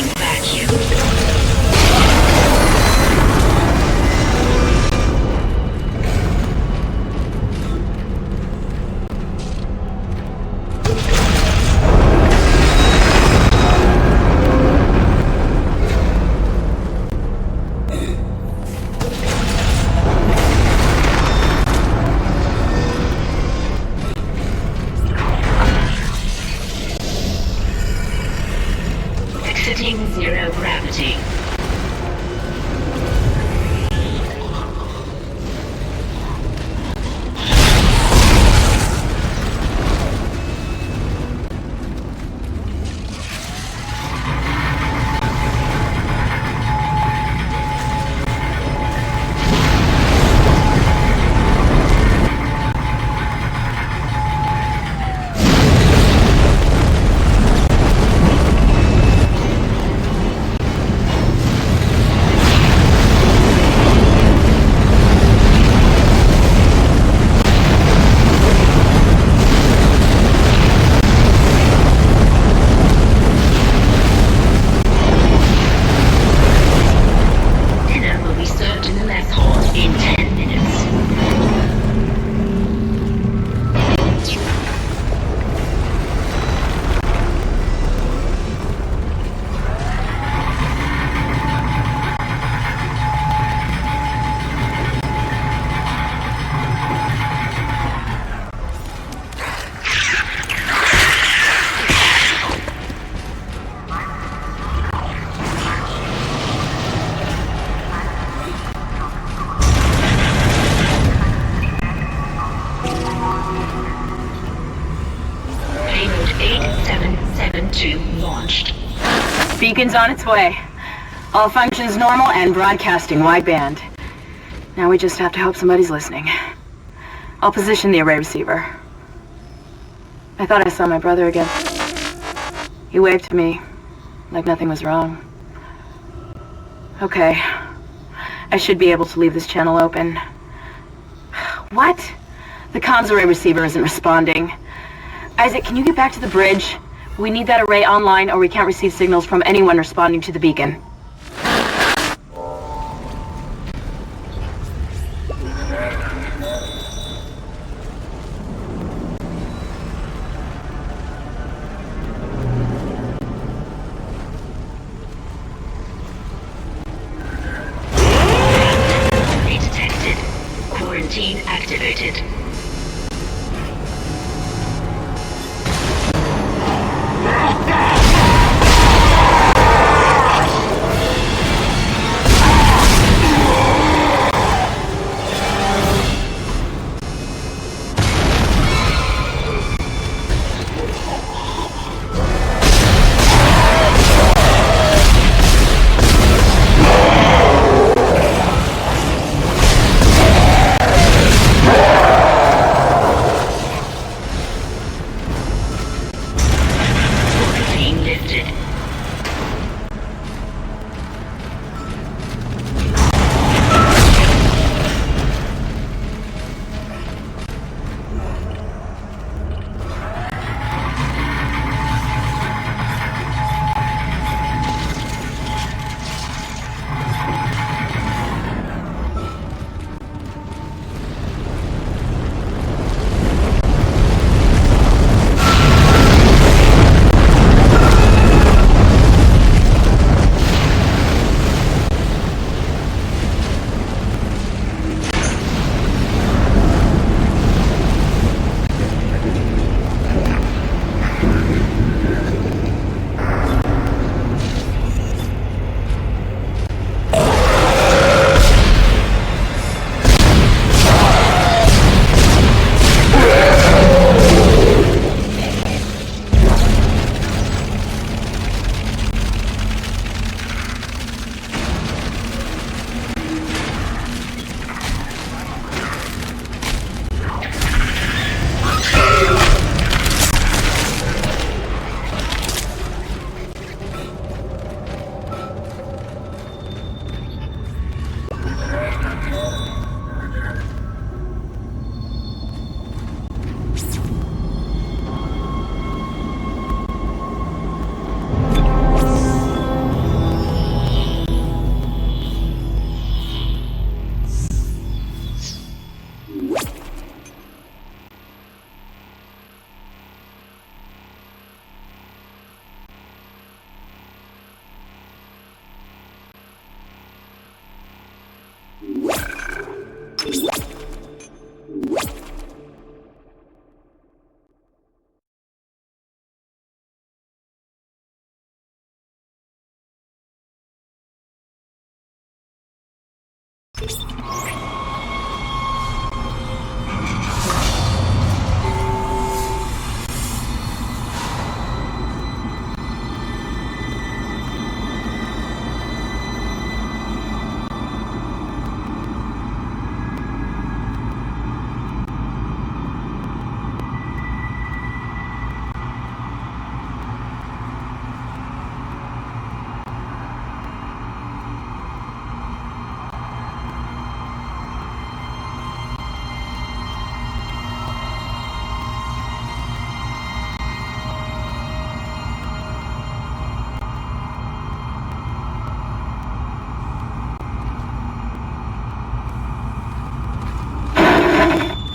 Detecting vacuum. Exiting zero gravity. Payload 8772 launched. Beacon's on its way. All functions normal and broadcasting wideband. Now we just have to hope somebody's listening. I'll position the array receiver. I thought I saw my brother again. He waved to me, like nothing was wrong. Okay. I should be able to leave this channel open. What? The comms array receiver isn't responding. Isaac, can you get back to the bridge? We need that array online or we can't receive signals from anyone responding to the beacon. Detected. Quarantine activated.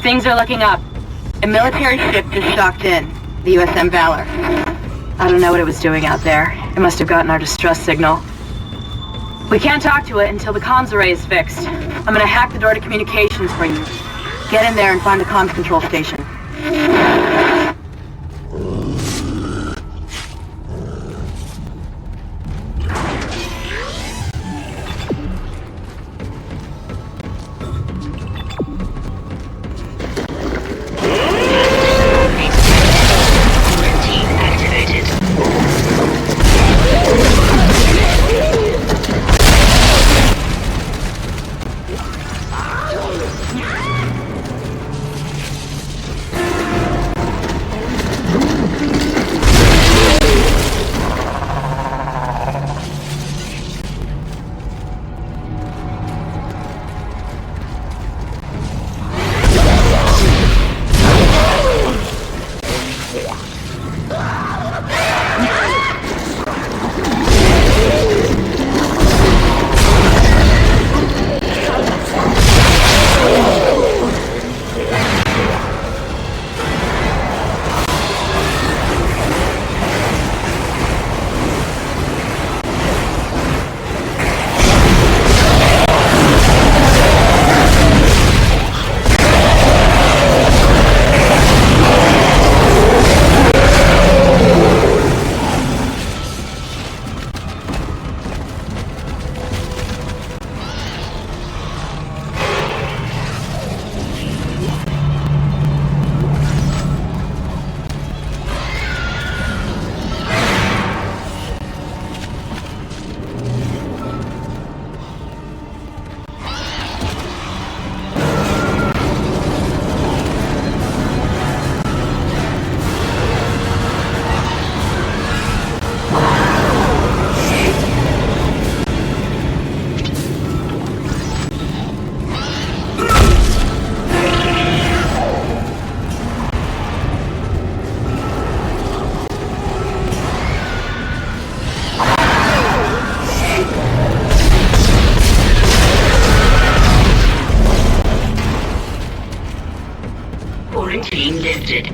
Things are looking up. A military ship just docked in, the USM Valor. I don't know what it was doing out there. It must have gotten our distress signal. We can't talk to it until the comms array is fixed. I'm gonna hack the door to communications for you. Get in there and find the comms control station. Quarantine lifted.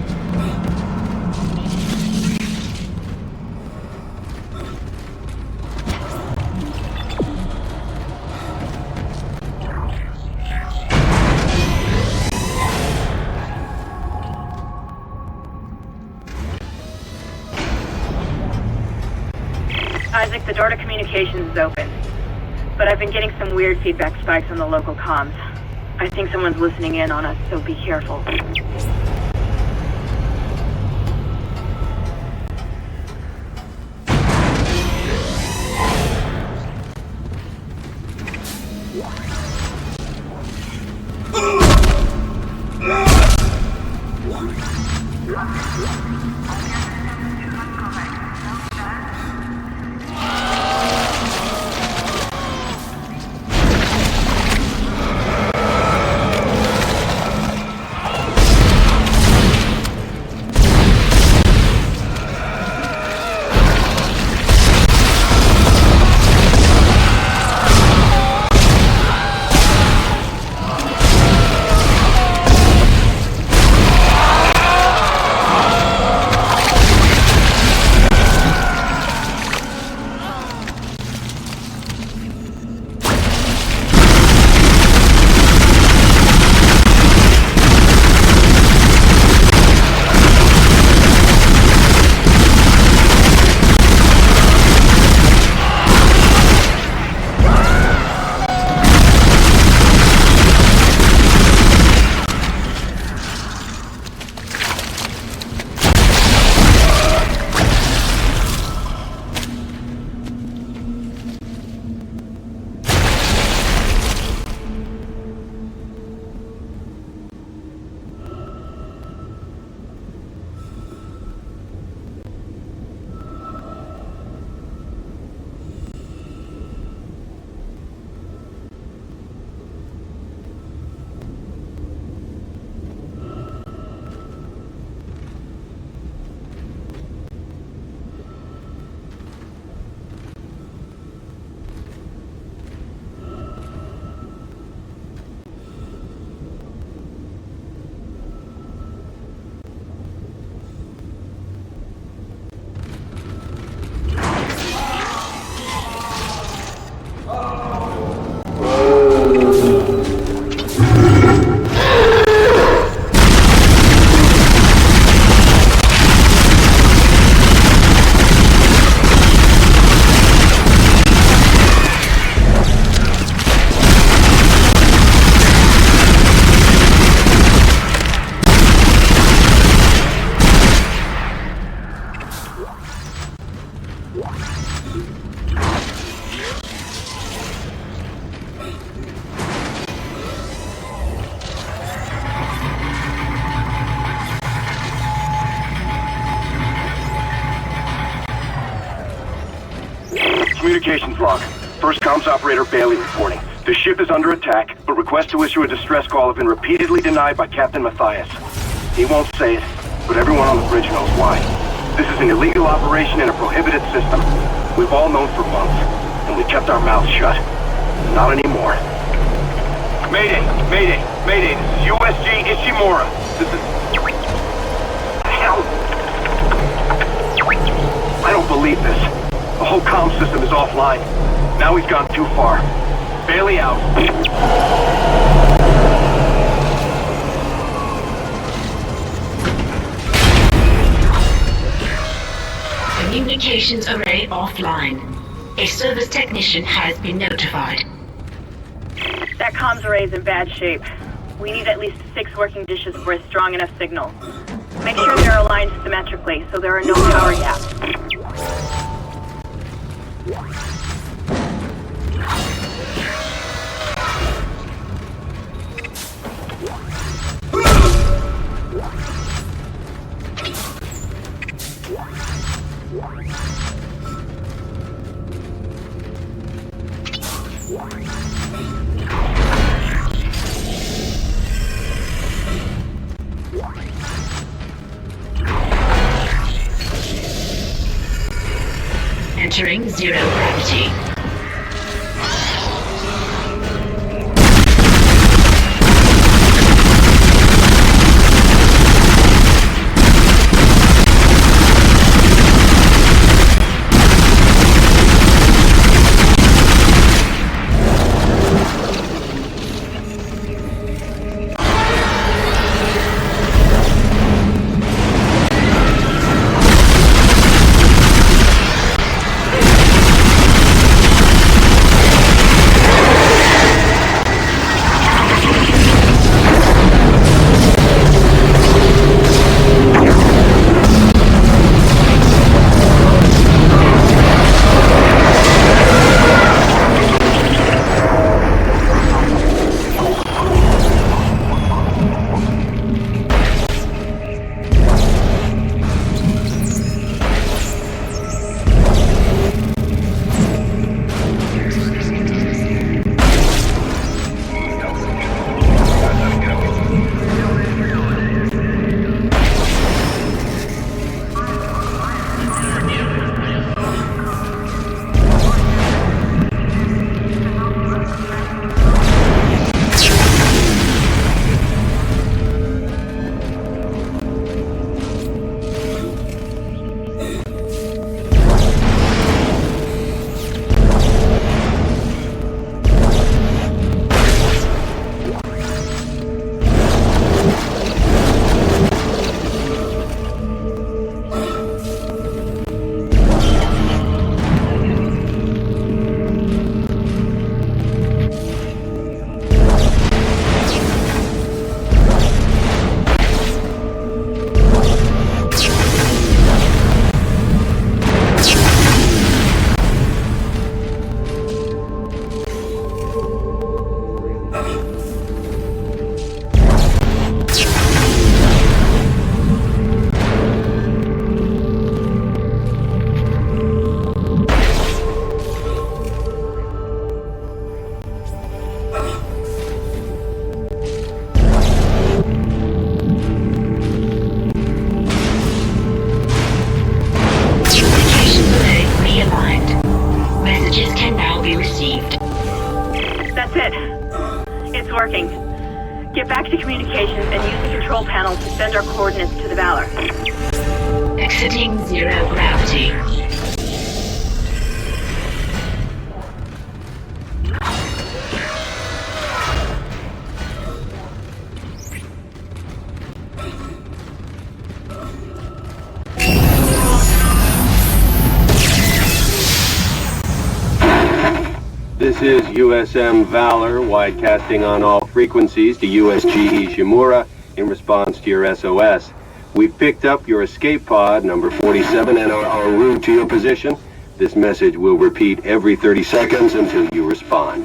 Isaac, the door to communications is open. But I've been getting some weird feedback spikes on the local comms. I think someone's listening in on us, so be careful. log. First comms operator Bailey reporting. The ship is under attack, but requests to issue a distress call have been repeatedly denied by Captain Matthias. He won't say it, but everyone on the bridge knows why. This is an illegal operation in a prohibited system. We've all known for months, and we kept our mouths shut. Not anymore. Mayday! Mayday! Mayday! This is USG Ishimura. This is... Hell! I don't believe this. The whole comm system is offline. Now he's gone too far. Bailey out. Communications array offline. A service technician has been notified. That comms array is in bad shape. We need at least 6 working dishes for a strong enough signal. Make sure they're aligned symmetrically so there are no power gaps. Entering zero gravity. working. Get back to communications and use the control panel to send our coordinates to the Valor. Exiting zero gravity. This is USM Valor, widecasting on all frequencies to USG Ishimura in response to your SOS. We've picked up your escape pod, number 47, and are en route to your position. This message will repeat every 30 seconds until you respond.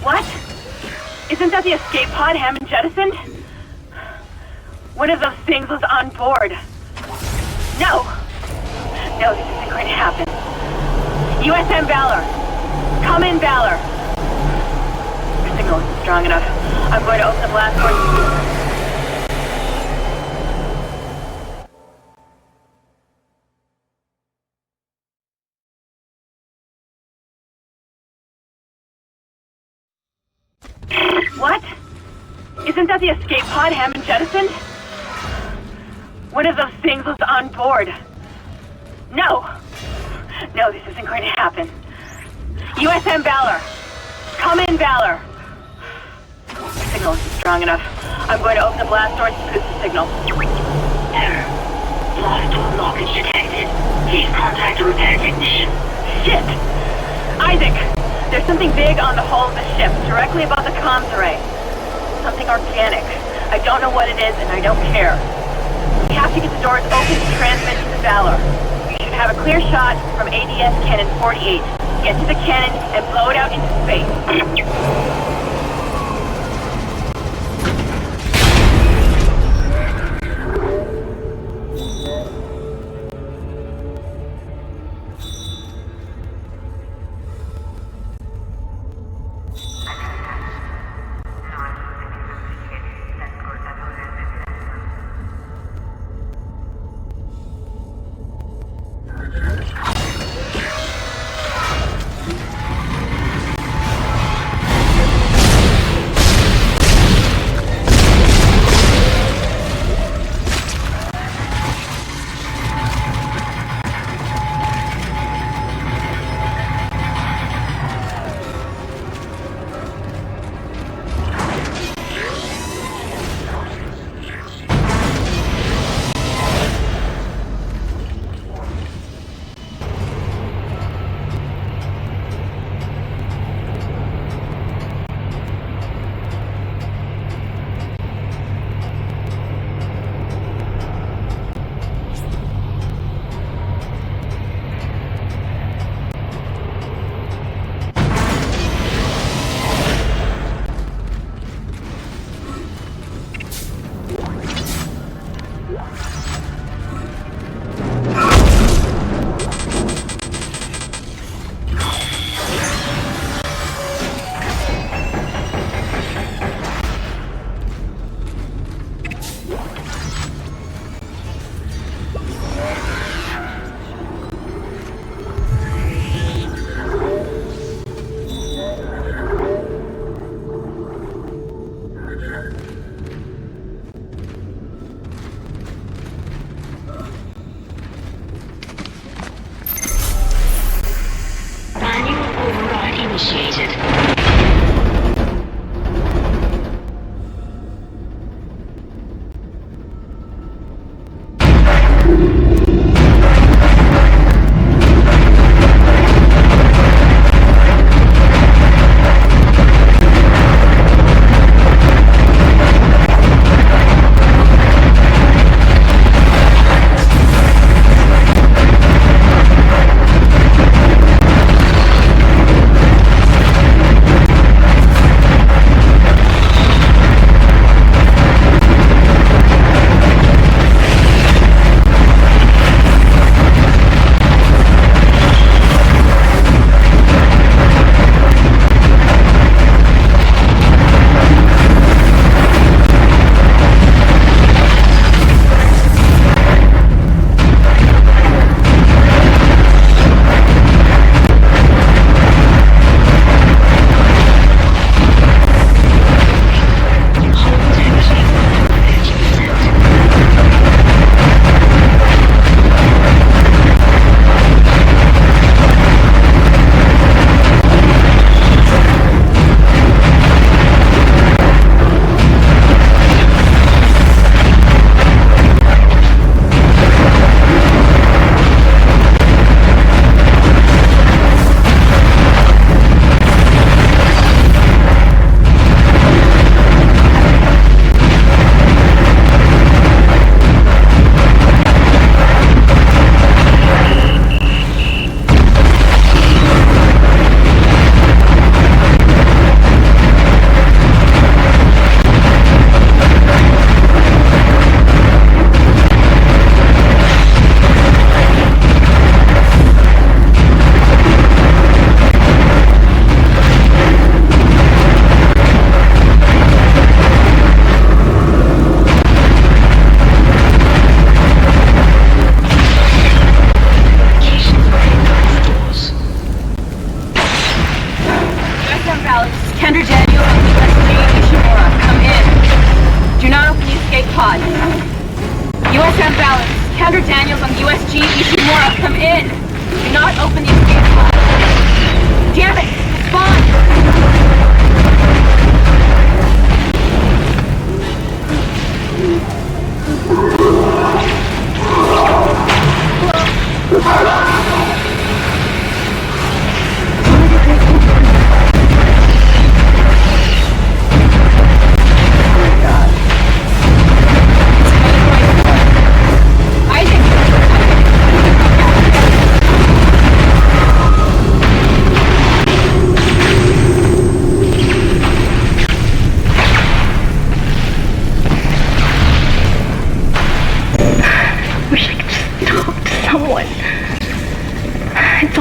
What? Isn't that the escape pod Hammond jettisoned? One of those things was on board. No! No, this isn't going to happen. USM Valor. Come in, Valor. Your signal isn't strong enough. I'm going to open the blast door. What? Isn't that the escape pod Hammond jettisoned? One of those things was on board. No! No, this isn't going to happen. USM Valor! Come in, Valor! Your signal isn't strong enough. I'm going to open the blast door to boost the signal. Error. Blast door blockage detected. Please contact a repair technician. Shit! Isaac! There's something big on the hull of the ship, directly above the comms array. Something organic. I don't know what it is, and I don't care. We have to get the doors open to transmit to the Valor. We should have a clear shot from ADS Cannon 48. Get to the cannon and blow it out into space.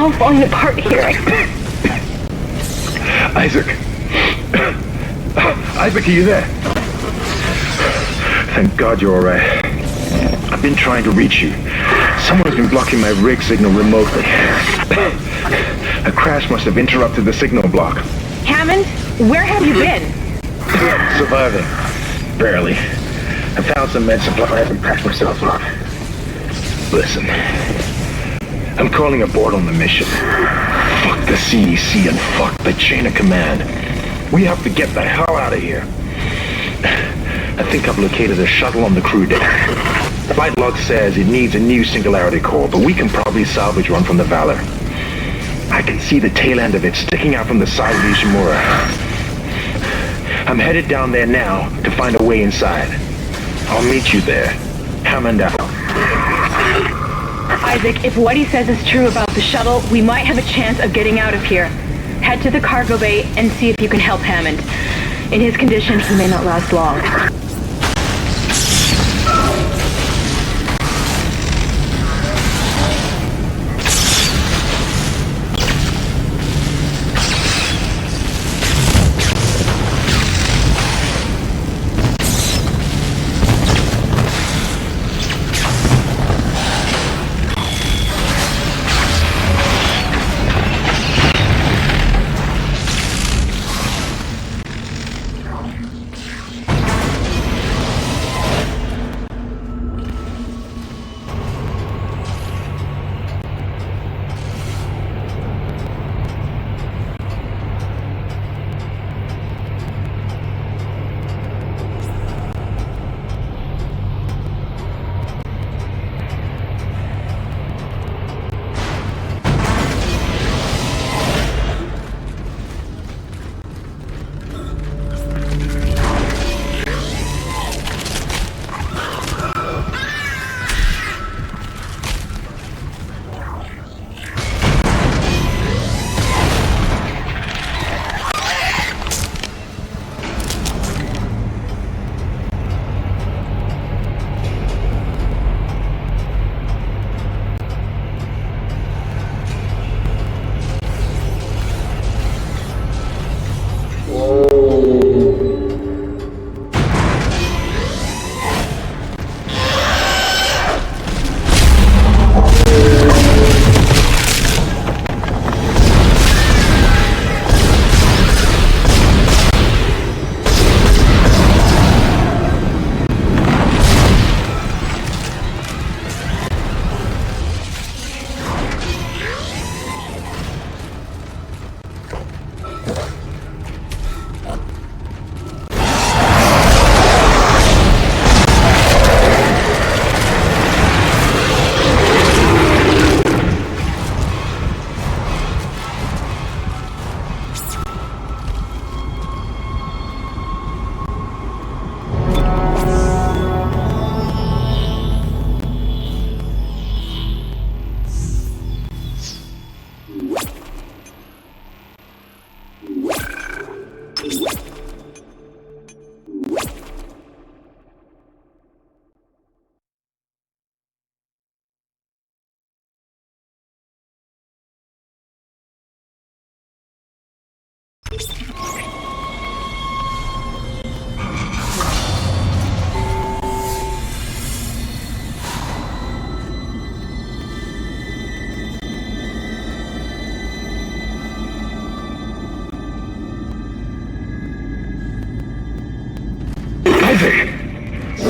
all falling apart here. Isaac. Isaac, are you there? Thank God you're alright. I've been trying to reach you. Someone's been blocking my rig signal remotely. A crash must have interrupted the signal block. Hammond, where have you been? Surviving. Barely. I found some med supply and patched myself up. Listen. I'm calling aboard on the mission. Fuck the CDC and fuck the chain of command. We have to get the hell out of here. I think I've located a shuttle on the crew deck. Flight log says it needs a new singularity core, but we can probably salvage one from the Valor. I can see the tail end of it sticking out from the side of the Ishimura. I'm headed down there now to find a way inside. I'll meet you there. Hammond out. Isaac, if what he says is true about the shuttle, we might have a chance of getting out of here. Head to the cargo bay and see if you can help Hammond. In his condition, he may not last long.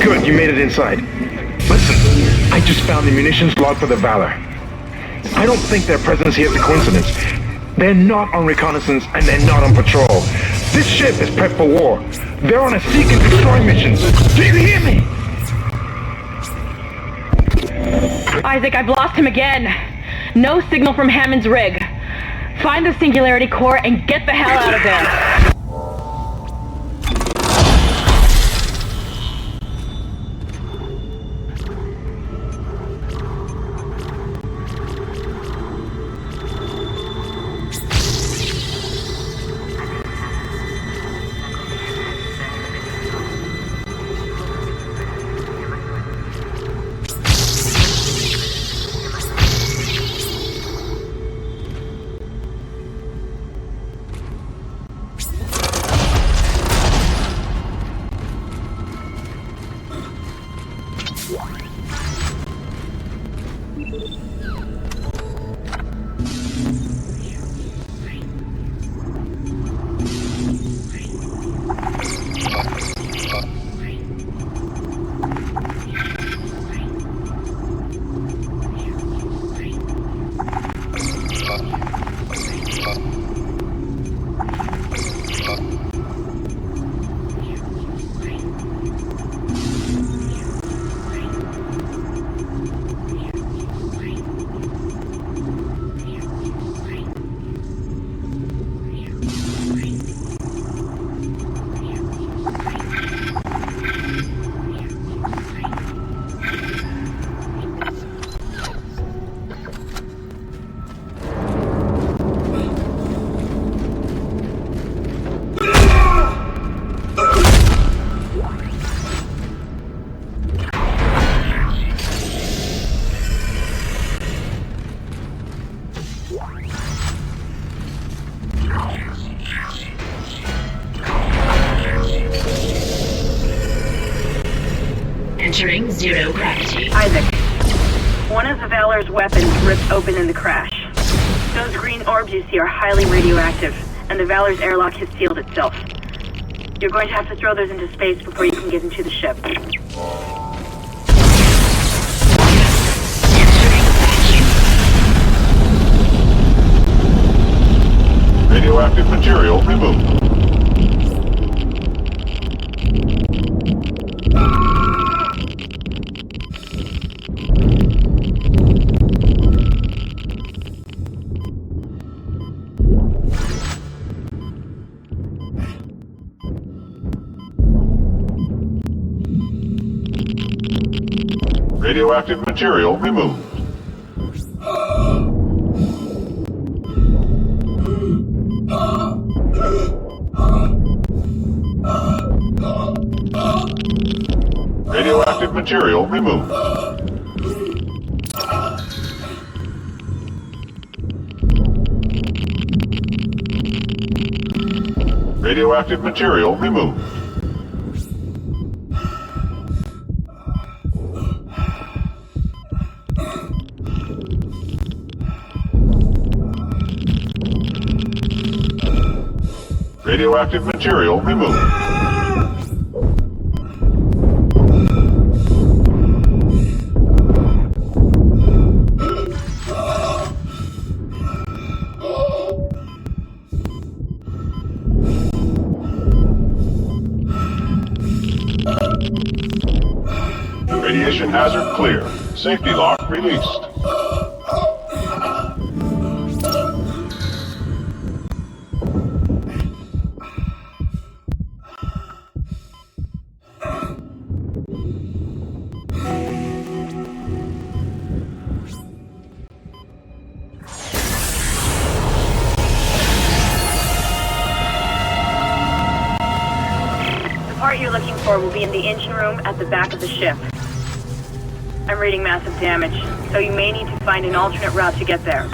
Good, you made it inside. Listen, I just found the munitions log for the Valor. I don't think their presence here is a coincidence. They're not on reconnaissance and they're not on patrol. This ship is prepped for war. They're on a seek and destroy mission. Do you hear me? Isaac, I've lost him again. No signal from Hammond's rig. Find the singularity core and get the hell out of there. Entering zero gravity. Isaac, one of the Valor's weapons ripped open in the crash. Those green orbs you see are highly radioactive, and the Valor's airlock has sealed itself. You're going to have to throw those into space before you can get into the ship. Radioactive material removed. Radioactive material removed. Radioactive material removed. Radioactive material removed. Radioactive material removed. Radiation hazard clear. Safety lock released. The part you're looking for will be in the engine room at the back of the ship. I'm reading massive damage, so you may need to find an alternate route to get there.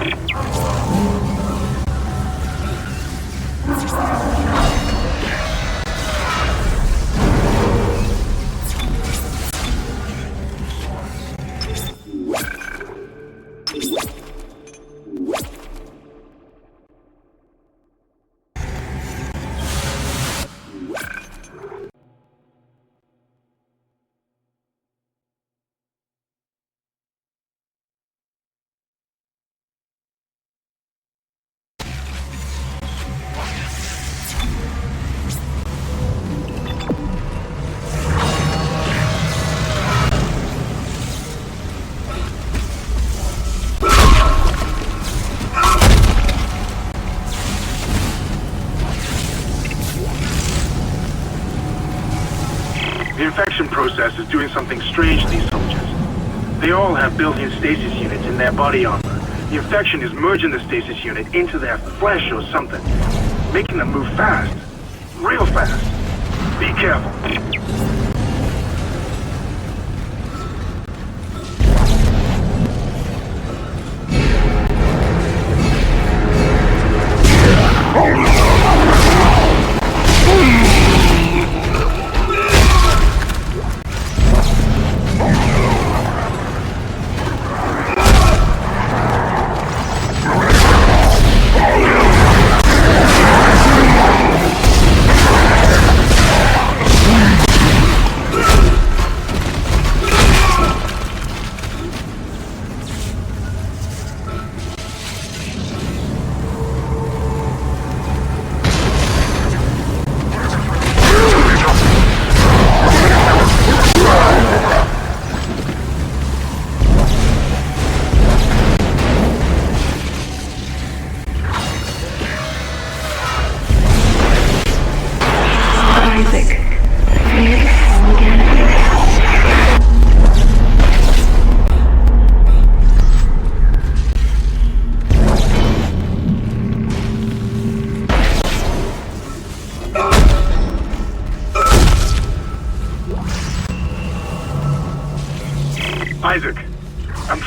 The infection process is doing something strange to these soldiers. They all have built-in stasis units in their body armor. The infection is merging the stasis unit into their flesh or something, making them move fast. Real fast. Be careful.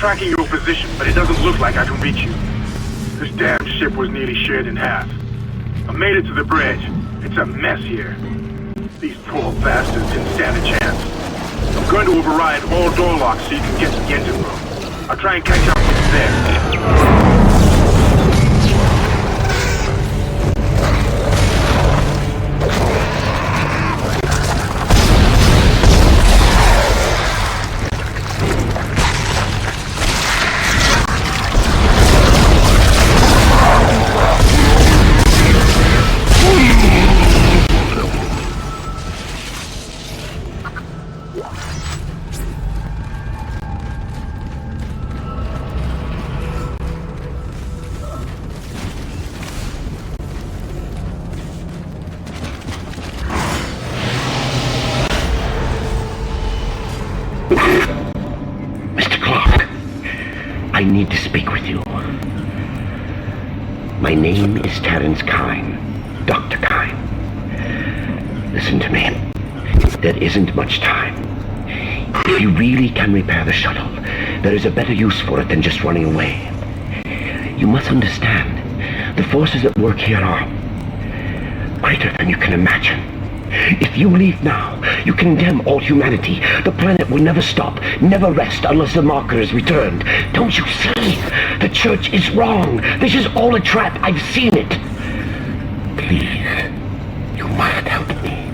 tracking your position, but it doesn't look like I can reach you. This damn ship was nearly shared in half. I made it to the bridge. It's a mess here. These poor bastards didn't stand a chance. I'm going to override all door locks so you can get to the engine room. I'll try and catch up with you there. I need to speak with you. My name is Terrence Kine, Dr. Kine. Listen to me. There isn't much time. If you really can repair the shuttle, there is a better use for it than just running away. You must understand, the forces at work here are greater than you can imagine. If you leave now, you condemn all humanity. The planet will never stop, never rest unless the marker is returned. Don't you see? The church is wrong. This is all a trap. I've seen it. Please, you must help me.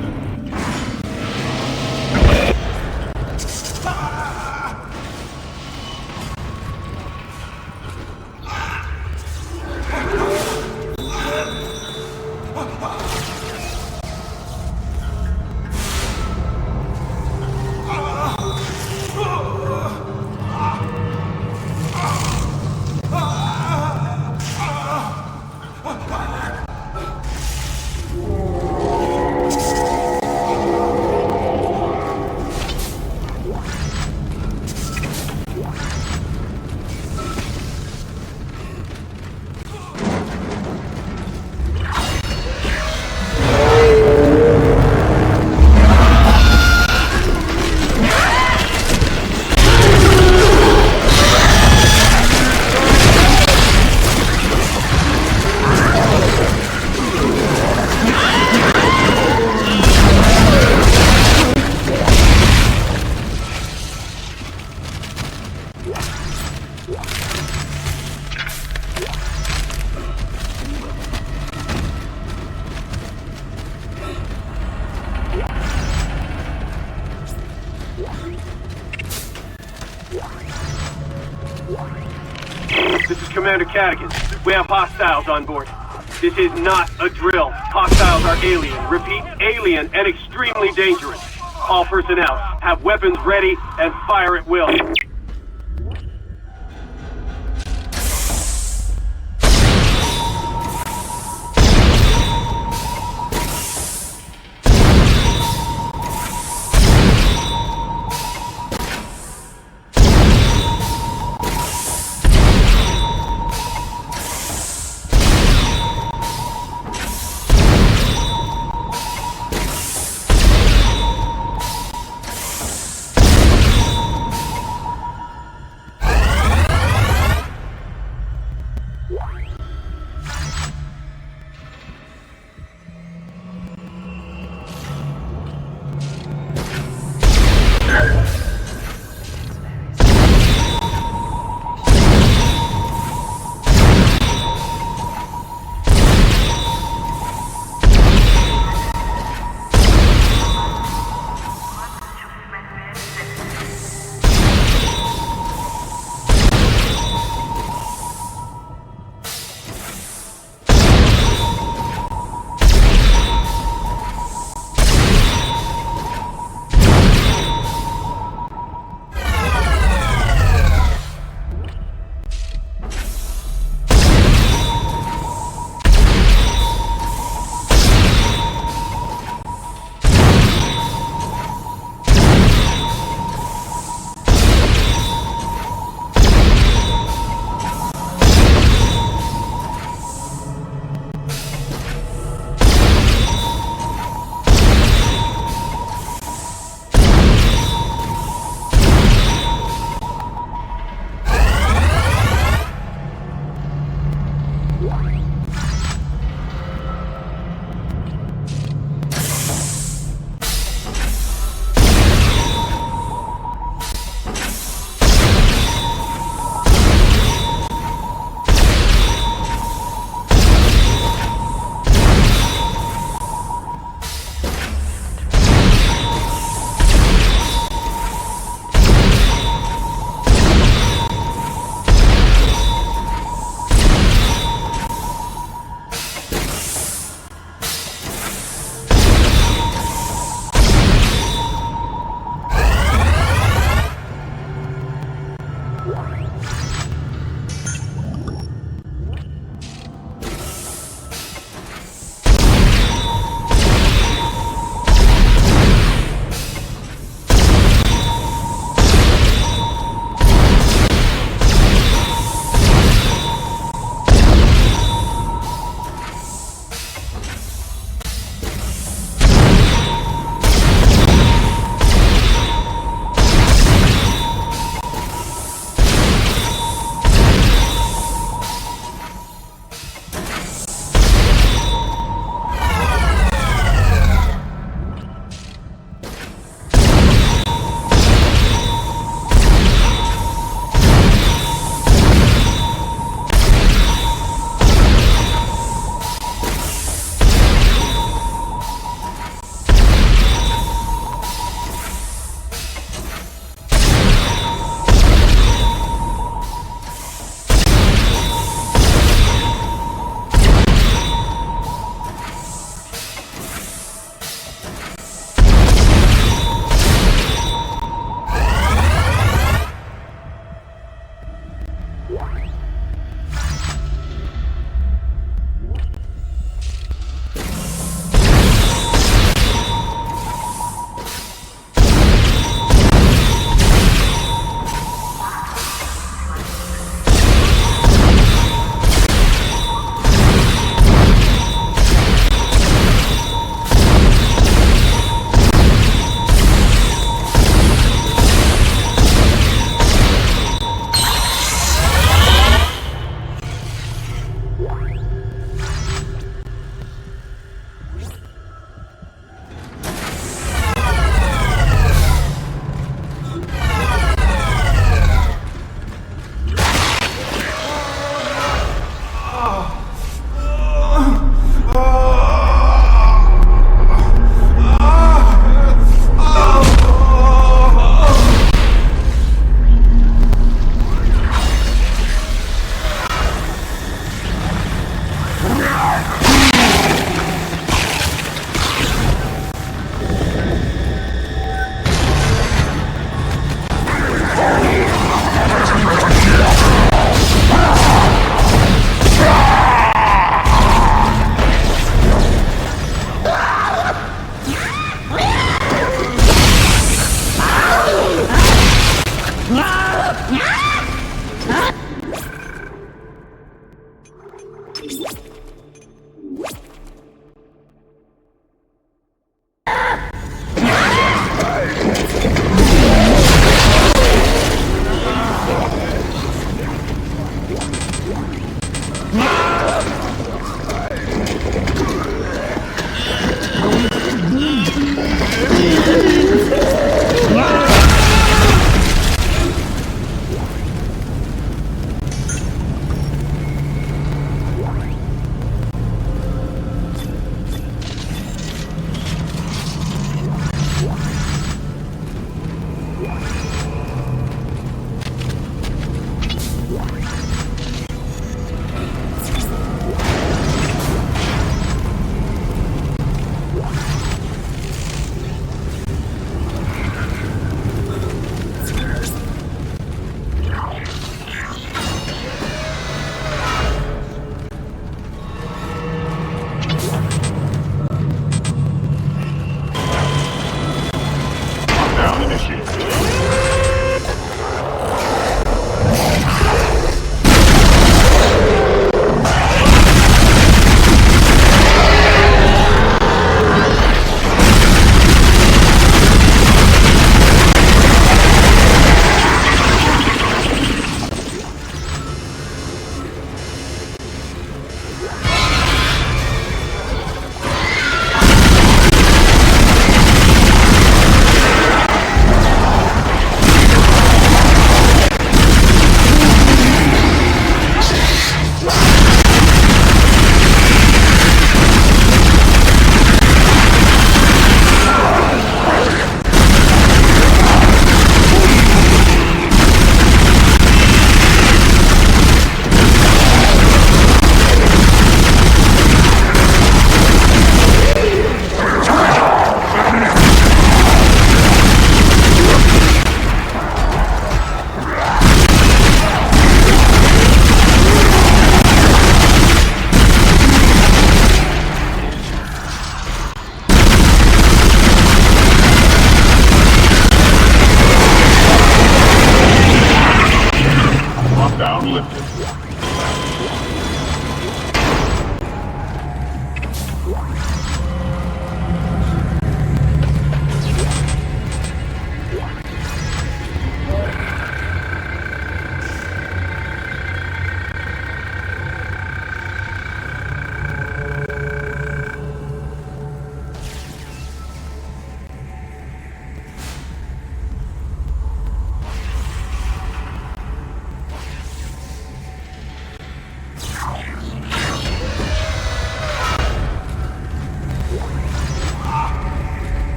This is Commander Cadigan. We have hostiles on board. This is not a drill. Hostiles are alien. Repeat, alien and extremely dangerous. All personnel, have weapons ready and fire at will.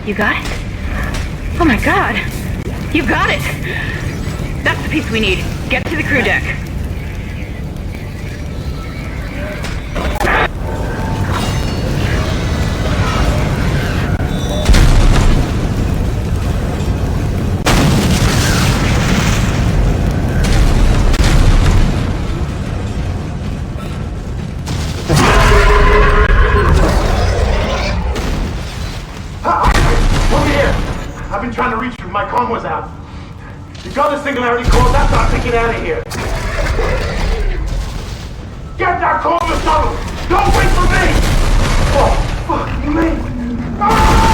You got it? Oh my god! You got it! That's the piece we need. Get to the crew deck. Over here! I've been trying to reach you. My comm was out. You got the singularity core. That's not taking out of here. Get that core in the tunnel! Don't wait for me! Oh, fuck me! Ah!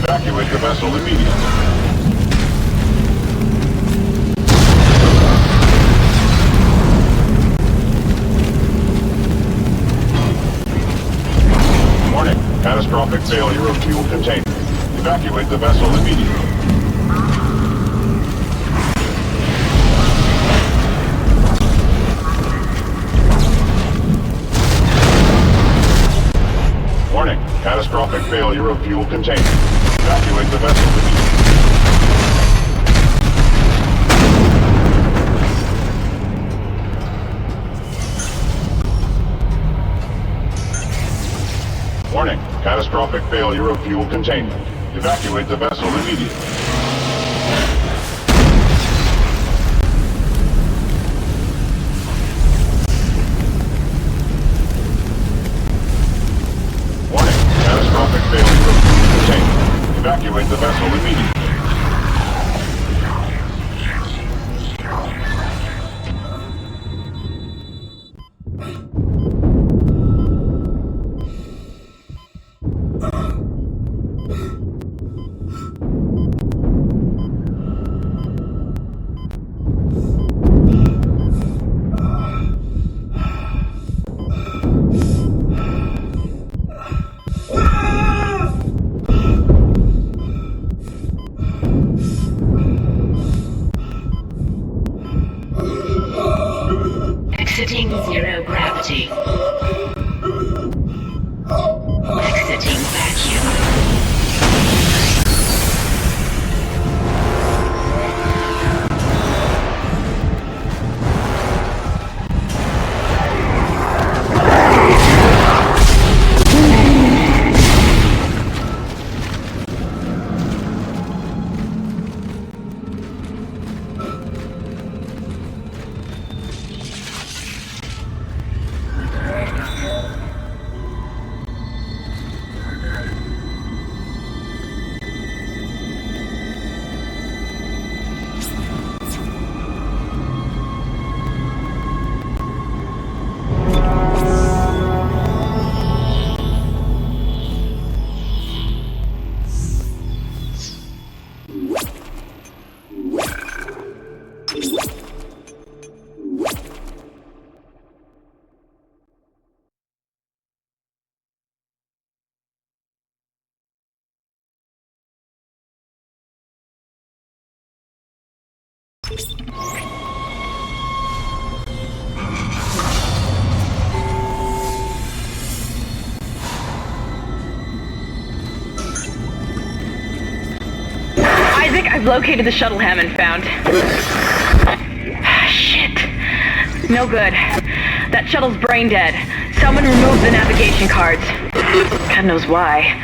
Evacuate the vessel immediately. Warning, catastrophic failure of fuel containment. Evacuate the vessel immediately. Warning, catastrophic failure of fuel containment. Evacuate the vessel immediately. Warning, catastrophic failure of fuel containment. Evacuate the vessel immediately. Warning, catastrophic failure of fuel containment. Evacuate the vessel immediately. Isaac, I've located the shuttle Hammond found. Shit. No good. That shuttle's brain dead. Someone removed the navigation cards. God knows why.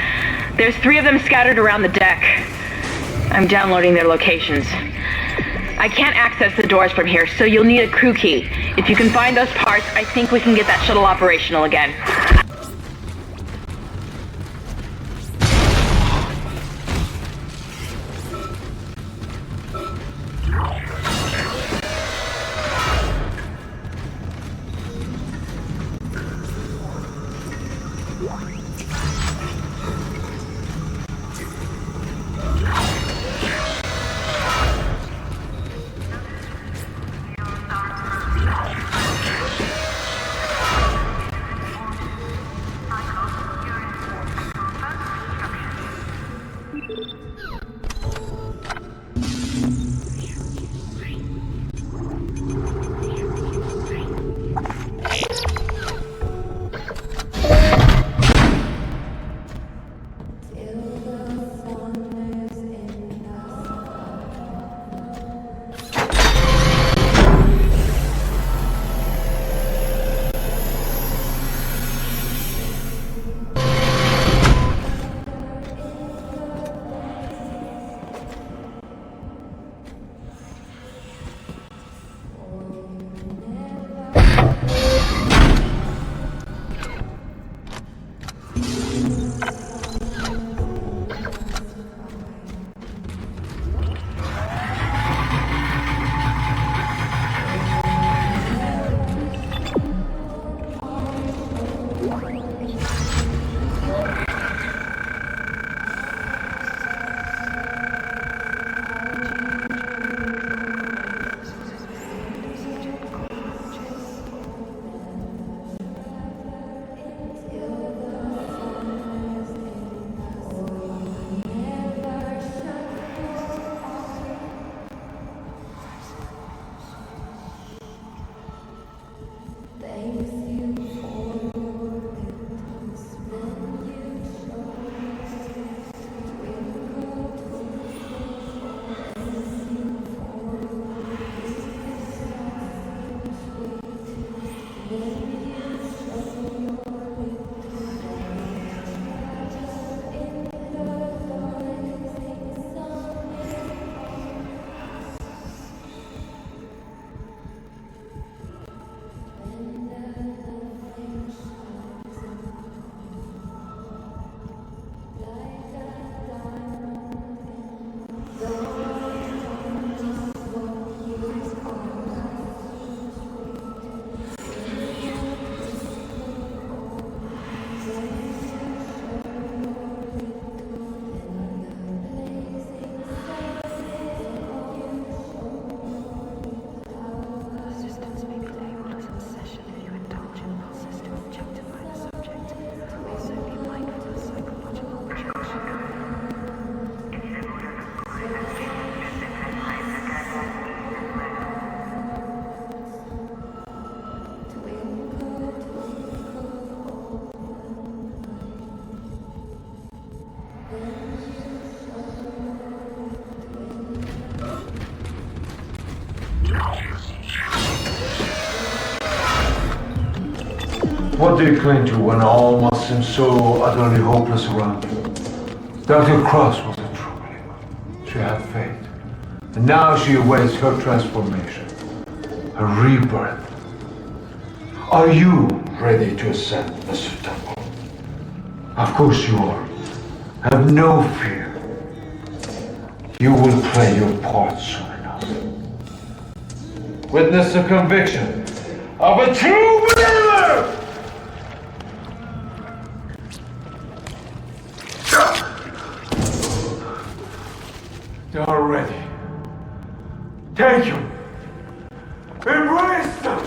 There's 3 of them scattered around the deck. I'm downloading their locations. I can't access the doors from here, so you'll need a crew key. If you can find those parts, I think we can get that shuttle operational again. What do you cling to when all must seem so utterly hopeless around you? Dr. Cross was a true believer. She had faith. And now she awaits her transformation, her rebirth. Are you ready to ascend, Mr. Temple? Of course you are. Have no fear. You will play your part soon enough. Witness the conviction of a true believer! They are ready. Take them. Embrace them.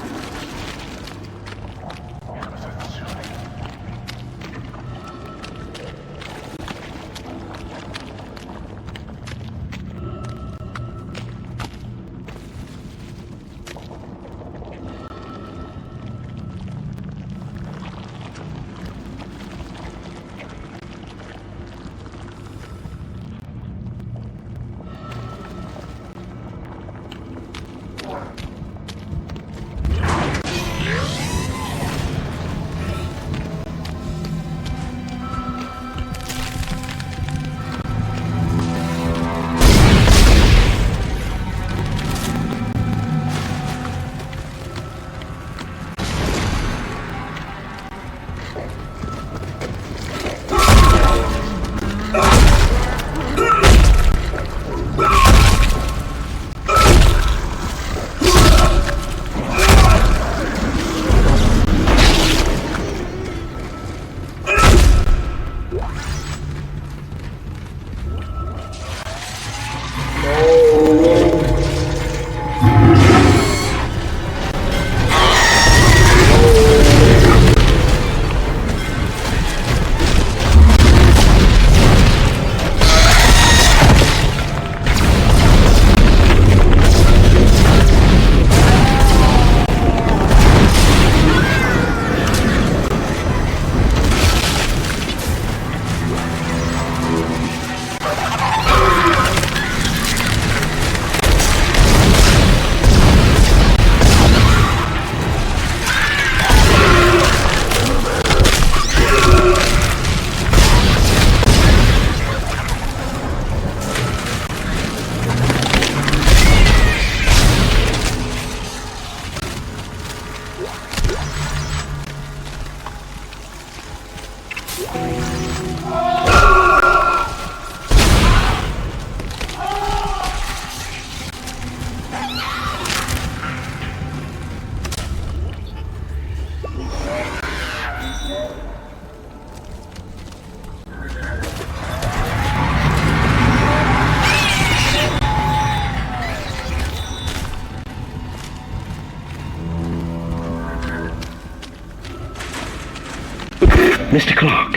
Mr. Clark,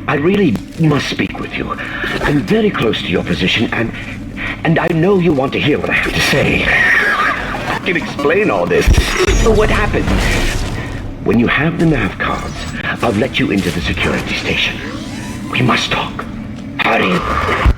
I really must speak with you. I'm very close to your position, and I know you want to hear what I have to say. I can explain all this. So what happened? When you have the nav cards, I'll let you into the security station. We must talk. Hurry!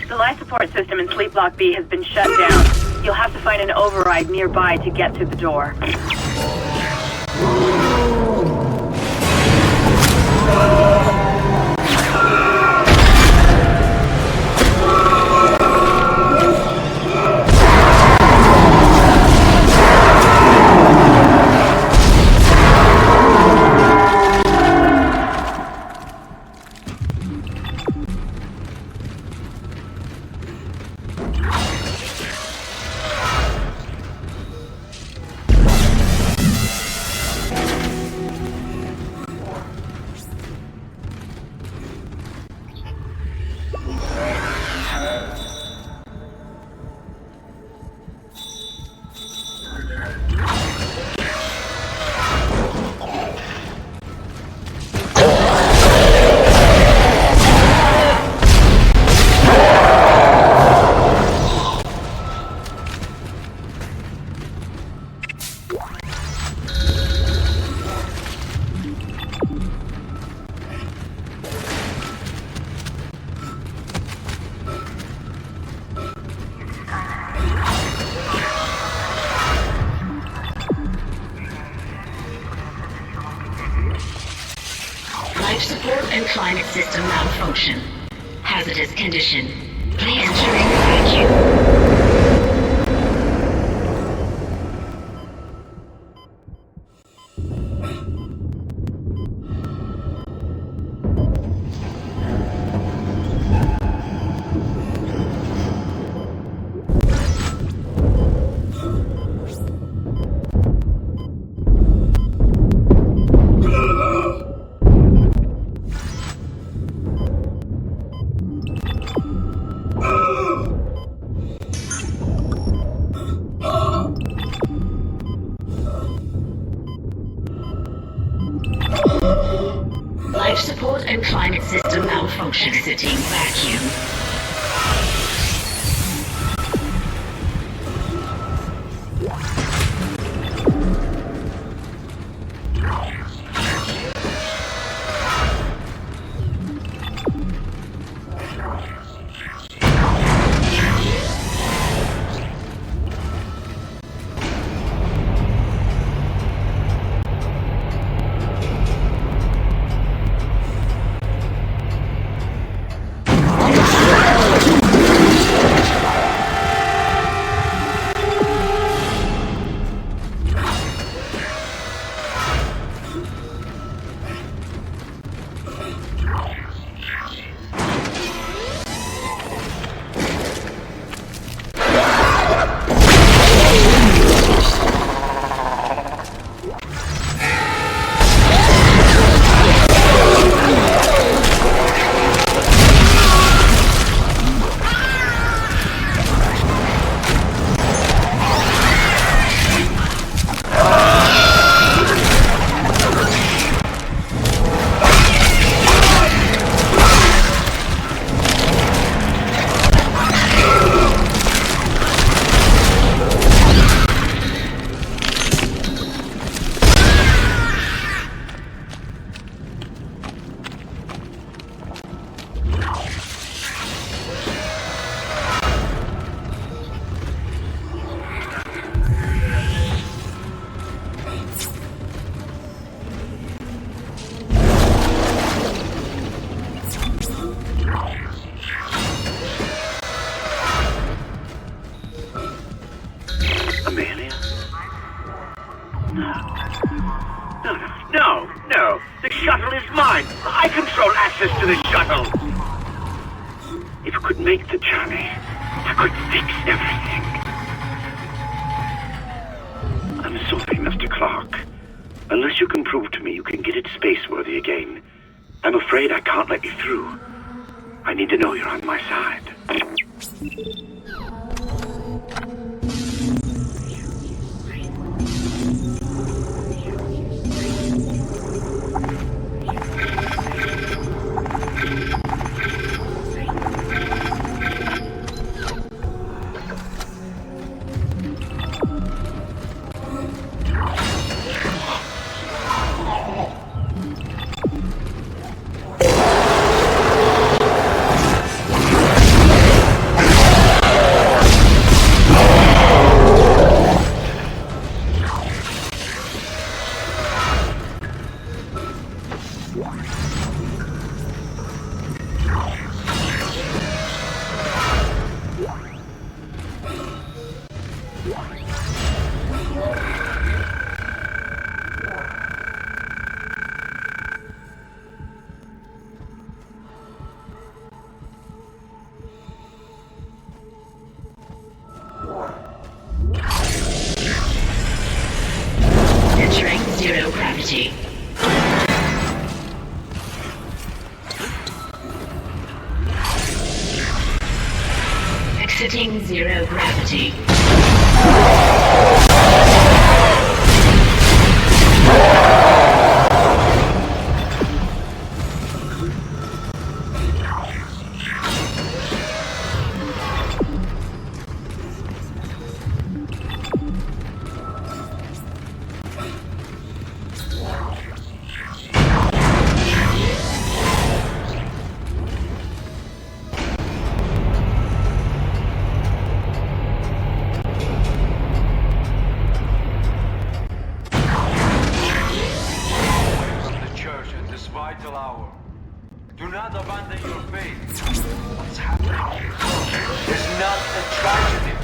The life support system in Sleep Block B has been shut down. You'll have to find an override nearby to get through the door. Life support and climate system malfunction. Hazardous condition. Please entering vacuum. Life support and climate system malfunction. Exiting vacuum. Amelia? No. The shuttle is mine. I control access to the shuttle. If you could make the journey, I could fix everything. I'm sorry, Mr. Clark. Unless you can prove to me you can get it space-worthy again, I'm afraid I can't let you through. I need to know you're on my side. Entering zero gravity. Exiting zero gravity. Vital hour. Do not abandon your faith. What's happening is not a tragedy.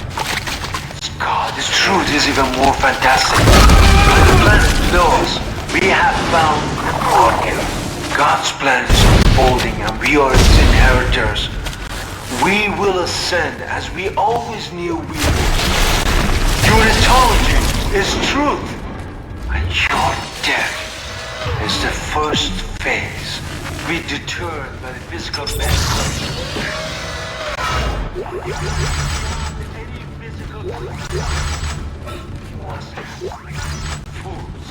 God, this truth is even more fantastic. The planet knows we have found Arkham. God's plan is unfolding and we are its inheritors. We will ascend as we always knew we would. Unitology is truth. And your death is the first phase. Be deterred by the physical benefits. Any physical must have fools.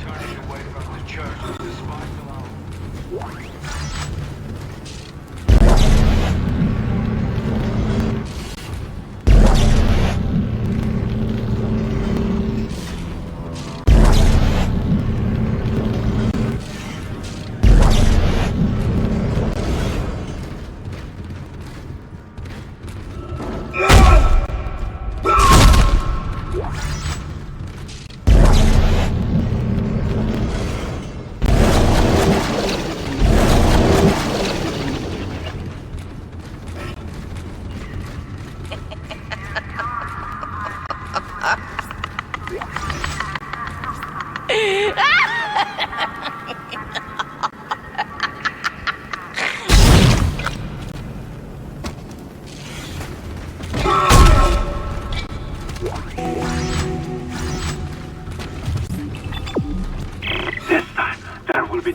Turning away from the church at this vital hour.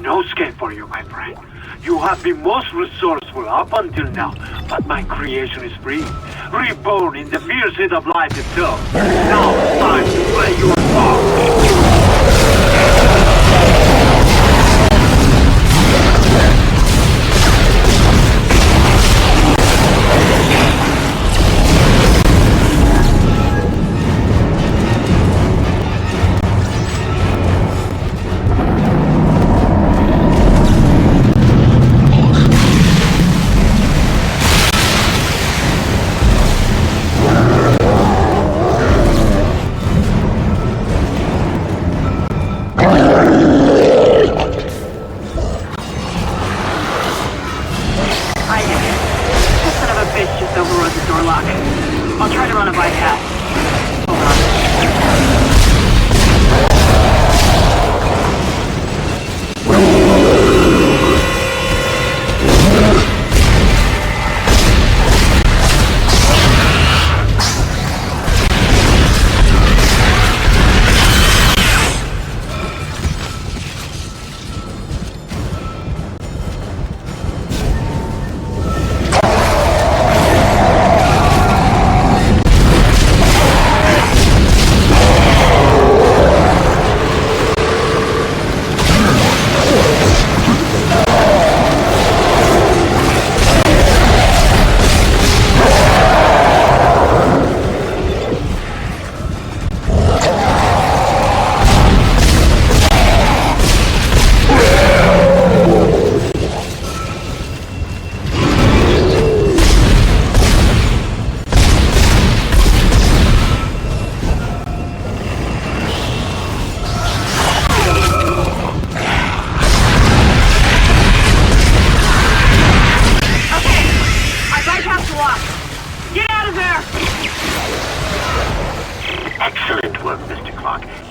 No escape for you, my friend. You have been most resourceful up until now, but my creation is free, reborn in the fierce heat of life itself. Now it's time to play your part.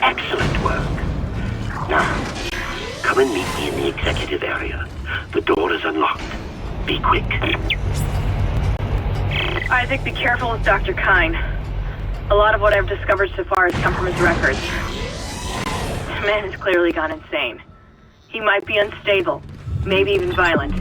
Excellent work. Now, come and meet me in the executive area. The door is unlocked. Be quick. Isaac, be careful with Dr. Kine. A lot of what I've discovered so far has come from his records. The man has clearly gone insane. He might be unstable, maybe even violent.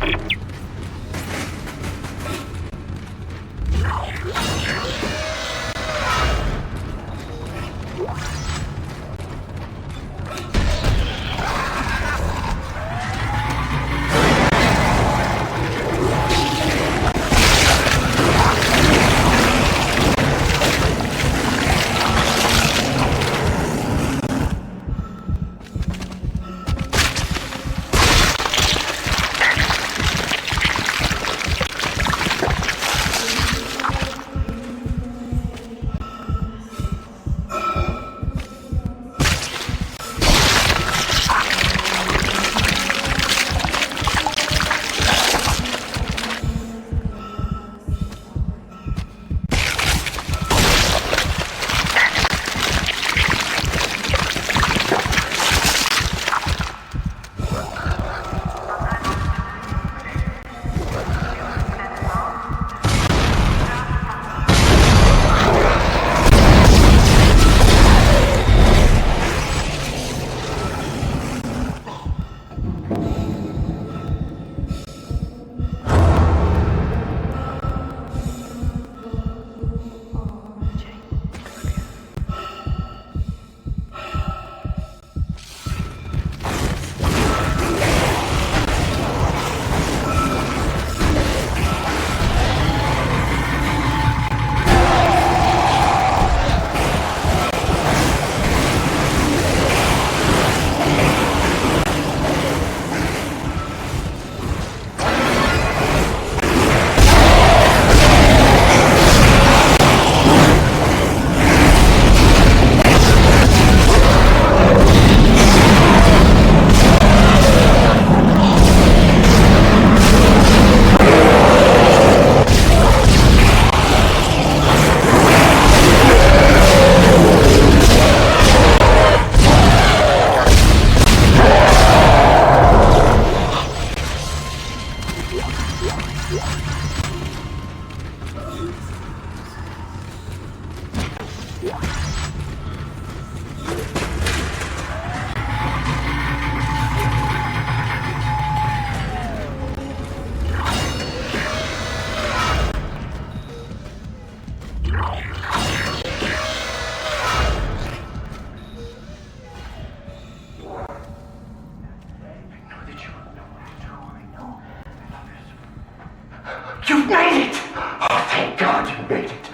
You've made it! Oh, thank God you made it.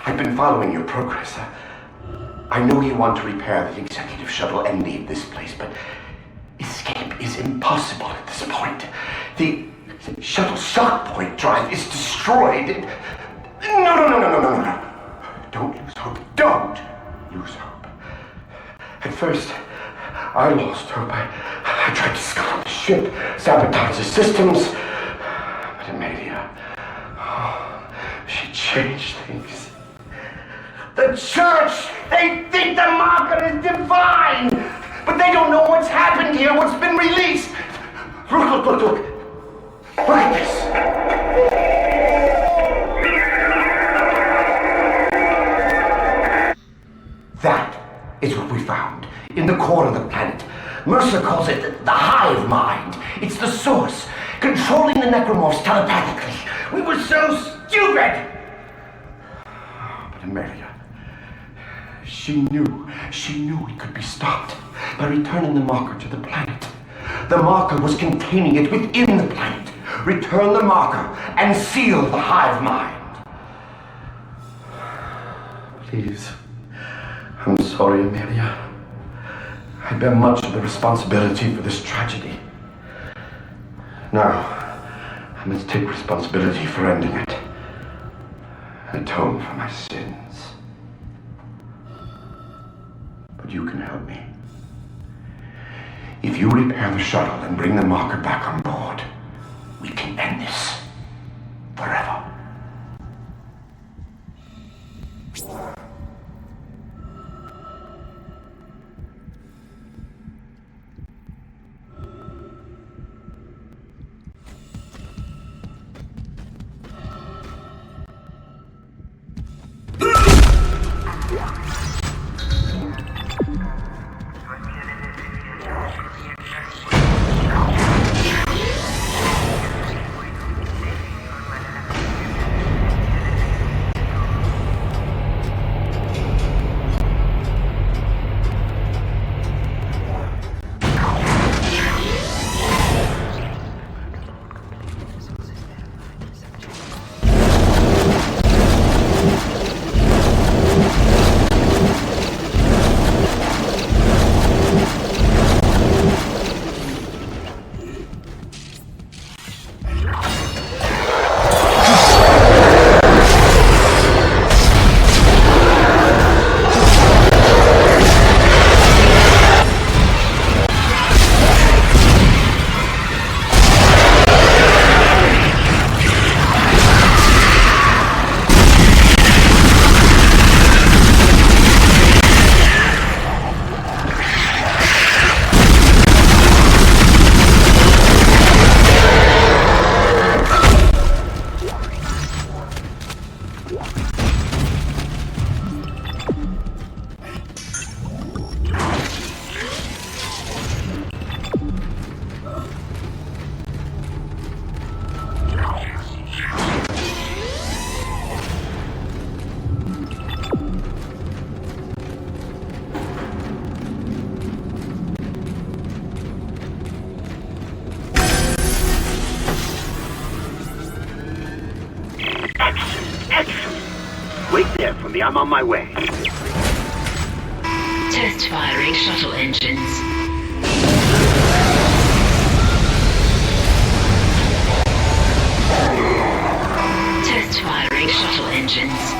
I've been following your progress. I know you want to repair the executive shuttle and leave this place, but escape is impossible at this point. The shuttle shock point drive is destroyed. No. Don't lose hope. Don't lose hope. At first, I lost hope. I tried to scuttle the ship, sabotage the systems. But Amelia, she changed things. The church, they think the marker is divine, but they don't know what's happened here, what's been released. Look. Look at this. That is what we found in the core of the planet. Mercer calls it the hive mind. It's the source, controlling the necromorphs telepathically. We were so stupid! But Amelia, she knew it could be stopped by returning the marker to the planet. The marker was containing it within the planet. Return the marker and seal the hive mind. Please. I'm sorry, Amelia. I bear much of the responsibility for this tragedy. Now, I must take responsibility for ending it. And atone for my sins. But you can help me. If you repair the shuttle and bring the marker back on board, we can end this forever. me. I'm on my way. Test firing shuttle engines. Test firing shuttle engines.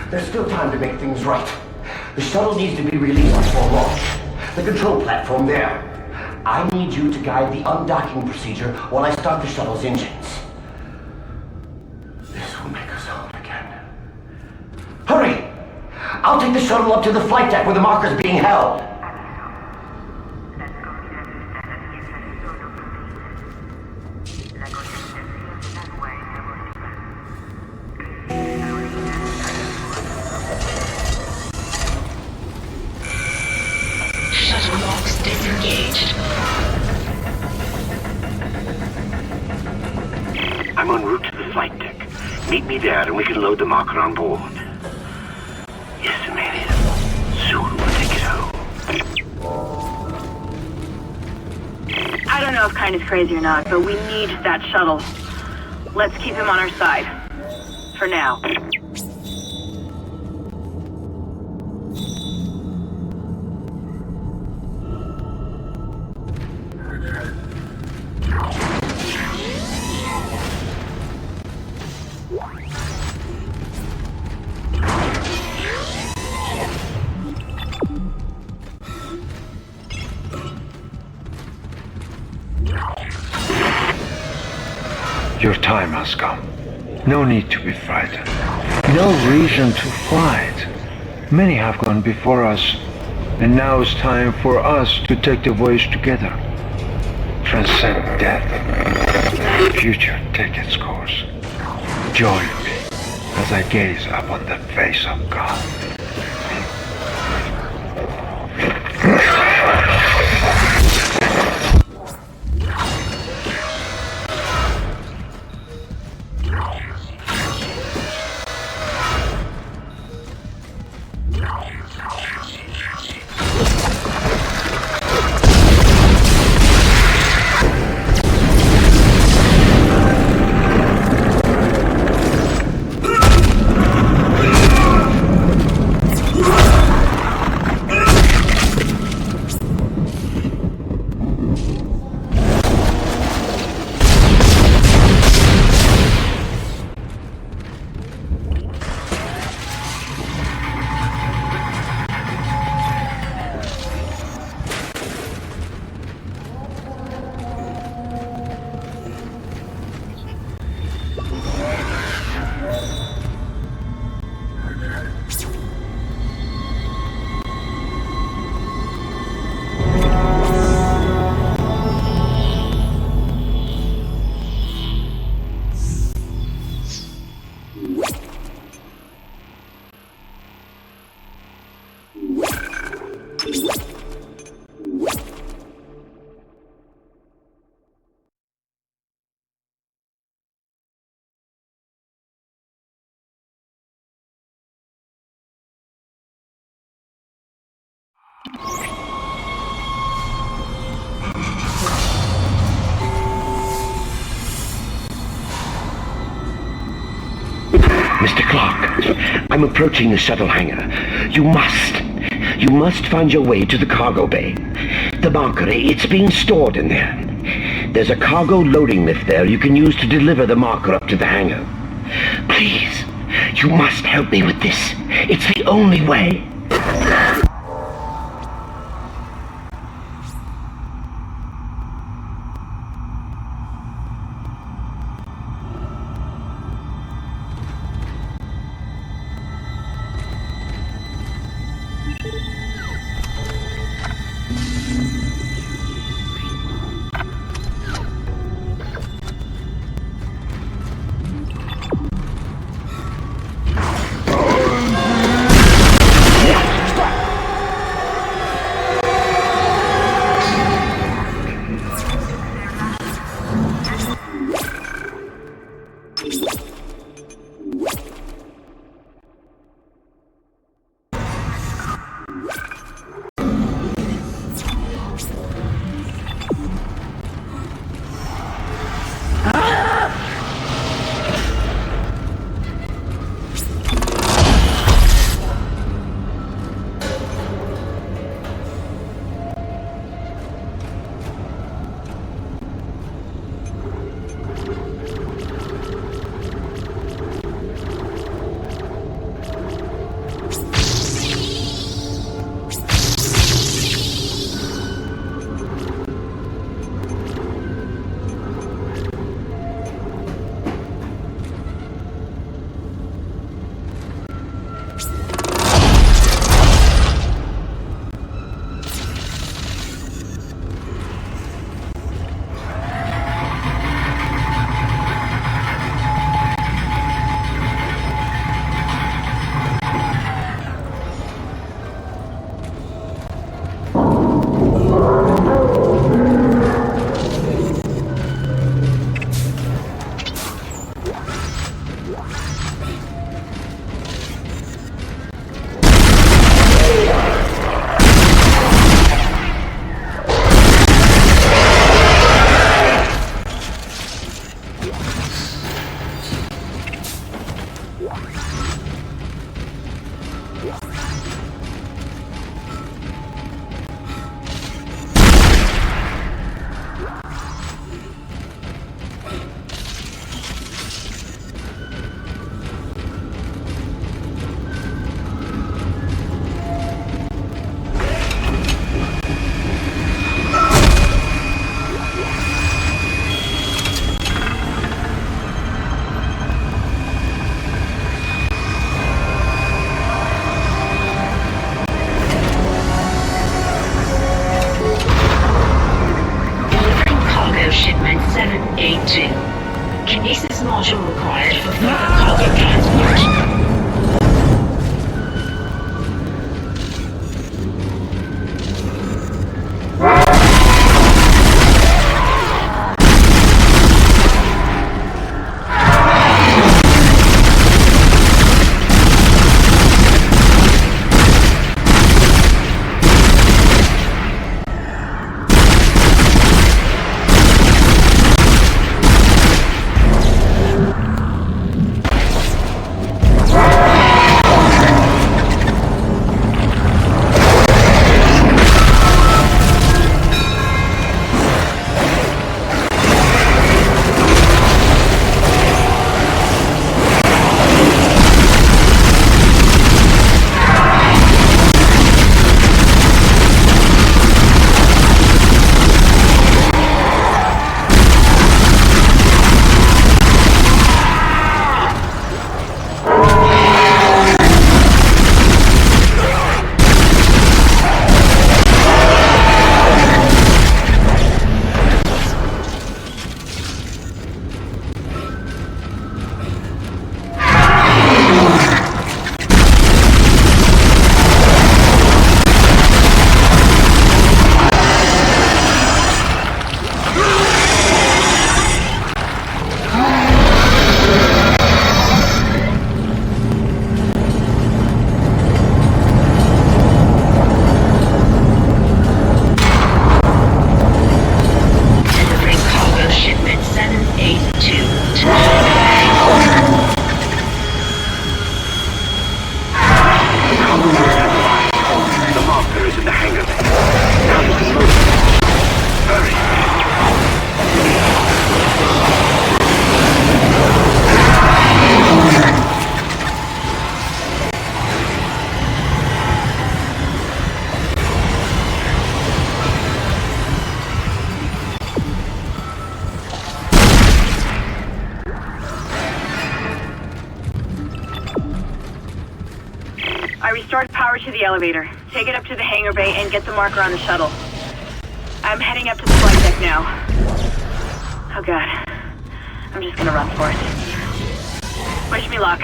There's still time to make things right. The shuttle needs to be released before launch. The control platform there. I need you to guide the undocking procedure while I start the shuttle's engines. This will make us home again. Hurry! I'll take the shuttle up to the flight deck where the marker's being held. I'm en route to the flight deck. Meet me there and we can load the marker on board. Yes, Amelia. Soon we'll take it home. I don't know if Kyne is crazy or not, but we need that shuttle. Let's keep him on our side. For now. Your time has come. No need to be frightened. No reason to fight. Many have gone before us, and now it's time for us to take the voyage together. Transcend death. The future take its course. Join me as I gaze upon the face of God. Mr. Clark, I'm approaching the shuttle hangar. You must find your way to the cargo bay. The marker, it's being stored in there. There's a cargo loading lift there you can use to deliver the marker up to the hangar. Please, you must help me with this. It's the only way. Kinesis module required for further cargo transport. What? to the elevator. Take it up to the hangar bay and get the marker on the shuttle. I'm heading up to the flight deck now. Oh god. I'm just gonna run for it. Wish me luck.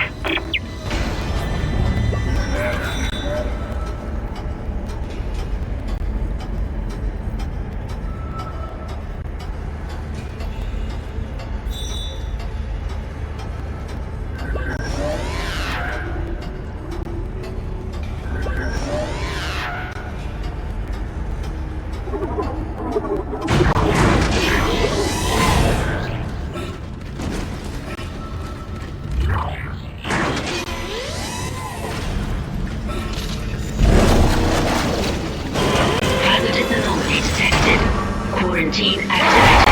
Quarantine activated.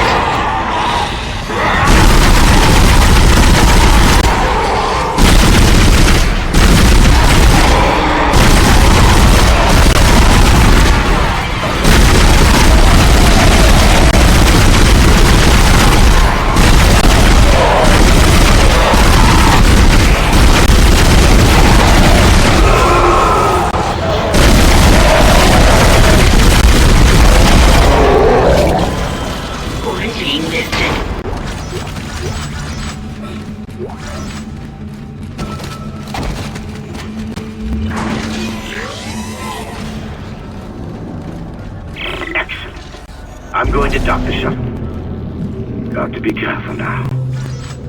I'm going to dock the shuttle. Got to be careful now.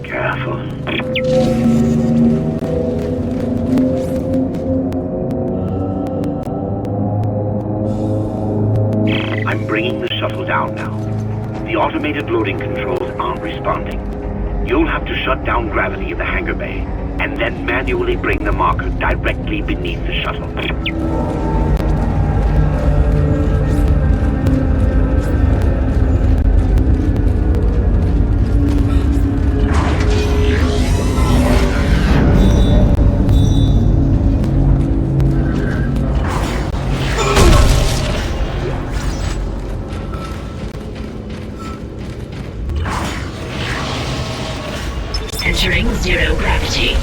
Careful. I'm bringing the shuttle down now. The automated loading controls aren't responding. You'll have to shut down gravity in the hangar bay, and then manually bring the marker directly beneath the shuttle. Entering zero gravity.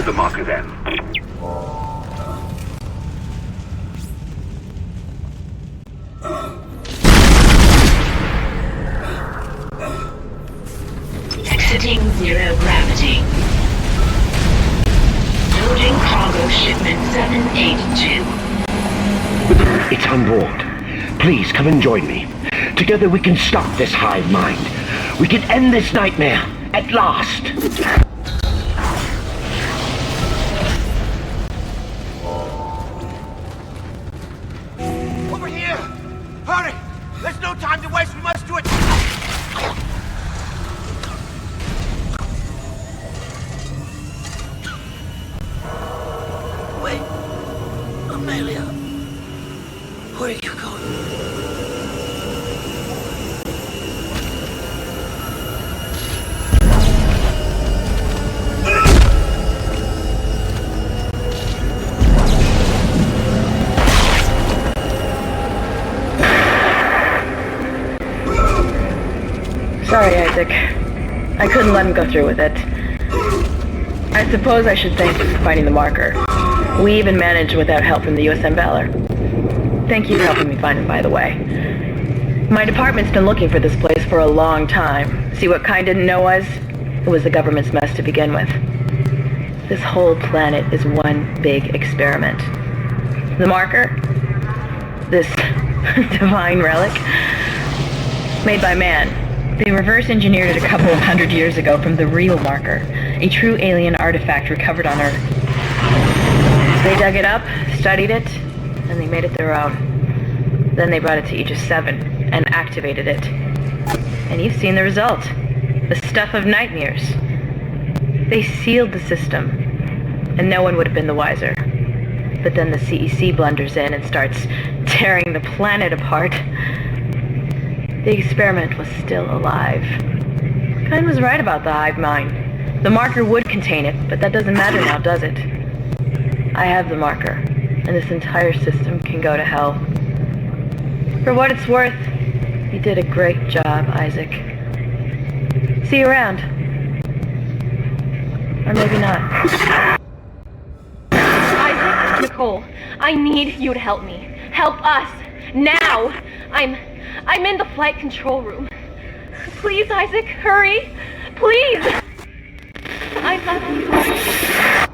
Load the marker then. Exiting zero gravity. Loading cargo shipment 782. It's on board. Please come and join me. Together we can stop this hive mind. We can end this nightmare at last. Over here! Hurry! There's no time to waste. We must do it. Wait, Amelia. Where are you going? Sorry, Isaac. I couldn't let him go through with it. I suppose I should thank you for finding the marker. We even managed without help from the USM Valor. Thank you for helping me find him, by the way. My department's been looking for this place for a long time. See what Kine didn't know was? It was the government's mess to begin with. This whole planet is one big experiment. The marker? This divine relic? Made by man. They reverse engineered it a couple of 100 years ago from the real marker, a true alien artifact recovered on Earth. They dug it up, studied it, and they made it their own. Then they brought it to Aegis 7 and activated it. And you've seen the result. The stuff of nightmares. They sealed the system, and no one would have been the wiser. But then the CEC blunders in and starts tearing the planet apart. The experiment was still alive. Kine was right about the hive mind. The marker would contain it, but that doesn't matter now, does it? I have the marker, and this entire system can go to hell. For what it's worth, you did a great job, Isaac. See you around. Or maybe not. Isaac, Nicole, I need you to help me. Help us. Now! I'm in the flight control room. Please, Isaac, hurry! Please! I love you.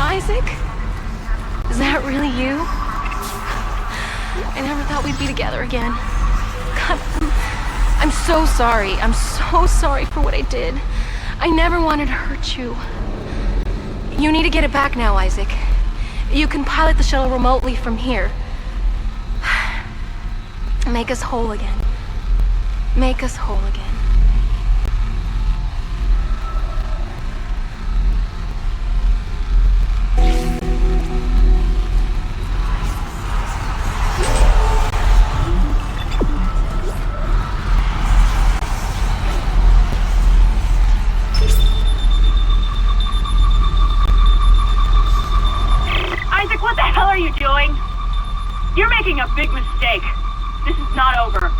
Isaac? Is that really you? I never thought we'd be together again. God, I'm so sorry. I'm so sorry for what I did. I never wanted to hurt you. You need to get it back now, Isaac. You can pilot the shuttle remotely from here. Make us whole again. Make us whole again. Isaac, what the hell are you doing? You're making a big mistake. This is not over.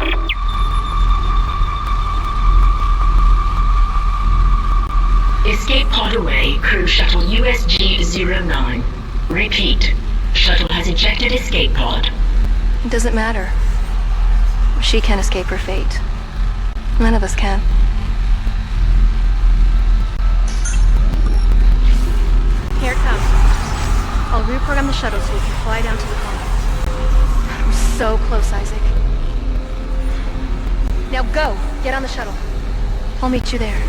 Escape pod away, crew shuttle USG-09. Repeat, shuttle has ejected escape pod. It doesn't matter. She can't escape her fate. None of us can. Here it comes. I'll reprogram the shuttle so we can fly down to the colony. We're so close, Isaac. Now go! Get on the shuttle. I'll meet you there.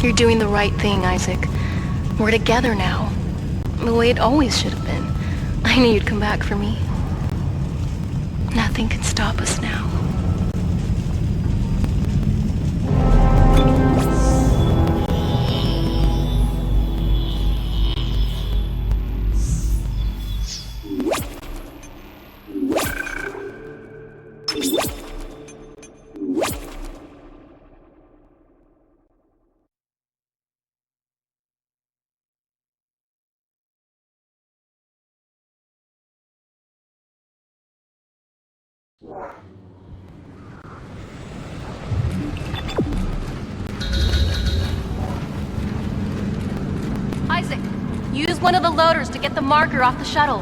You're doing the right thing, Isaac. We're together now. The way it always should have been. I knew you'd come back for me. Nothing can stop us now. Isaac, use one of the loaders to get the marker off the shuttle.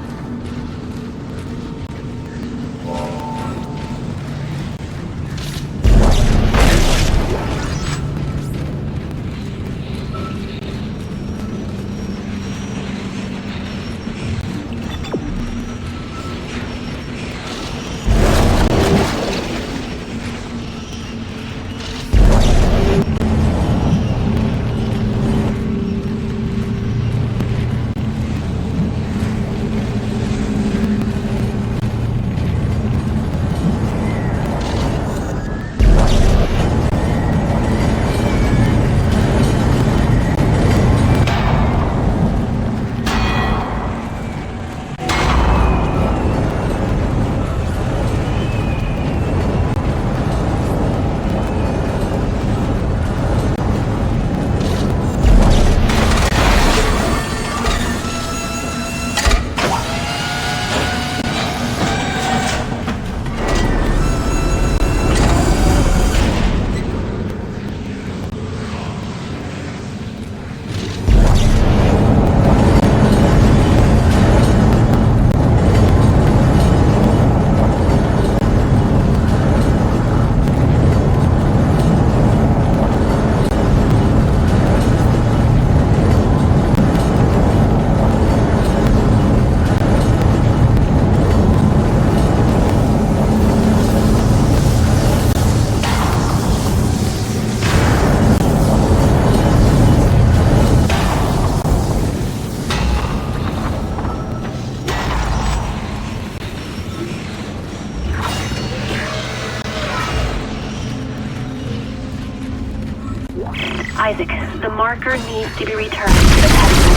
Isaac, the marker needs to be returned to the pedestal.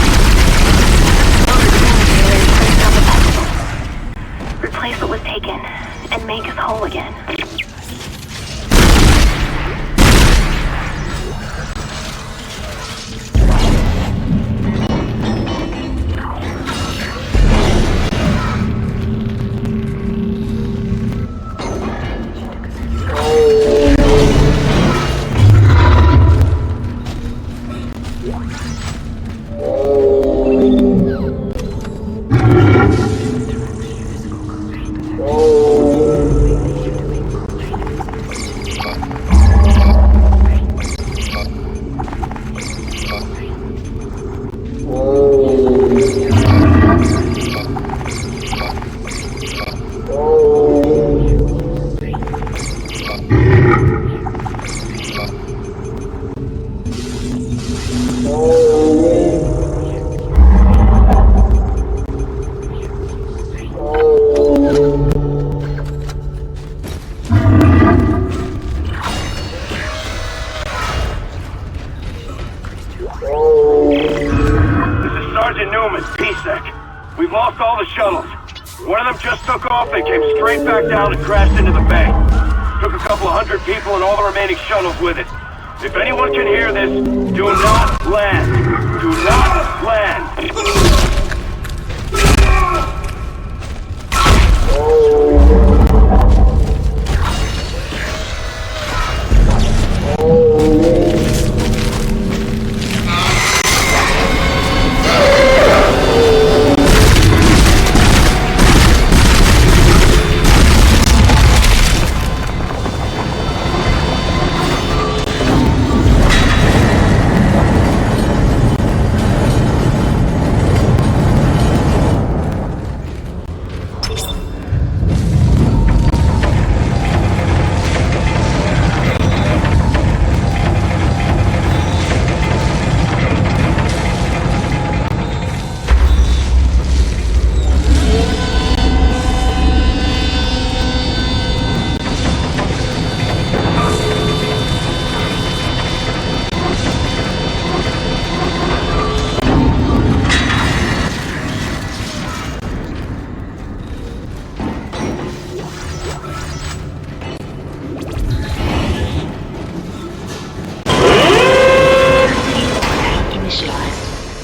Replace what was taken. and make us whole again. We've lost all the shuttles. One of them just took off and came straight back down and crashed into the bay. Took a couple of hundred people and all the remaining shuttles with it. If anyone can hear this, do not land. Do not land.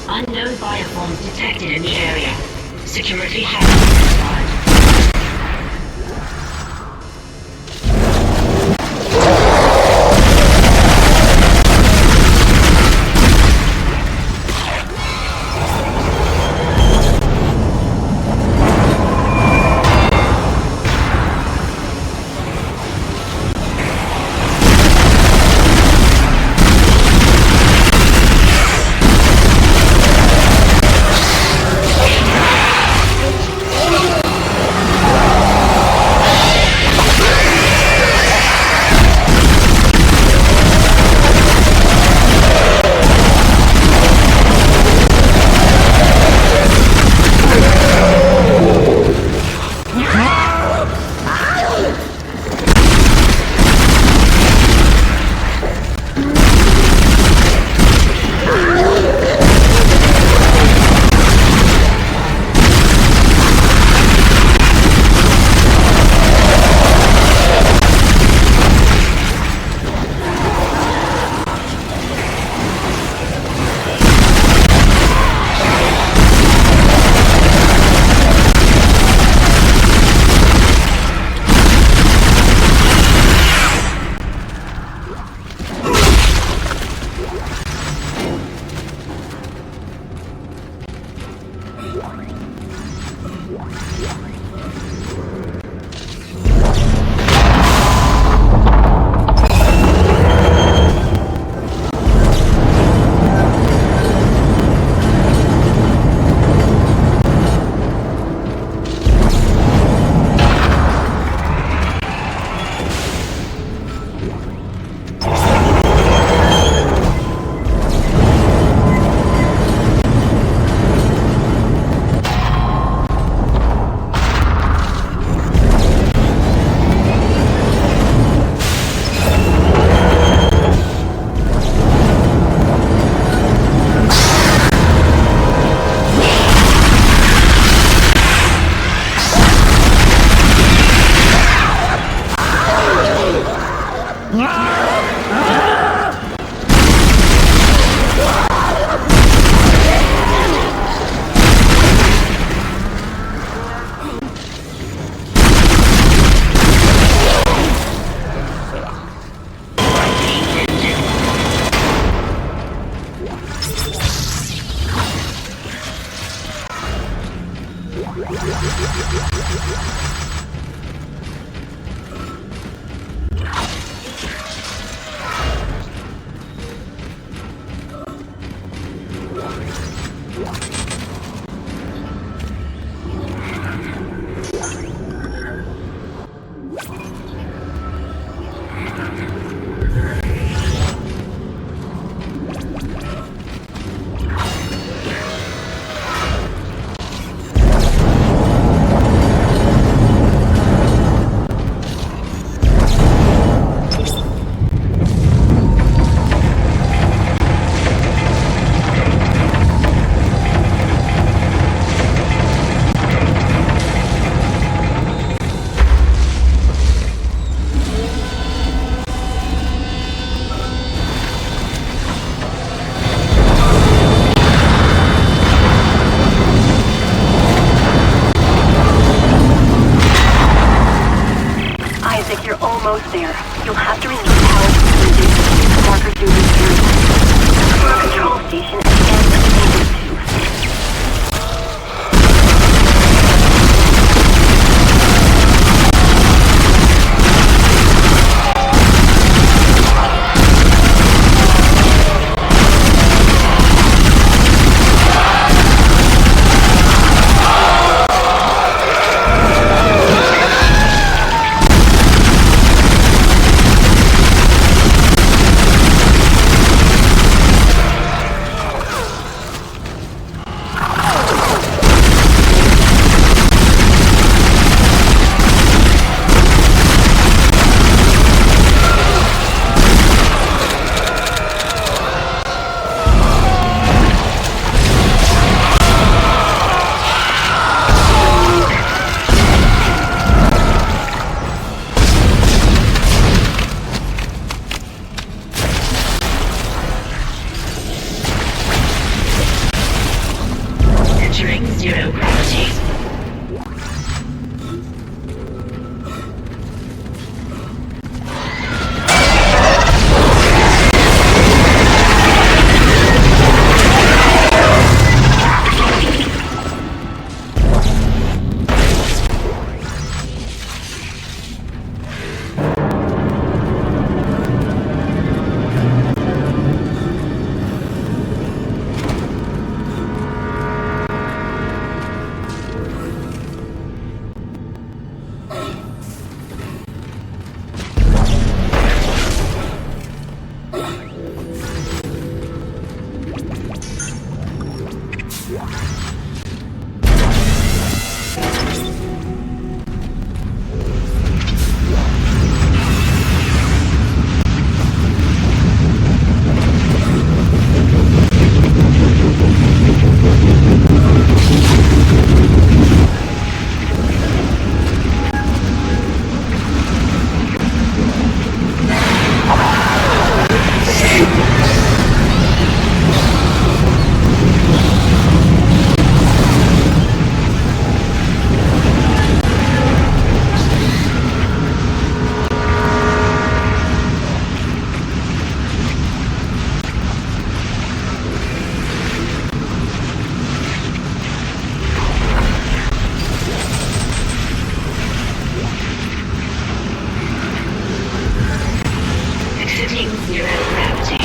Unknown bioforms detected in the area. Security has been notified. almost there. You'll have to restore power to the marker through this area. For a control station at the end of the maintenance tube. Entering zero gravity. Exiting zero gravity.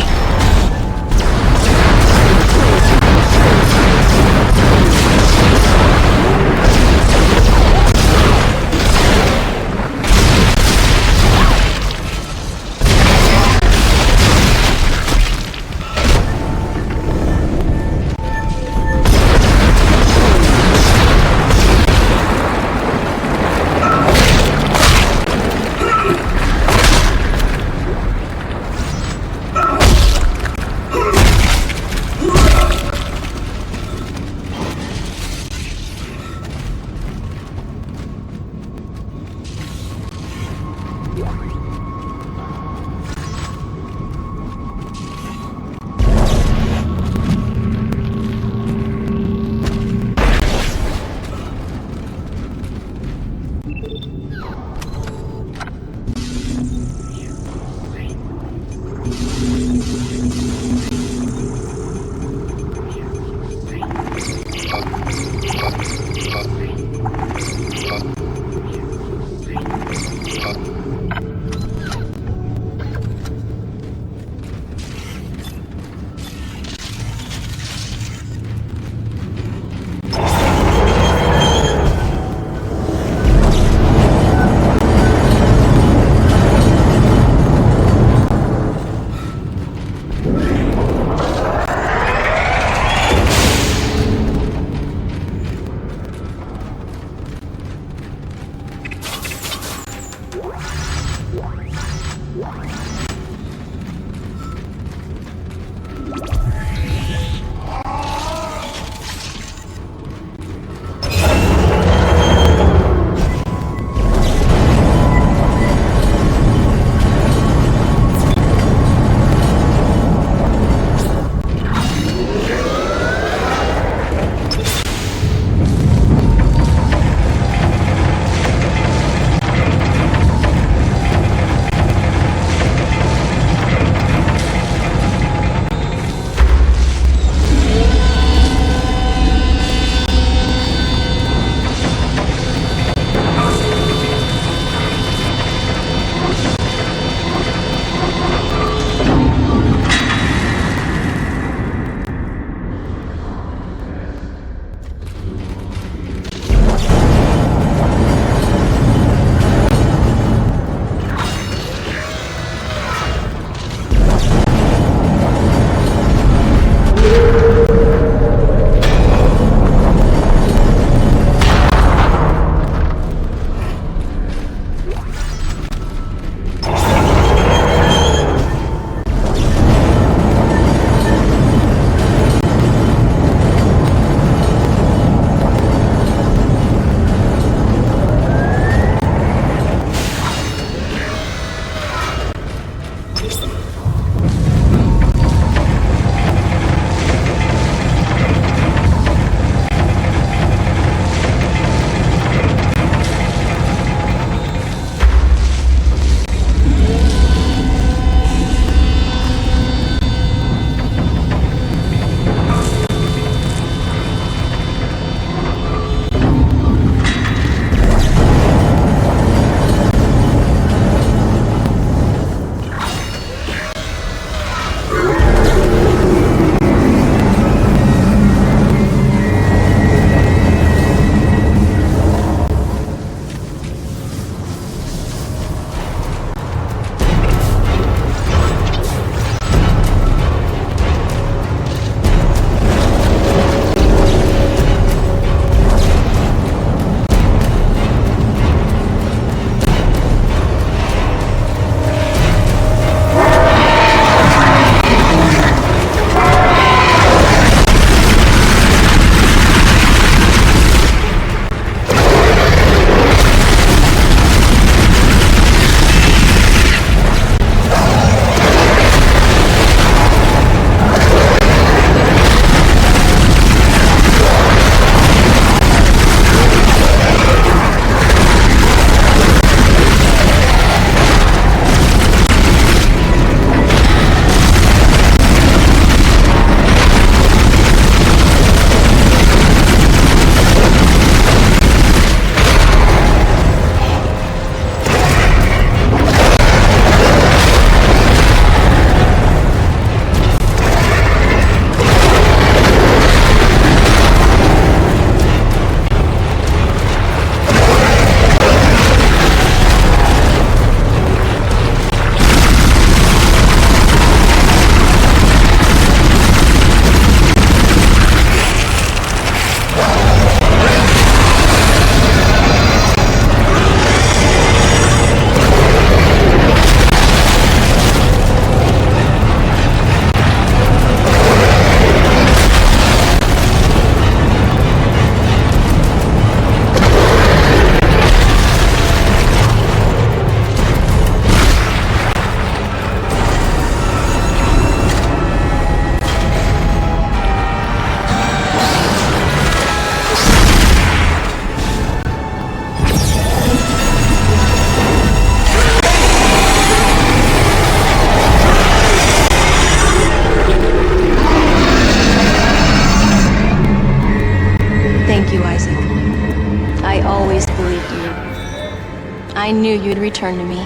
knew you'd return to me.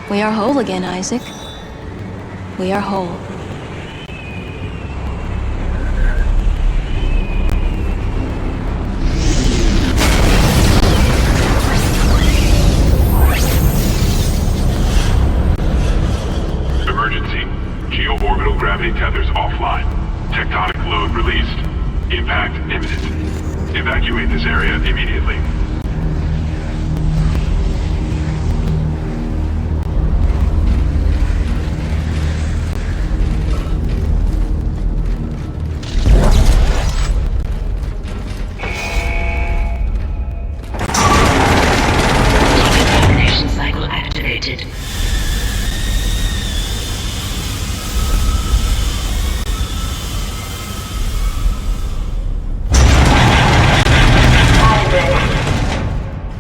We are whole again, Isaac. We are whole. Emergency. Geo-orbital gravity tethers offline. Tectonic load released. Impact imminent. Evacuate this area immediately. Decontamination cycle activated.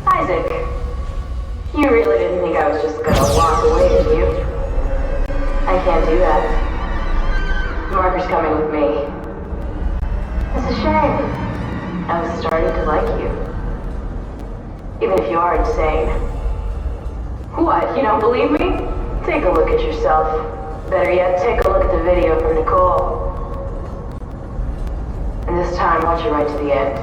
Isaac, you really didn't think I was just gonna walk away, did you? I can't do that. Marker's coming with me. It's a shame. I was starting to like you. Even if you are insane. What, you don't believe me? Take a look at yourself. Better yet, take a look at the video from Nicole. And this time, watch it right to the end.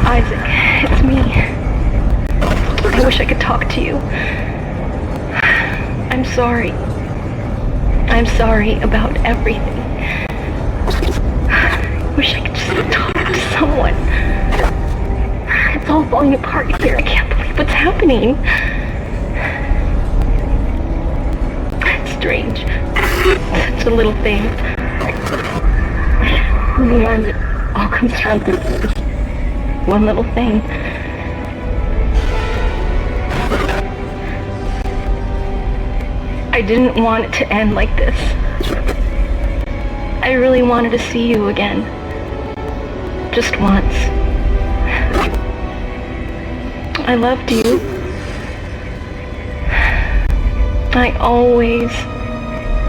Isaac, it's me. I wish I could talk to you. I'm sorry. I'm sorry about everything. I wish I could just talk to someone. It's all falling apart here. I can't believe what's happening. It's strange. Such a little thing. And it all comes down to this one little thing. I didn't want it to end like this. I really wanted to see you again. Just once. I loved you. I always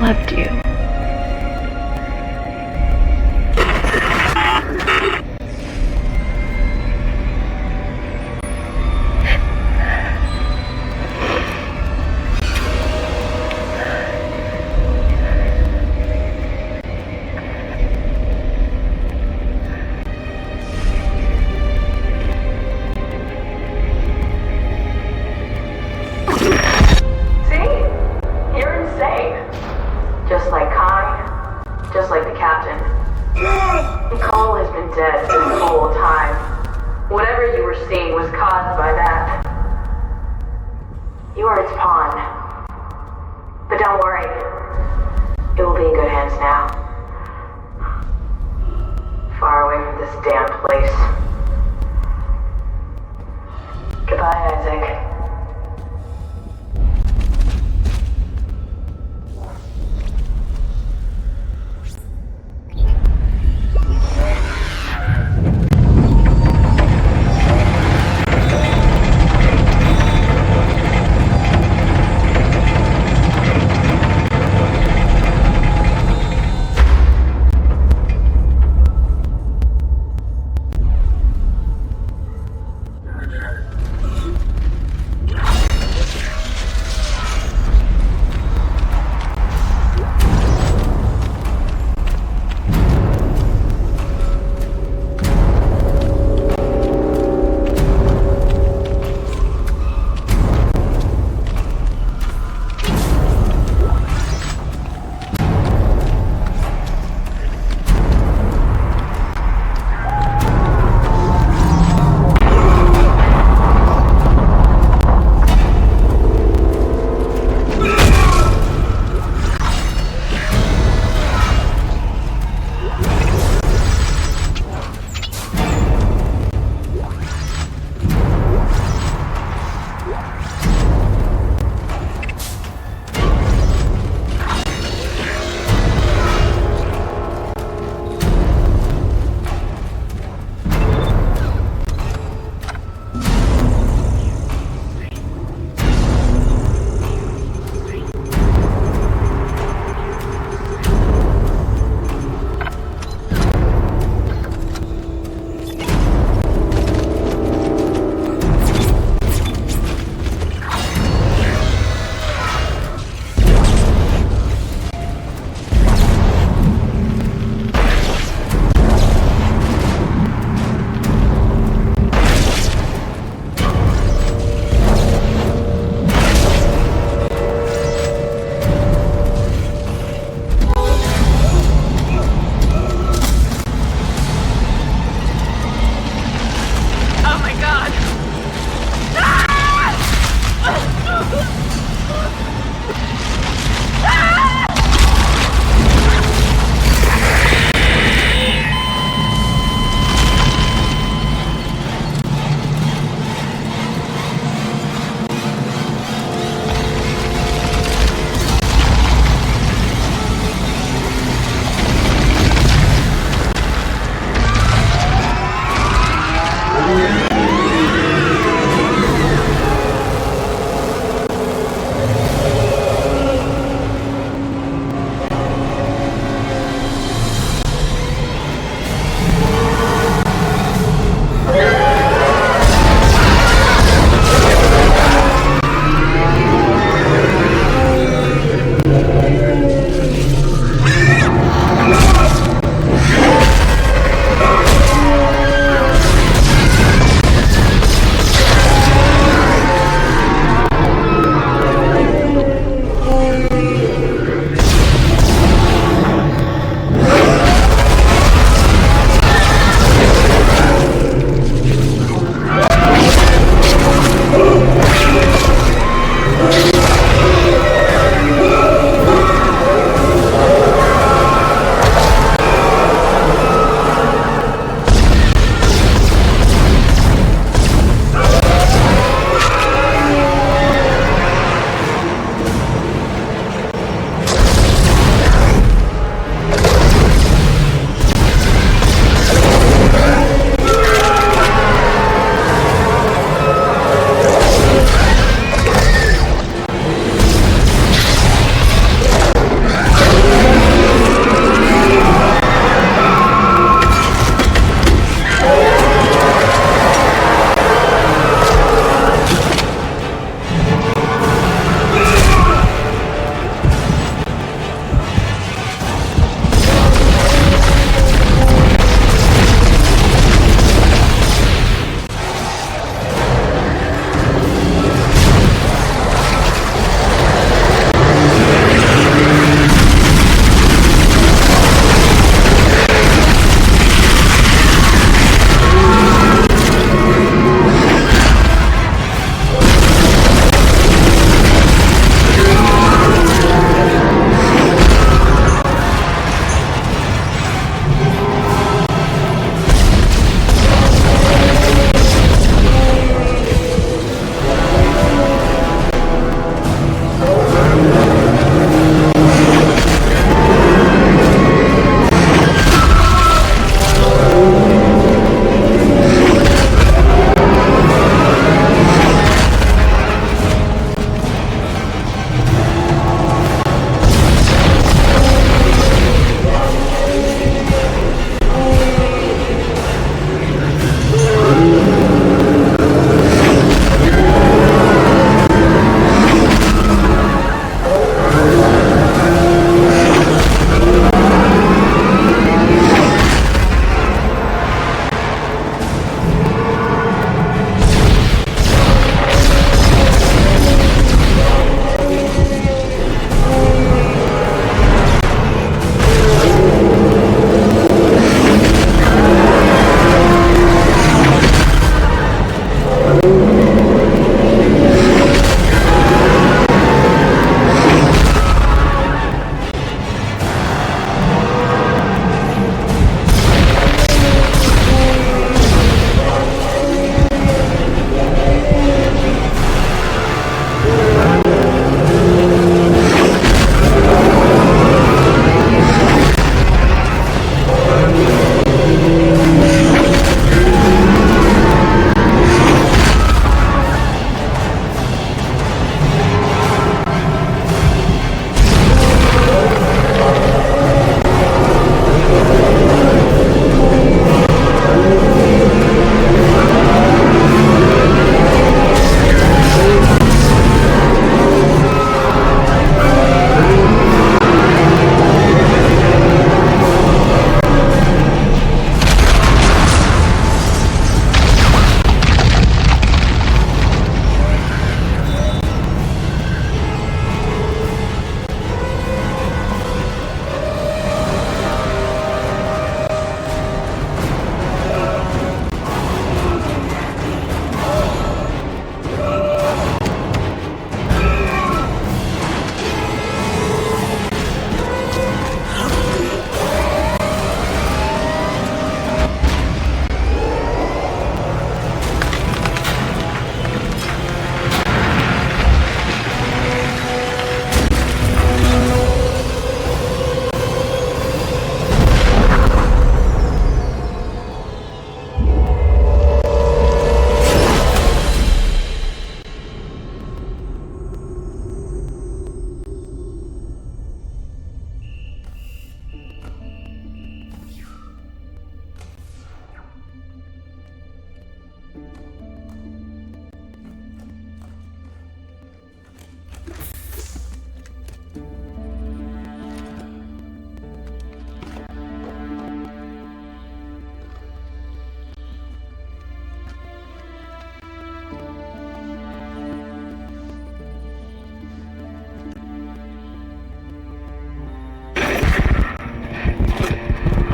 loved you.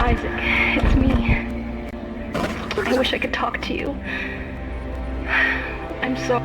Isaac, it's me. I wish I could talk to you. I'm so...